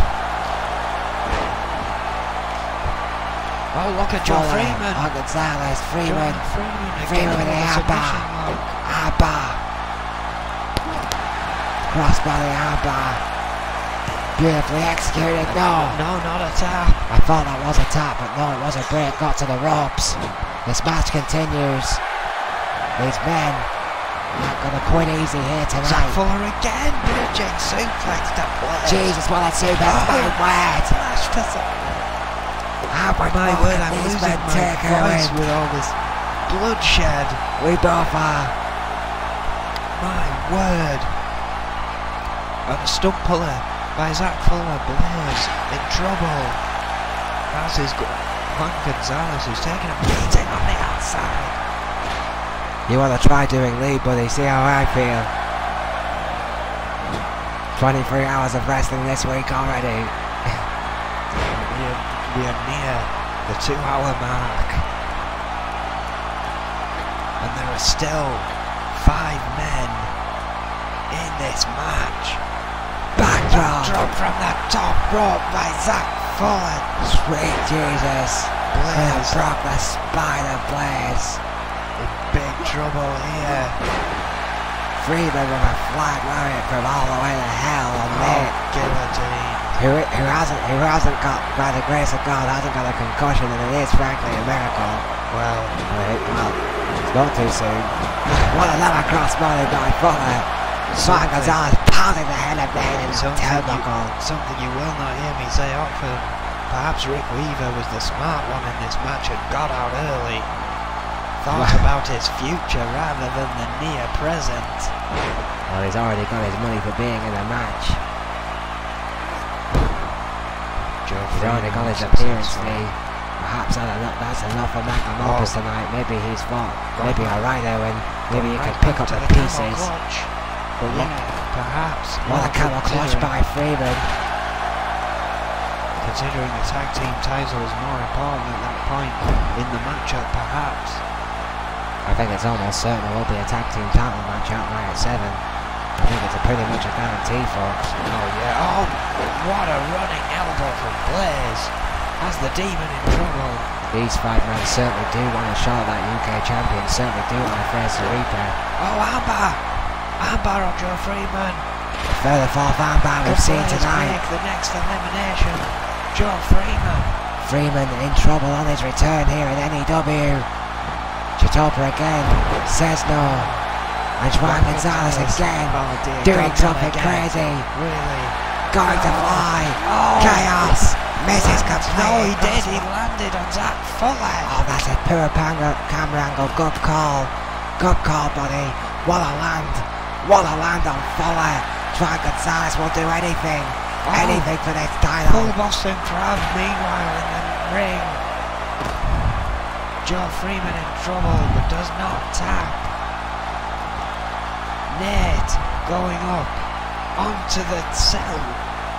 Oh, look at Joe Freeman. Oh, Gonzalez, Freeman. Freeman with the armbar. Cross body armbar. Beautifully executed. No, not a tap. I thought that was a tap, but no, it was a break. Got to the ropes. This match continues. These men aren't going to quit easy here tonight. Zach Fuller again, bridging suplex to Blaze. Jesus, what a suplex! My word. My word, I'm losing my voice with all this bloodshed. We both are. My word. And a stump puller by Zach Fuller. Blaze in trouble. As is Juan Gonzalez, who's taking a beating on the outside. You want to try doing lead, buddy? See how I feel. 23 hours of wrestling this week already. We are near the 2-hour mark. And there are still 5 men in this match. Backdrop from the top rope by Zach Fuller. Sweet Jesus. Blaze. Brock the Spider Blaze. In big trouble here. Freeman with a flag lariat from all the way to hell on Nate. Guillotine. Who hasn't got, by the grace of God, hasn't got a concussion, and it is frankly a miracle. Well, it's not too soon. What another crossbody by Fuller. Swan Gonzalez pounding the head of Nate into the turnbuckle. Something you will not hear me say often. Perhaps Rick Weaver was the smart one in this match and got out early. Thought about his future rather than the near present. Well, he's already got his money for being in a match. He's already got his appearance fee. Perhaps that's enough for Magnum Opus tonight. Maybe he's fought. Maybe a Rhino, and maybe he can pick up the pieces. But yeah, perhaps. What a camel clutch by Freeman. Considering the tag team title is more important at that point in the matchup, perhaps. I think it's almost certain there will be a tag team title match outright at 7. I think it's pretty much a guarantee, folks. Oh yeah, oh, what a running elbow from Blaze. Has the Demon in trouble. These 5 men certainly do want a shot at that UK champion, certainly do want to face the Reaper. Oh, Armbar on Joe Freeman. Further fourth armbar we've seen tonight. The next elimination, Joe Freeman. Freeman in trouble on his return here in N.E.W. Chitopa again, says no. And Juan Gonzalez again, doing something crazy. Really? Going to fly. Chaos. Misses completely. No, he did. He landed on Zach Fuller. Oh, that's a poor camera angle. Good call. Good call, buddy. What a land. What a land on Fuller. Juan Gonzalez will do anything. Anything for this title. Full Boston Crab, meanwhile, in the ring. Joe Freeman in trouble, but does not tap. Nate going up onto the cell.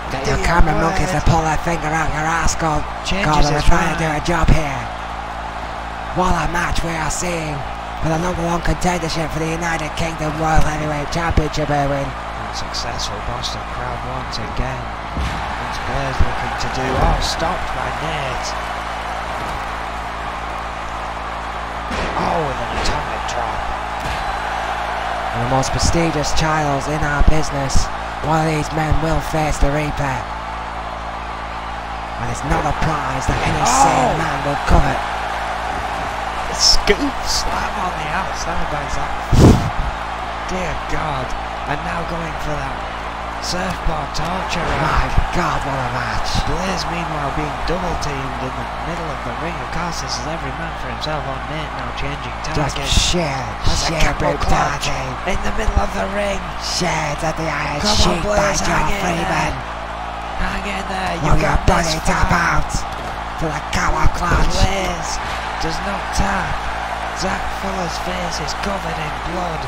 Get your camera monkeys to pull their finger out your ass, God. God, we're trying to do a job here. What a match we are seeing for the #1 contendership for the United Kingdom World Heavyweight Championship, Erwin. Unsuccessful Boston Crab once again. What's Blaze looking to do? Oh, stopped by Nate. Oh, with an atomic drop. And the most prestigious titles in our business. One of these men will face the Reaper. And it's not a prize that any sane man will covet. Scoop slam on the outside by Zach. Dear God. And now going for that surfboard torture. My God, what a match. Blaze meanwhile being double teamed in the middle of the ring. Of course, this is every man for himself on Nate now changing targets. Just sheer brutality. In the middle of the ring. Shades at the iron sheet by Joe Freeman. Hang in there, you got body tap out to the cower clutch. Blaze does not tap. Zach Fuller's face is covered in blood.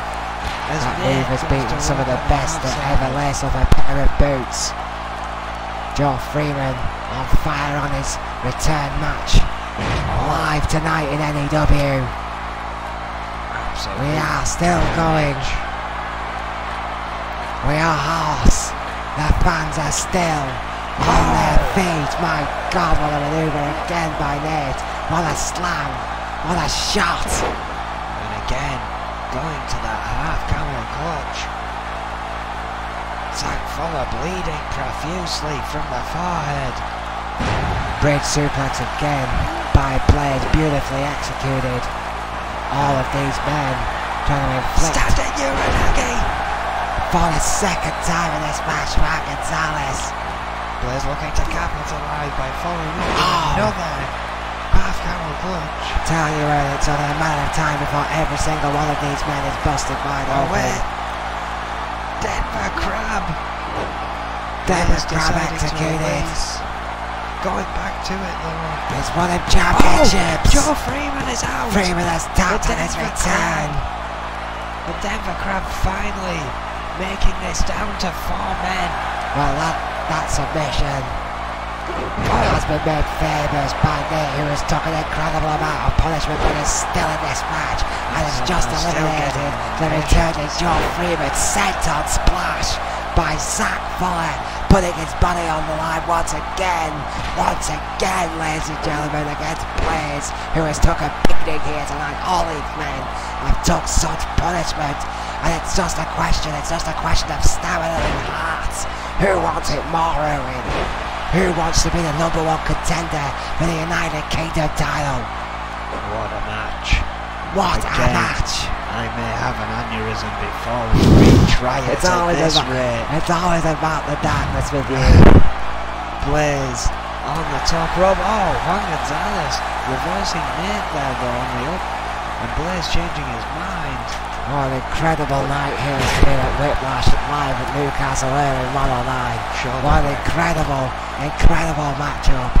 That move has beaten some of the best that ever lace off a pair of boots. Joe Freeman on fire on his return match. Live tonight in N.E.W. We are still going. We are hoarse. The fans are still on their feet. My God, what a maneuver again by Nate. What a slam. What a shot. And again, going to that half camel clutch. Zach Fuller bleeding profusely from the forehead. Bridge suplex again by Blaze, beautifully executed. All of these men trying to inflict. Standing Uranagi! For the second time in this match, Juan Gonzalez. Blaze looking to capitalise by following up another half camel clutch. Tell you it's only a matter of time before every single one of these men is busted wide open. Denver Crab. Denver Crab executed. Going back to it though. He's won him championships. Joe Freeman is out. Freeman has tapped on his return. The Denver Crab finally making this down to 4 men. Well, that submission has been made famous by Nate, who has took an incredible amount of punishment but is still in this match and has just eliminated the returning John Freeman senton splash by Zach Fuller, putting his body on the line once again, ladies and gentlemen, against Blaze, who has took a beating here tonight. All these men have took such punishment, and it's just a question of stamina and hearts. Who wants it more, Owen? Who wants to be the #1 contender for the United Kingdom title? What a match. What a match! I may have an aneurysm before we retry it It's always about the darkness with you. Blaze on the top rope. Oh, Juan Gonzalez reversing Nate there though on the up. And Blaze changing his mind. Oh, an incredible night here at Whiplash live at Newcastle early in 109. What an incredible matchup.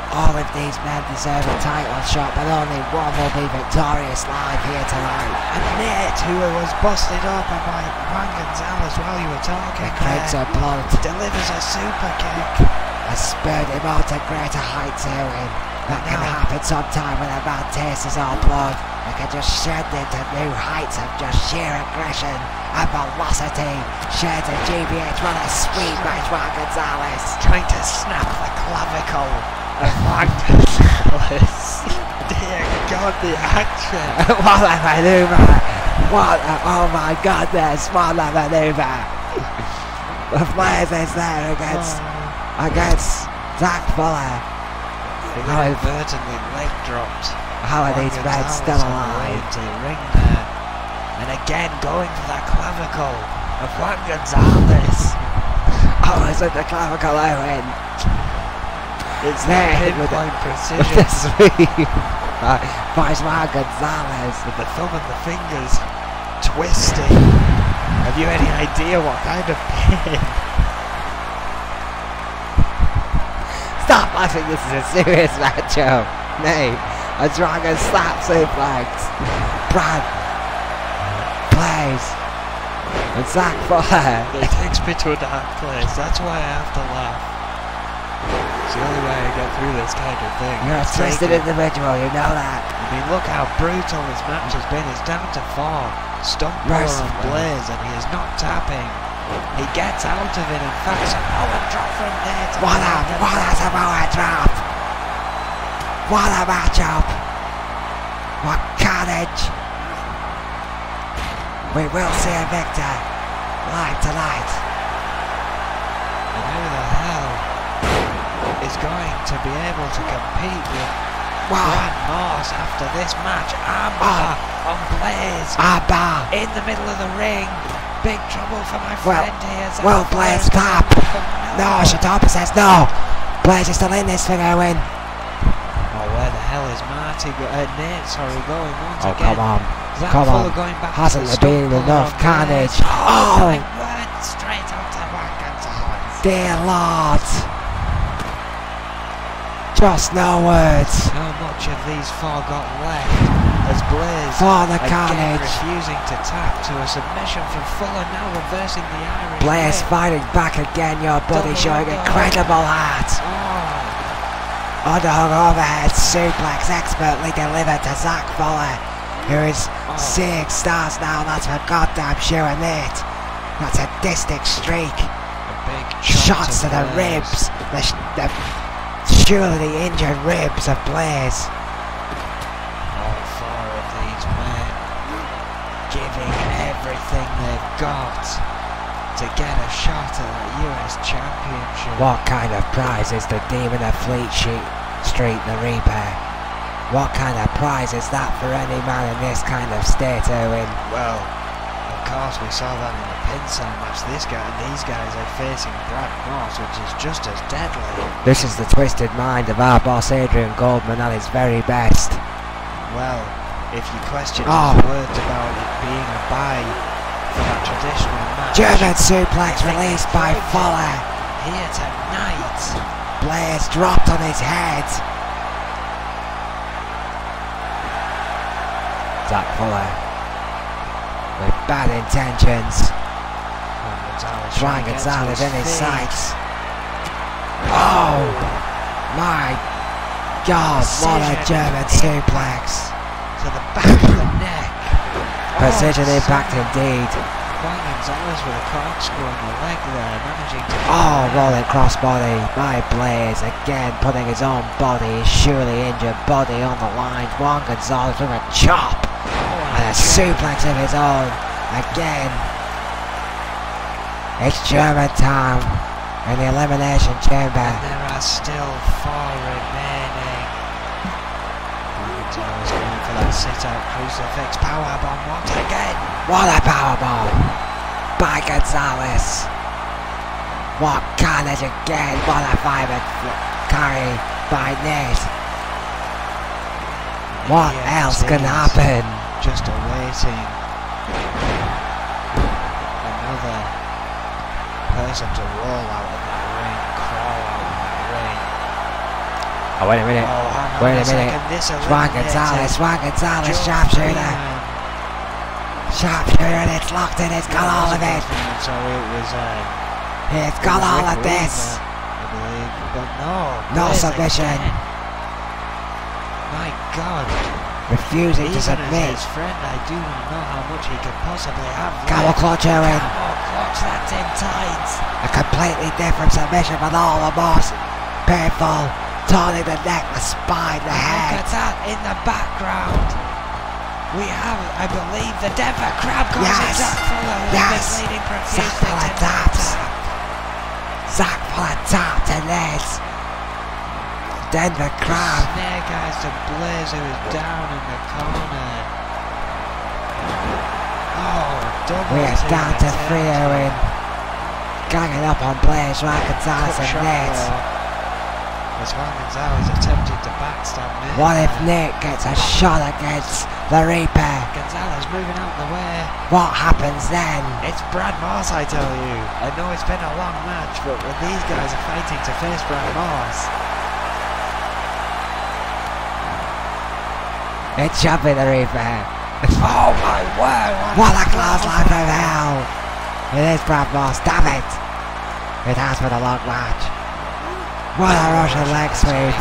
All of these men deserve a title shot, but only one will be victorious live here tonight. And Nate, who was busted open by Juan Gonzalez while you were talking, Crimson blood delivers a super kick. has spurred him on to greater heights, Owen. That can happen sometime when a man tastes his own blood. It can just shed into new heights of just sheer aggression and velocity. Shared to GBH, what a sweet match, Juan Gonzalez. Trying to snap the clavicle of Juan Gonzalez. Dear God, the action. What a maneuver. Oh my goodness, what a maneuver. The Blaze is there against Zach Fuller. Inadvertently leg dropped. How are these men still alive? Into the ring there. And again going for that clavicle of Juan Gonzalez. Oh, it's at the clavicle, Owen. It's there with with precision. By Juan Gonzalez. With the thumb and the fingers twisting. Have you any idea what kind of pain? Stop laughing, this is a serious matchup. Nate, a dragon slap suplex. Brad, Blaze, and Zach Fuller. It takes me to a dark place, that's why I have to laugh. It's the only way I get through this kind of thing. You're a twisted individual, you know that. I mean, look how brutal this match has been. It's down to 4. Stump on Blaze, and he is not tapping. He gets out of it, in fact, Samoa drop from there. What a Samoa drop! What a matchup! What carnage! We will see a victor live tonight. And who the hell is going to be able to compete with Brad Morse after this match? Armbar on Blaze. Armbar in the middle of the ring. Big trouble for my friend here. Well, Blaze, stop! No, Shatopa says no! Blaze is still in this thing, Owen. Oh, where the hell is Marty? Nate, sorry, going once again. Come on. Zach Come on. Fuller going back Hasn't to the there been stump enough on carnage? Blaze. Oh! My word, straight onto Juan Gonzalez. Dear Lord. Just no words. How much of these 4 got left? As Blaze For the again carnage. refusing to tap to a submission from Fuller, now reversing the Irish Blaze whip. fighting back again, your body Double showing underhook. incredible heart. Oh, Underhook overhead suplex expertly delivered to Zach Fuller, who is seeing stars now, that's for goddamn sure, Nate. That's a distinct streak. a big Shots to the Blaze. ribs, the surely injured ribs of Blaze. All 4 of these men giving everything they've got to get a shot at the US Championship. What kind of prize is the Demon of Fleet Street, the Reaper? What kind of prize is that for any man in this kind of state, Owen? Well, of course we saw that in the Pinside match. These guys are facing Brad Morse, which is just as deadly. This is the twisted mind of our boss Adrian Goldman at his very best. Well, if you question his words about it being a bye for that traditional match. German suplex released by Fuller. Here tonight. Blaze dropped on his head. Zach Fuller with bad intentions. Juan Gonzalez Gonzalez in his sights. Oh my God, what a German suplex. To the back of the neck. Precision impact indeed. Juan Gonzalez with a corkscrew on the leg there, managing to... Oh, rolling crossbody by Blaze, again putting his own body, his surely injured body on the line. Juan Gonzalez with a chop and a suplex of his own. Again, it's German time in the Elimination Chamber. And there are still 4 remaining. Juan Gonzalez going for that sit-out crucifix powerbomb once again. What a powerbomb by Gonzalez. What carnage again. What a 5-foot carry by Nate. What else can happen? Just awaiting another person to roll out of that ring, crawl out of that ring. Oh, wait a minute. Oh, hang on Wait a minute. second. This Juan Gonzalez, sharpshooter. Sharpshooter, and it's locked in. It's got all of it. So it was. It's got all of this. I believe, but no. No Blaze submission. again. My God. Refusing to Even submit. as his friend, I do not know how much he could possibly have Camel left. clutch Owen. Camel clutch, that's in tight. A completely different submission, but all the most painful. Turning the neck, the spine, the Look head. at that in the background. We have, I believe, the Denver Crab causing Yes. Zach Fuller with Yes. misleading Zach profusely Fuller to taps. tap. Zach Fuller top to Nate. Denver Crab. Snake eyes to Blaze, who is down in the corner. Oh, double We are down to attempt. 3 Owen. Ganging up on Blaze, Juan Gonzalez Cut and shot Nate. there. As Juan Gonzalez attempted to backstab Nate. What if Nate gets a shot against the Reaper? Gonzalez moving out the way. What happens then? It's Brad Morse, I tell you. I know it's been a long match, but when these guys are fighting to face Brad Morse, It's jumping the Reaper. oh my word! What a close line from hell! It is Brad Moss, damn it! It has been a long match. What a Russian leg sweep.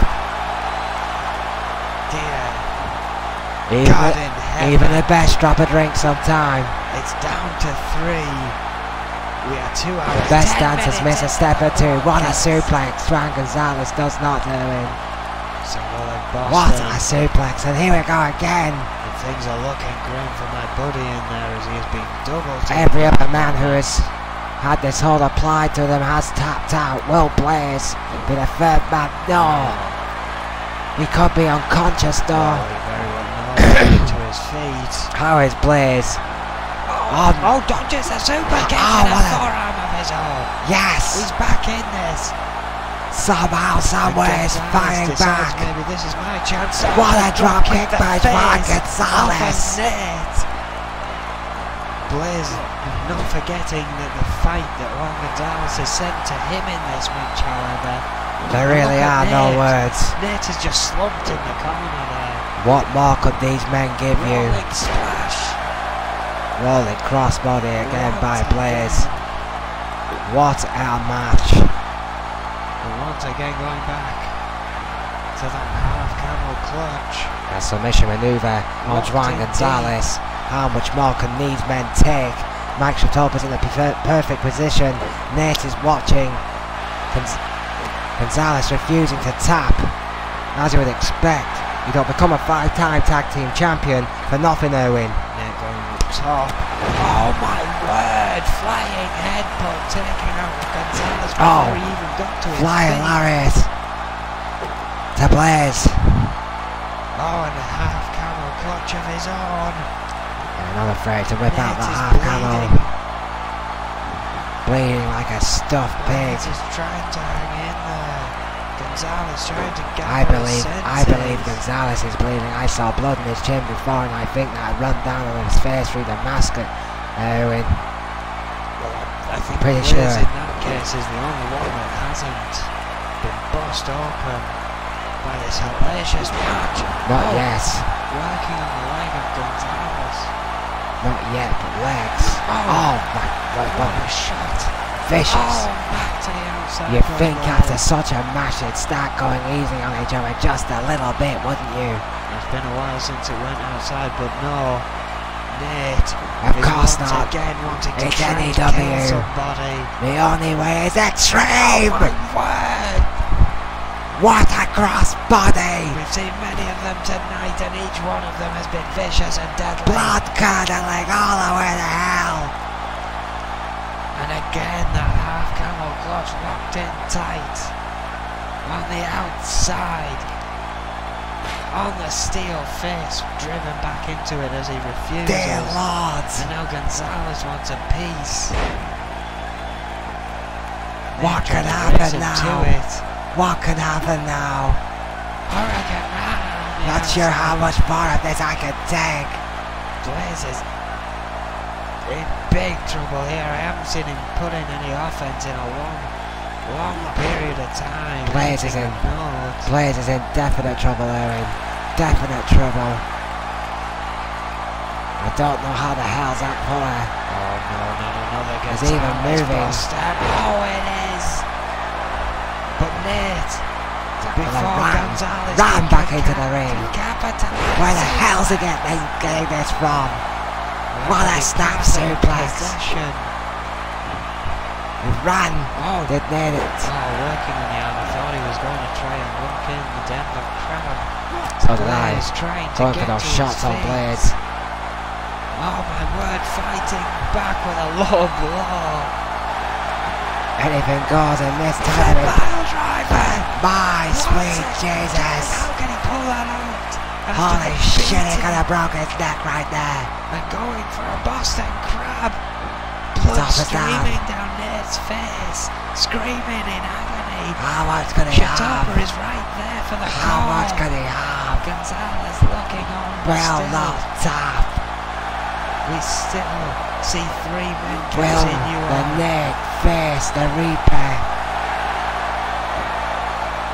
Dear Even, God in heaven. even the best drop a drink sometime. It's down to 3. We are 2 hours. The best 10 dancers minutes miss a step or two. What a Yes. suplex. Juan Gonzalez does not do it. So well in What Boston. a suplex. And here we go again. And things are looking grim for my buddy in there as he is being doubled. Every other man who has had this hold applied to them has tapped out. Will Blaze be the third man? No. He could be unconscious Oh, though. he very well knows. To his feet. How is Blaze? Oh, dodges a super kick Oh, and a what a- forearm of his own. Yes! He's back in this. Somehow, somewhere is Gonzalez fighting decides back. Maybe this is my chance. What a drop kick the by face Juan off Gonzalez. of Nate. Blaze not forgetting that the fight that Juan Gonzalez has sent to him in this match, however. There really Look at are no Nate. words. Nate is just slumped in the corner there. What more could these men give you? Rolling splash. Rolling crossbody again by Once Blaze. again. What a match. And once again going back to that half camel clutch. A submission maneuver on Locked Juan in Gonzalez. How much more can these men take? Mike Shatop's in a perfect position. Nate is watching. Gonzalez refusing to tap. As you would expect, you don't become a 5-time tag team champion for nothing, Owen. Nate going up top. Oh my word! Flying headbutt taking out Gonzalez before he even got to his Flying feet. lariat to Blaze. Oh, and a half camel clutch of his own. And not afraid to whip out Nate the is half camel. bleeding. Bleeding like a stuffed pig. Nate is trying to hang in there. Gonzalez trying to gather I his believe senses. Gonzalez is bleeding. I saw blood in his chin before, and I think that run down on his face through the mask. Owen. I think Pretty Blaze sure. in that case is the only one that hasn't been bust open by this hellacious match. Not yet. Working on the leg of Gonzalez. Not yet, but legs. Oh my god, what a shot. Vicious. Oh, back to the outside. You'd think after such a match they'd start going easy on each other just a little bit, wouldn't you? It's been a while since it went outside, but no. Nate Of course not. again wanting to It's try and N.E.W. kill somebody. The only way is extreme! Oh my word! What a crossbody! We've seen many of them tonight, and each one of them has been vicious and deadly. Blood curdling all the way to hell! And again, that half camel clutch locked in tight. On the outside. On the steel face, driven back into it as he refuses. Dear Lord! And now Gonzalez wants a piece. What They're could trying to happen race him now? to it. What could happen now? Hurricane Rana on the Not sure outside. how much more of this I could take. Blaze is in big trouble here. I haven't seen him put in any offense in a long period of time. Blaze is in. Ignored. Blaze is in definite trouble, Erin. Definite trouble. I don't know how the hell's that puller. Oh no, not another Is he even moving? Oh, it is. But Nate, before Gonzalez ran can back into the ring. capitalize. Where the hell's he getting this from? What a snap suplex. Possession. He ran. Oh, Did need it. working on the arm. I thought he was going to try and look in the Denver crowd. So did I. Blaze trying to Going get for those to shots his on feet. Blaze. Oh my word, fighting back with a low blow. Anything goes in this The tournament. pile driver. My sweet What's it Jesus. doing? How can he pull that out? After Holy they shit, beat he could him have broke his neck right there. and going for a Boston Crab. Top Blood is down. streaming down Nate's face. Screaming in agony. How much could he have? Chitopa is right there for the How call. much could he have? Gonzalez looking on. but Well, still, not top. we still see three men Will continue the on. Nick face the Reaper?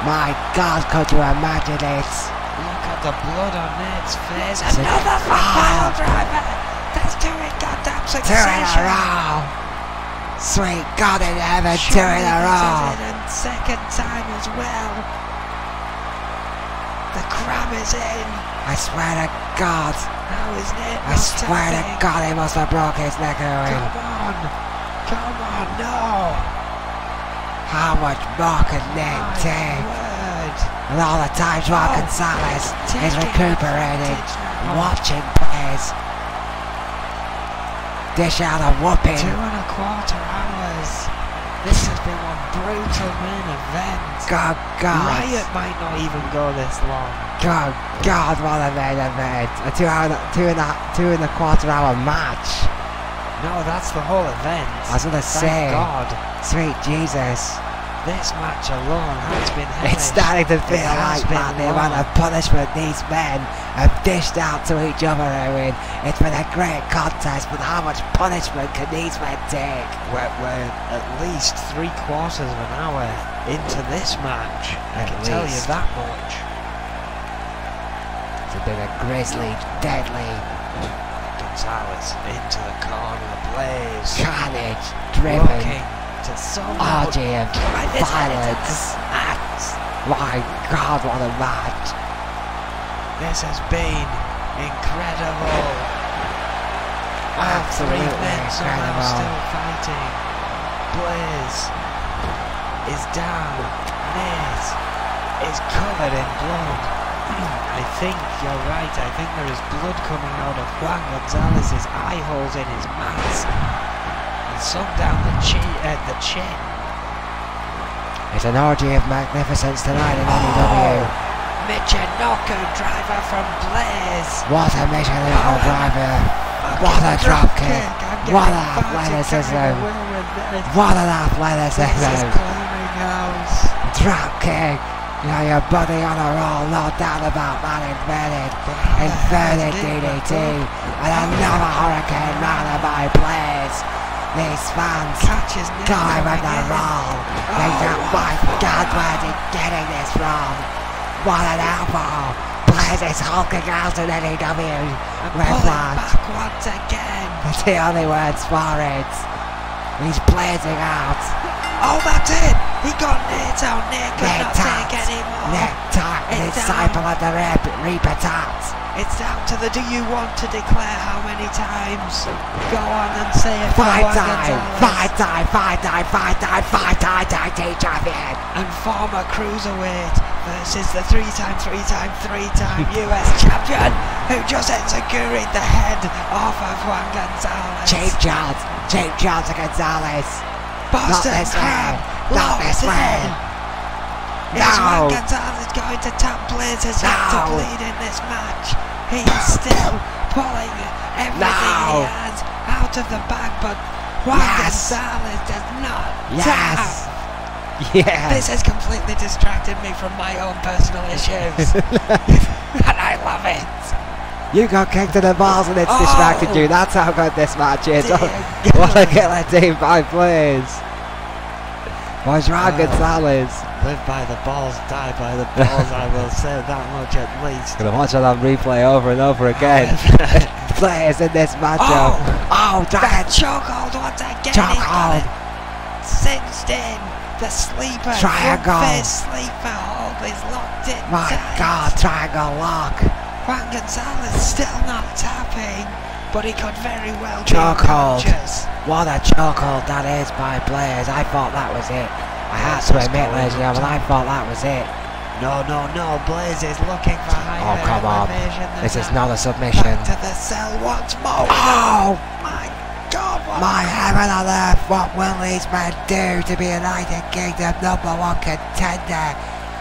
My God, could you imagine it? Look at the blood on Nate's face. Is it- Another pile driver. That's doing goddamn Two in a succession. row. Sweet God in heaven, two Surely in a this row. is it, and second time as well. The crab is in. I swear to God. How is Nate I not swear to tapping? God he must have broke his neck Come earring. on. Come on, no. How much more could Nick My take? word. And all the times while Oh, Gonzalez is taking recuperating, advantage now. watching plays. Dish out a whooping. 2.25 hours. This has been one brutal main event. God, God. Riot might not even go this long. God, God, what a main event. A 2.25 hour match. No, that's the whole event. I was gonna say. Thank God. Sweet Jesus. This match alone has been hellish. It's starting to feel It has like been that, the amount long. of punishment these men have dished out to each other, Owen. It's been a great contest, but how much punishment can these men take? We're at least 3/4 of an hour into this match. I At can tell you least. that much. It's been a grisly, deadly, Gonzalez into the corner, Blaze carnage driven looking to somehow orgy of drive his head into violence. the mat. My God, what a match. This has been incredible. All three Absolutely men somehow incredible. still fighting. Blaze is down. Nate is covered in blood. I think you're right. I think there is blood coming out of Juan Gonzalez's eye holes in his mask, and some down the chin. It's an orgy of magnificence tonight in N.E.W. Michinoku driver from Blaze. What a Michelin driver. What a drop kick. What an athleticism. What an athleticism. Drop kick. You know, your body on a roll, no doubt about that. Inverted DDT. And another hurricane Rana by Blaze. These fans going with the roll. They go, my God, where's he getting this from? What an elbow. Blaze is hulking out in N.E.W. And pulling Whiplash. back once again. That's the only words for it. He's blazing out. Oh, that's it! He got Nick down. Nick could Nick not Tat. take anymore. Nick Tat, the It's disciple of the Reaper Tat. It's down to the do you want to declare how many times? Go on and say it. Five time tag team champion. And former cruiserweight versus the three-time US champion who just enziguried the head off of Juan Gonzalez. Cheap Charles Gonzalez. Boston Not this way. Crab Not this locked way. in. Is Juan No. Gonzalez going to tap Blazer's head to No. bleed in this match? He's still pulling everything he has out of the bag, but Juan Yes. Gonzalez does not Yes. tap. Yes. This has completely distracted me from my own personal issues. And I love it. You got kicked in the balls and it's Oh. distracted you. That's how good this match is. Dear What a God. killer team by Blaze. Was Juan Oh. Gonzalez. Live by the balls, die by the balls, I will say that much at least. Gonna watch it on replay over and over again. Blaze in this matchup. Oh, That Dragon. chokehold once again. Chokehold. Cinched in. The sleeper. Triangle. Front-face sleeper hold is locked in My tight. God, triangle lock. Juan Gonzalez still not tapping, but he could very well be Chokehold. unconscious. What a chokehold that is by Blaze. I thought that was it. I had to admit, ladies and gentlemen, I thought that was it. No, Blaze is looking for higher Oh, come on. elevation than This is that. not a submission. Back to the cell once more. Oh! My God, what My heaven on earth, what will these men do to be United Kingdom #1 contender?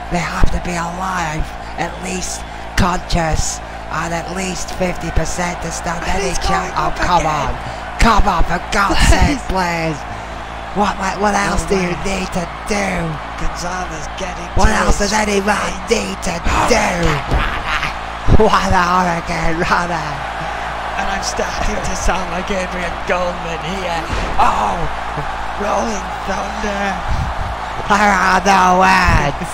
They have to be alive, at least conscious, and at least 50% to stand And any he's chance. going Oh, up come again. on. Come on, for God's sake, Blaze. What else do you way. need to do? Gonzalez getting What to else his does any man feet. need to do? What a hurricane runner. And I'm starting to sound like Adrian Goldman here. Oh, Rolling Thunder. There are no words.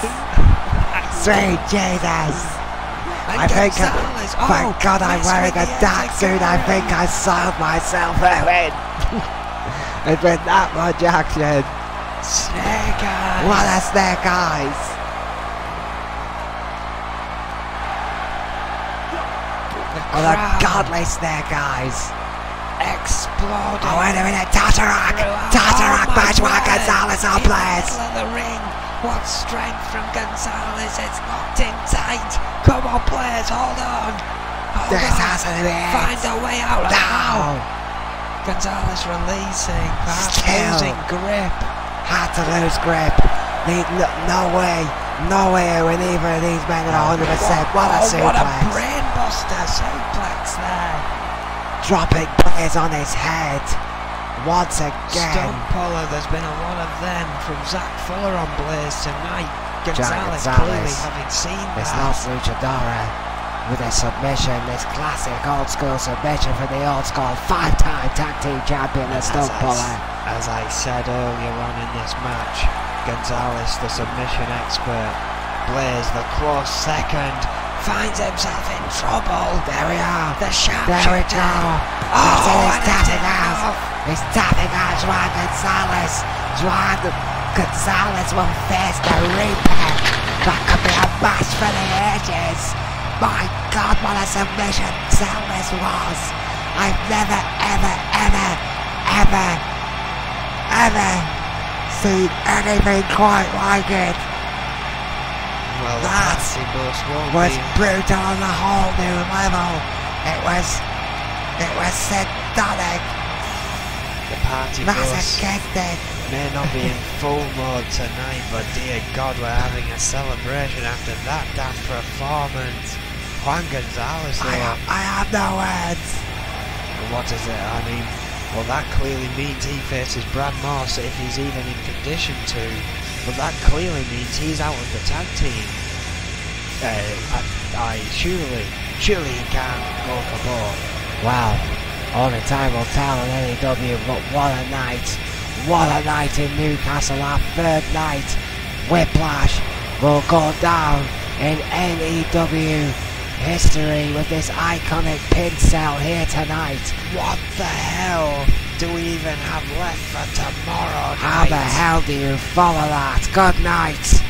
Sweet Jesus. And I think, Gonzalez. thank God I'm missed wearing with a the dark suit. I think I soiled myself in. It's been that much action. Snake Eyes. What a snake eyes. What a crowd godly snake eyes. exploding. Oh, wait a minute. Tatarak. Tatarak by Juan Gonzalez on Blaze. In the middle of the ring. What strength from Gonzalez. It's locked in tight. Come on, players. Hold on. Hold This on. has to be it. Find a way out of now. No. Gonzalez releasing. Perhaps Still. losing grip. Had to lose grip. No way when either of these men are 100%. What a What a suplex. brainbuster suplex there. Dropping Blaze on his head. Once Stone again. Puller, there's been a lot of them from Zach Fuller on Blaze tonight. Gonzalez Gonzalez. clearly having seen This that. last luchadora with a submission, this classic old school submission for the old school 5-time tag team champion, the Stone Puller. As I said earlier on in this match, Gonzalez, the submission expert, Blaze, the close second, Finds himself in trouble. There we are. The sharp There we go. That's it, and he's it's tapping enough. out. He's tapping out Juan Gonzalez. Juan Gonzalez will face the Reaper. That could be a match for the ages. My God, what a submission cell this was. I've never, ever seen anything quite like it. well, the That fancy bus won't Was be. brutal on a whole new level. It was sadistic, The party bus masochistic. may not be in full mode tonight, but dear God, we're having a celebration after that damn performance. Juan Gonzalez, I have no words. what is it? I mean, well, that clearly means he faces Brad Morse if he's even in condition to. But that clearly means he's out of the tag team. Surely he can't go for both. Well, only time will tell on N.E.W, but what a night. What a night in Newcastle, our third night. Whiplash will go down in N.E.W history with this iconic pin cell here tonight. What the hell do we even have left for tomorrow night? How the hell do you follow that? Good night.